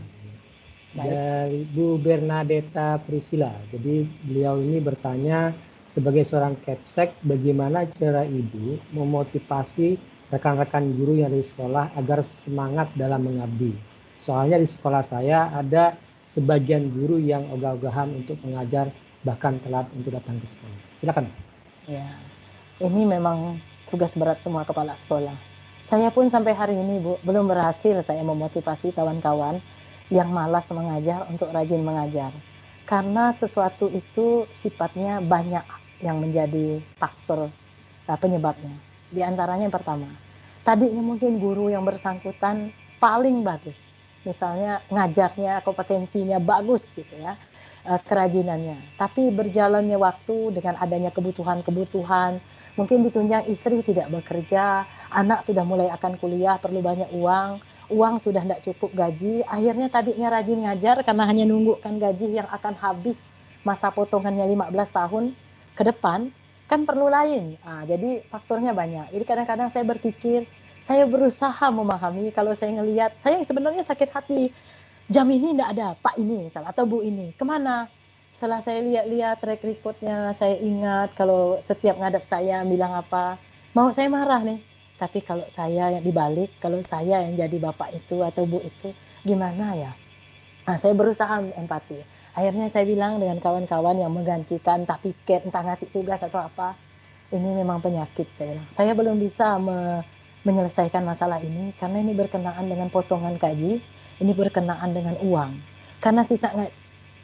Dari Bu Bernadetta Priscilla. Jadi beliau ini bertanya, sebagai seorang kepsek, bagaimana cara Ibu memotivasi rekan-rekan guru yang di sekolah agar semangat dalam mengabdi? Soalnya di sekolah saya ada sebagian guru yang ogah-ogahan untuk mengajar, bahkan telat untuk datang ke sekolah. Silakan. Ya, ini memang tugas berat semua kepala sekolah. Saya pun sampai hari ini Bu, belum berhasil saya memotivasi kawan-kawan yang malas mengajar untuk rajin mengajar. Karena sesuatu itu sifatnya banyak yang menjadi faktor penyebabnya. Di antaranya yang pertama, tadinya mungkin guru yang bersangkutan paling bagus. Misalnya ngajarnya, kompetensinya bagus gitu ya, kerajinannya. Tapi berjalannya waktu dengan adanya kebutuhan-kebutuhan, mungkin ditunjang istri tidak bekerja, anak sudah mulai akan kuliah, perlu banyak uang sudah tidak cukup gaji, akhirnya tadinya rajin ngajar karena hanya nunggukan gaji yang akan habis masa potongannya 15 tahun ke depan, kan perlu lain. Jadi faktornya banyak. Jadi kadang-kadang saya berpikir, saya berusaha memahami kalau saya ngelihat, saya sebenarnya sakit hati, jam ini tidak ada Pak ini misal atau Bu ini, kemana? Setelah saya lihat-lihat track record-nya, saya ingat kalau setiap ngadap saya bilang apa, mau saya marah nih. Tapi kalau saya yang dibalik, kalau saya yang jadi bapak itu atau bu itu, gimana ya? Nah, saya berusaha empati. Akhirnya saya bilang dengan kawan-kawan yang menggantikan, entah piket, entah ngasih tugas atau apa, ini memang penyakit, saya bilang. Saya belum bisa menyelesaikan masalah ini karena ini berkenaan dengan potongan gaji, ini berkenaan dengan uang. Karena sisa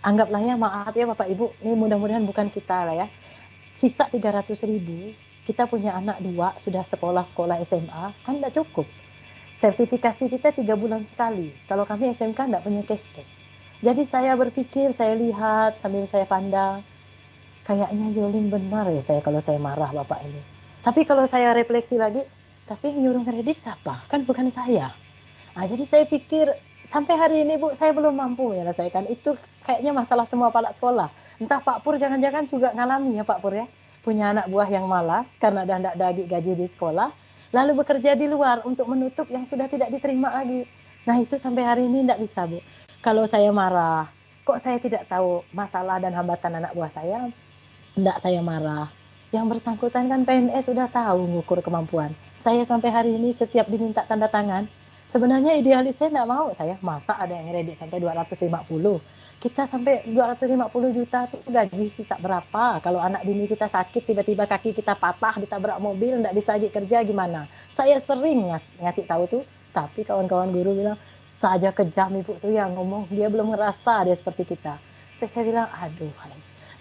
anggaplah ya, maaf ya Bapak Ibu, ini mudah-mudahan bukan kita lah ya. Sisa 300.000, kita punya anak 2 sudah sekolah SMA, kan enggak cukup. Sertifikasi kita 3 bulan sekali. Kalau kami SMK enggak punya cashback. Jadi saya berpikir, saya lihat sambil saya pandang, kayaknya Jolin benar ya saya kalau saya marah Bapak ini. Tapi kalau saya refleksi lagi, tapi nyuruh kredit siapa? Kan bukan saya. Nah, jadi saya pikir sampai hari ini Bu, saya belum mampu menyelesaikan itu. Kayaknya masalah semua kepala sekolah. Entah Pak Pur jangan-jangan juga ngalami ya Pak Pur ya. Punya anak buah yang malas karena tidak ada gaji di sekolah, lalu bekerja di luar untuk menutup yang sudah tidak diterima lagi. Nah itu sampai hari ini tidak bisa Bu. Kalau saya marah, kok saya tidak tahu masalah dan hambatan anak buah saya, tidak saya marah. Yang bersangkutan kan PNS sudah tahu mengukur kemampuan. Saya sampai hari ini setiap diminta tanda tangan, sebenarnya idealis saya tidak mau. Saya masa ada yang kredit sampai 250. Kita sampai 250 juta itu gaji sisa berapa? Kalau anak bini kita sakit, tiba-tiba kaki kita patah, ditabrak mobil, tidak bisa lagi kerja gimana? Saya sering ngasih tahu tuh, tapi kawan-kawan guru bilang, saja kejam ibu tuh yang ngomong, dia belum ngerasa dia seperti kita. Tapi saya bilang, aduh,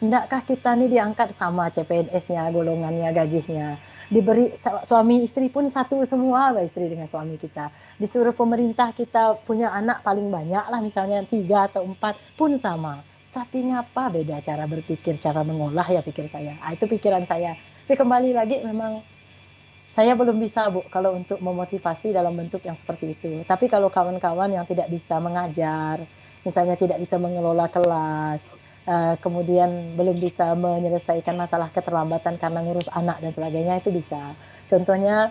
endakkah kita nih diangkat sama CPNS-nya, golongannya, gajinya. Diberi suami istri pun satu semua, istri dengan suami kita. Disuruh pemerintah kita punya anak paling banyak lah, misalnya 3 atau 4 pun sama. Tapi ngapa beda cara berpikir, cara mengolah ya pikir saya. Itu pikiran saya. Tapi kembali lagi memang saya belum bisa Bu kalau untuk memotivasi dalam bentuk yang seperti itu. Tapi kalau kawan-kawan yang tidak bisa mengajar, misalnya tidak bisa mengelola kelas, kemudian belum bisa menyelesaikan masalah keterlambatan karena ngurus anak dan sebagainya, itu bisa. Contohnya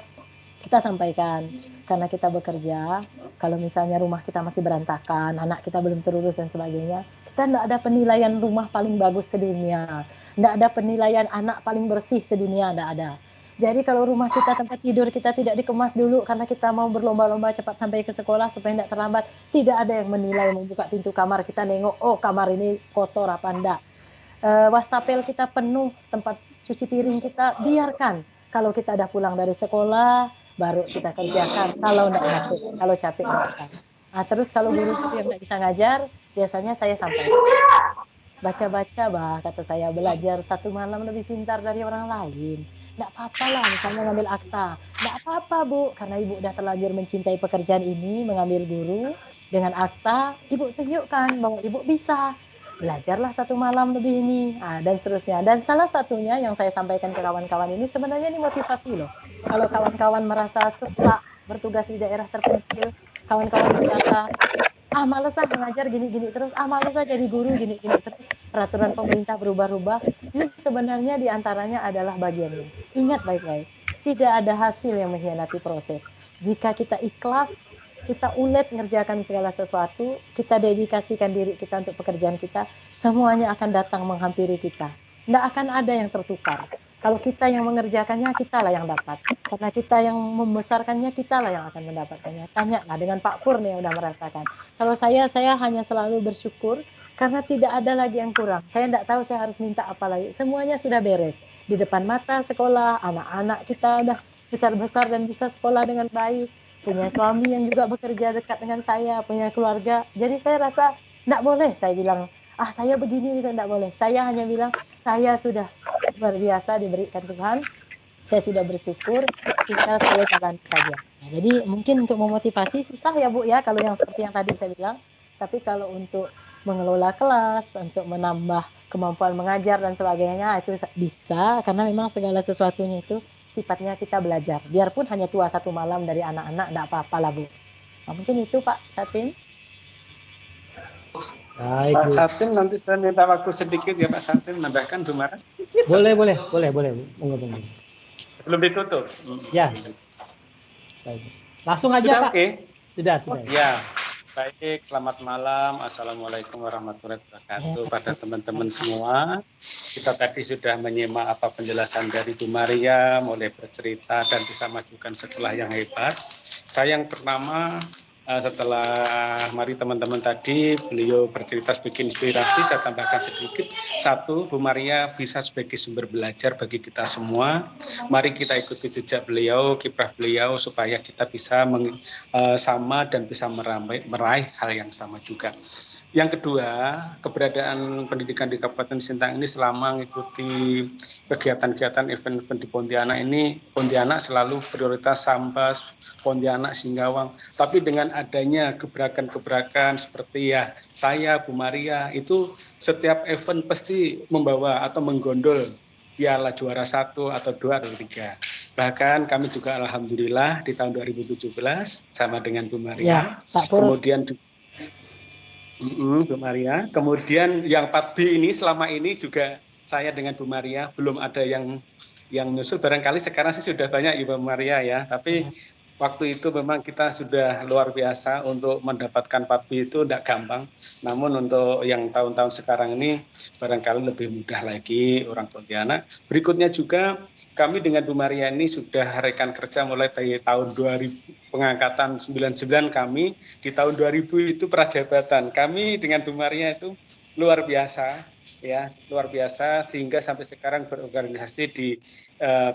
kita sampaikan, karena kita bekerja, kalau misalnya rumah kita masih berantakan, anak kita belum terurus dan sebagainya, kita tidak ada penilaian rumah paling bagus sedunia, tidak ada penilaian anak paling bersih sedunia, tidak ada. Jadi kalau rumah kita, tempat tidur kita tidak dikemas dulu karena kita mau berlomba-lomba cepat sampai ke sekolah supaya tidak terlambat, tidak ada yang menilai membuka pintu kamar kita nengok, oh kamar ini kotor apa enggak. Wastafel kita penuh, tempat cuci piring kita biarkan. Kalau kita udah pulang dari sekolah, baru kita kerjakan. Kalau enggak capek, kalau capek enggak usah. Nah, terus kalau guru yang enggak bisa ngajar, biasanya saya sampaikan. Baca-baca bah, kata saya, belajar 1 malam lebih pintar dari orang lain. Enggak apa-apa lah, misalnya ngambil akta. Enggak apa-apa Bu, karena Ibu udah terlanjur mencintai pekerjaan ini, mengambil guru, dengan akta, Ibu tunjukkan bahwa Ibu bisa. Belajarlah 1 malam lebih ini, dan seterusnya. Dan salah satunya yang saya sampaikan ke kawan-kawan ini, sebenarnya ini motivasi loh. Kalau kawan-kawan merasa sesak, bertugas di daerah terpencil, kawan-kawan merasa, males mengajar gini-gini terus, males jadi guru gini-gini terus, peraturan pemerintah berubah-ubah, ini sebenarnya diantaranya adalah bagiannya. Ingat baik-baik, tidak ada hasil yang mengkhianati proses. Jika kita ikhlas, kita ulet mengerjakan segala sesuatu, kita dedikasikan diri kita untuk pekerjaan kita, semuanya akan datang menghampiri kita. Tidak akan ada yang tertukar. Kalau kita yang mengerjakannya, kitalah yang dapat. Karena kita yang membesarkannya, kitalah yang akan mendapatkannya. Tanyalah dengan Pak Pur nih yang udah merasakan. Kalau saya hanya selalu bersyukur karena tidak ada lagi yang kurang. Saya tidak tahu saya harus minta apa lagi. Semuanya sudah beres. Di depan mata sekolah, anak-anak kita udah besar-besar dan bisa sekolah dengan baik. Punya suami yang juga bekerja dekat dengan saya, punya keluarga. Jadi saya rasa tidak boleh saya bilang, saya begini, itu tidak boleh. Saya hanya bilang, saya sudah luar biasa diberikan Tuhan. Saya sudah bersyukur, tinggal saya jalan saja. Nah, jadi mungkin untuk memotivasi susah ya Bu ya, kalau yang seperti yang tadi saya bilang. Tapi kalau untuk mengelola kelas, untuk menambah kemampuan mengajar dan sebagainya, itu bisa, karena memang segala sesuatunya itu sifatnya kita belajar. Biarpun hanya tua 1 malam dari anak-anak, tidak apa-apa lah Bu. Nah, mungkin itu Pak Satin. Baik, Pak Satin, nanti saya minta waktu sedikit ya Pak Satin, menambahkan Bu Mara. Boleh. Monggo. Sebelum ditutup. Ya. Baik. Langsung aja sudah, Pak. Oke. Sudah. Ya. Baik, selamat malam. Assalamualaikum warahmatullahi wabarakatuh pada teman-teman semua. Kita tadi sudah menyimak apa penjelasan dari Bu Maria, mulai bercerita dan bisa majukan sekolah yang hebat. Saya yang pertama, setelah mari teman-teman tadi beliau bercerita sebagai inspirasi, saya tambahkan sedikit. Satu, Bu Maria bisa sebagai sumber belajar bagi kita semua. Mari kita ikuti jejak beliau, kiprah beliau supaya kita bisa sama dan bisa meraih hal yang sama juga. Yang kedua, keberadaan pendidikan di Kabupaten Sintang ini selama mengikuti kegiatan-kegiatan event-event di Pontianak ini, Pontianak selalu prioritas Sambas, Pontianak, Singkawang. Tapi dengan adanya gebrakan-gebrakan seperti ya saya, Bu Maria, itu setiap event pasti membawa atau menggondol piala juara 1 atau 2 atau 3. Bahkan kami juga alhamdulillah di tahun 2017 sama dengan Bu Maria. Ya, Pak Pur. Kemudian Bu Maria. Kemudian yang 4B ini selama ini juga saya dengan Bu Maria belum ada yang menyusul. Barangkali sekarang sih sudah banyak Bu Maria ya. Tapi waktu itu memang kita sudah luar biasa untuk mendapatkan 4B itu tidak gampang. Namun untuk yang tahun-tahun sekarang ini barangkali lebih mudah lagi orang Pontianak. Berikutnya juga kami dengan Bu Maria ini sudah rekan kerja mulai dari tahun 2000 pengangkatan 99 kami, di tahun 2000 itu prajabatan. Kami dengan Bu Maria itu luar biasa ya, luar biasa sehingga sampai sekarang berorganisasi di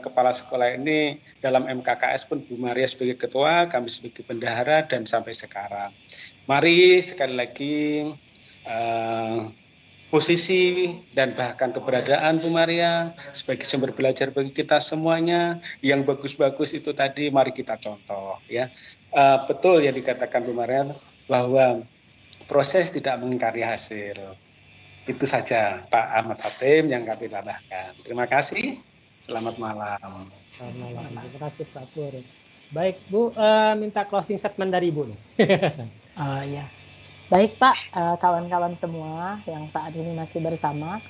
kepala sekolah ini dalam MKKS pun Bu Maria sebagai ketua, kami sebagai bendahara dan sampai sekarang. Mari sekali lagi posisi dan bahkan keberadaan Bu Maria sebagai sumber belajar bagi kita semuanya yang bagus-bagus itu tadi mari kita contoh ya. Betul yang dikatakan Bu Maria bahwa proses tidak mengingkari hasil. Itu saja Pak Ahmad Satim yang kami tambahkan. Terima kasih. Selamat malam. Selamat malam. Terima kasih Pak Pur. Baik Bu, minta closing statement dari Ibu nih. Ya. Baik Pak, kawan-kawan semua yang saat ini masih bersama.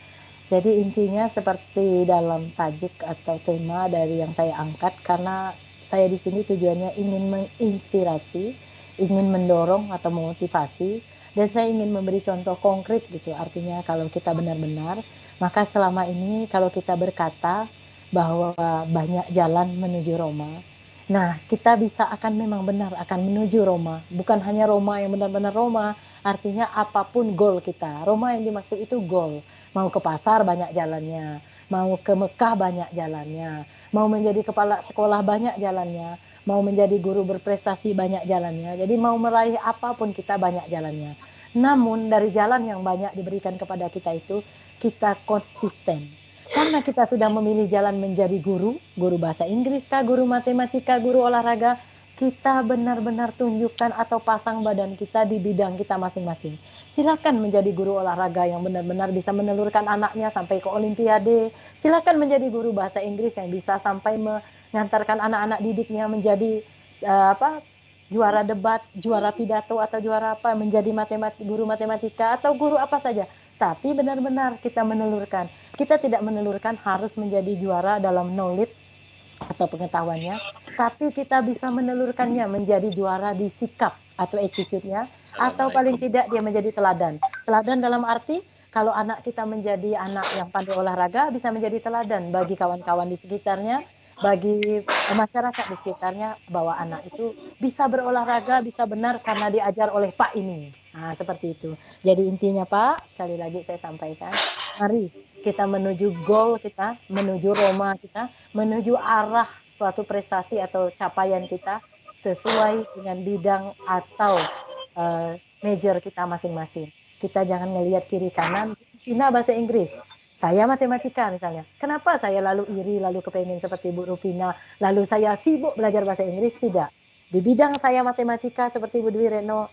Jadi intinya seperti dalam tajuk atau tema dari yang saya angkat, karena saya di sini tujuannya ingin menginspirasi, ingin mendorong atau memotivasi, dan saya ingin memberi contoh konkret gitu. Artinya kalau kita benar-benar, maka selama ini kalau kita berkata bahwa banyak jalan menuju Roma, nah, kita bisa akan memang benar akan menuju Roma. Bukan hanya Roma yang benar-benar Roma, artinya apapun goal kita. Roma yang dimaksud itu goal. Mau ke pasar banyak jalannya, mau ke Mekah banyak jalannya, mau menjadi kepala sekolah banyak jalannya, mau menjadi guru berprestasi banyak jalannya. Jadi mau meraih apapun kita banyak jalannya. Namun dari jalan yang banyak diberikan kepada kita itu, kita konsisten. Karena kita sudah memilih jalan menjadi guru bahasa Inggris kah, guru matematika, guru olahraga, kita benar-benar tunjukkan atau pasang badan kita di bidang kita masing-masing. Silakan menjadi guru olahraga yang benar-benar bisa menelurkan anaknya sampai ke olimpiade. Silakan menjadi guru bahasa Inggris yang bisa sampai mengantarkan anak-anak didiknya menjadi juara debat, juara pidato atau juara apa, menjadi guru matematika atau guru apa saja. Tapi benar-benar kita menelurkan. Kita tidak menelurkan harus menjadi juara dalam knowledge atau pengetahuannya, tapi kita bisa menelurkannya menjadi juara di sikap atau attitude-nya, atau paling tidak dia menjadi teladan. Teladan dalam arti kalau anak kita menjadi anak yang pandai olahraga, bisa menjadi teladan bagi kawan-kawan di sekitarnya, bagi masyarakat di sekitarnya, bahwa anak itu bisa berolahraga, bisa benar karena diajar oleh Pak ini. Nah, seperti itu. Jadi intinya Pak, sekali lagi saya sampaikan, mari kita menuju goal kita, menuju Roma kita, menuju arah suatu prestasi atau capaian kita sesuai dengan bidang atau major kita masing-masing. Kita jangan ngelihat kiri kanan, Rupina bahasa Inggris, saya matematika misalnya. Kenapa saya lalu iri, lalu kepengen seperti Bu Rupina, lalu saya sibuk belajar bahasa Inggris? Tidak. Di bidang saya matematika seperti Bu Dwi Reno,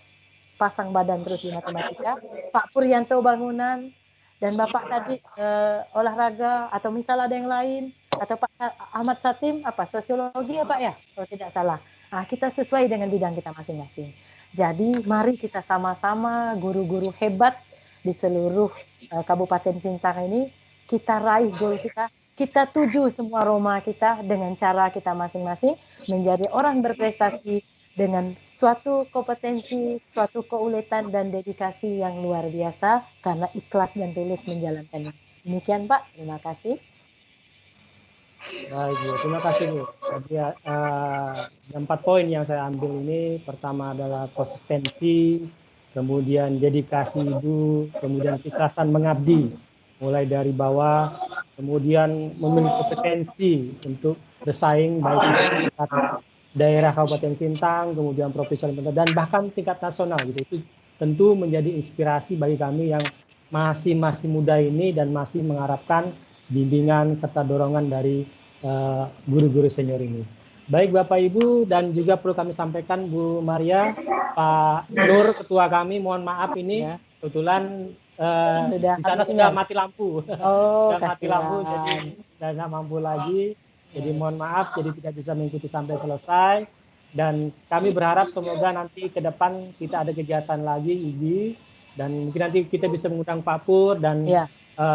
pasang badan terus di matematika, Pak Puryanto bangunan, dan Bapak tadi olahraga, atau misal ada yang lain, atau Pak Ahmad Satim apa sosiologi ya Pak ya, kalau tidak salah. Nah, kita sesuai dengan bidang kita masing-masing. Jadi mari kita sama-sama guru-guru hebat di seluruh Kabupaten Sintang ini, kita raih goal kita tuju semua Roma kita dengan cara kita masing-masing menjadi orang berprestasi, dengan suatu kompetensi, suatu keuletan dan dedikasi yang luar biasa karena ikhlas dan tulus menjalankannya. Demikian Pak, terima kasih. Baik Bu, terima kasih Bu. Jadi ada 4 poin yang saya ambil ini. Pertama adalah konsistensi, kemudian dedikasi Ibu, kemudian keikhlasan mengabdi, mulai dari bawah, kemudian memiliki kompetensi untuk bersaing baik di tingkat daerah Kabupaten Sintang, kemudian provinsi dan bahkan tingkat nasional gitu. Itu tentu menjadi inspirasi bagi kami yang masih muda ini dan masih mengharapkan bimbingan serta dorongan dari guru-guru senior ini. Baik Bapak Ibu, dan juga perlu kami sampaikan Bu Maria, Pak Nur ketua kami, mohon maaf ini ya, kebetulan di sana sudah mati lampu. Oh, sudah mati lampu, jadi tidak mampu lagi. Jadi mohon maaf, jadi tidak bisa mengikuti sampai selesai. Dan kami berharap semoga nanti ke depan kita ada kegiatan lagi, Ibi, dan mungkin nanti kita bisa mengundang Pak Pur dan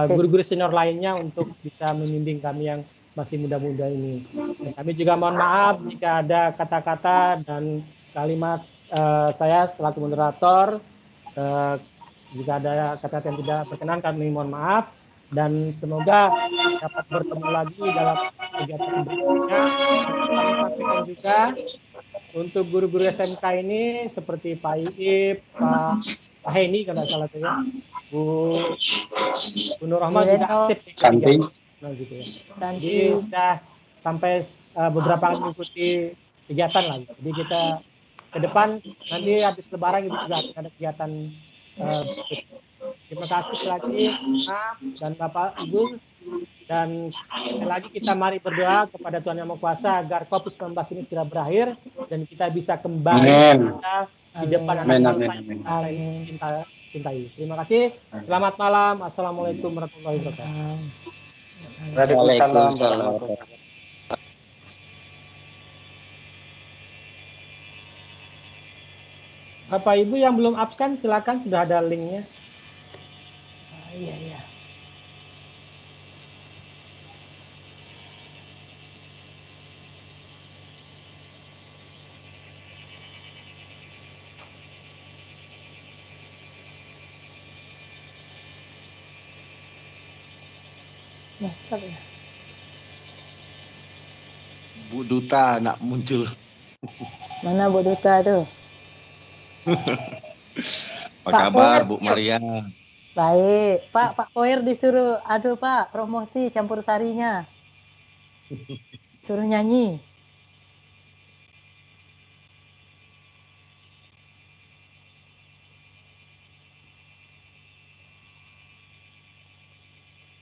guru-guru senior lainnya untuk bisa membimbing kami yang masih muda-muda ini. Dan kami juga mohon maaf jika ada kata-kata dan kalimat saya selaku moderator, jika ada kata-kata yang tidak berkenan kami mohon maaf, dan semoga dapat bertemu lagi dalam kegiatan berikutnya. Kami sampaikan juga untuk guru-guru SMK ini seperti Pak Iip, Pak Heni kalau tidak salah ya, Bu Nur Rahmat juga aktif di kegiatan gitu ya. Jadi sudah sampai beberapa kali mengikuti kegiatan lagi. Jadi kita ke depan nanti habis Lebaran itu juga akan ada kegiatan. Terima kasih lagi dan Bapak Ibu, dan sekali lagi kita mari berdoa kepada Tuhan Yang Maha Kuasa agar COVID-19 ini segera berakhir dan kita bisa kembali di depan anak bangsa yang kita cintai. Terima kasih. Selamat malam. Assalamualaikum warahmatullahi wabarakatuh. Waalaikumsalam warahmatullahi wabarakatuh. Bapak Ibu yang belum absen silakan, sudah ada linknya. Iya. Bu Duta nak muncul. Mana Bu Duta tuh? Apa kabar Bu Maria? Baik, Pak Koir disuruh, aduh Pak, promosi campur sarinya. Suruh nyanyi.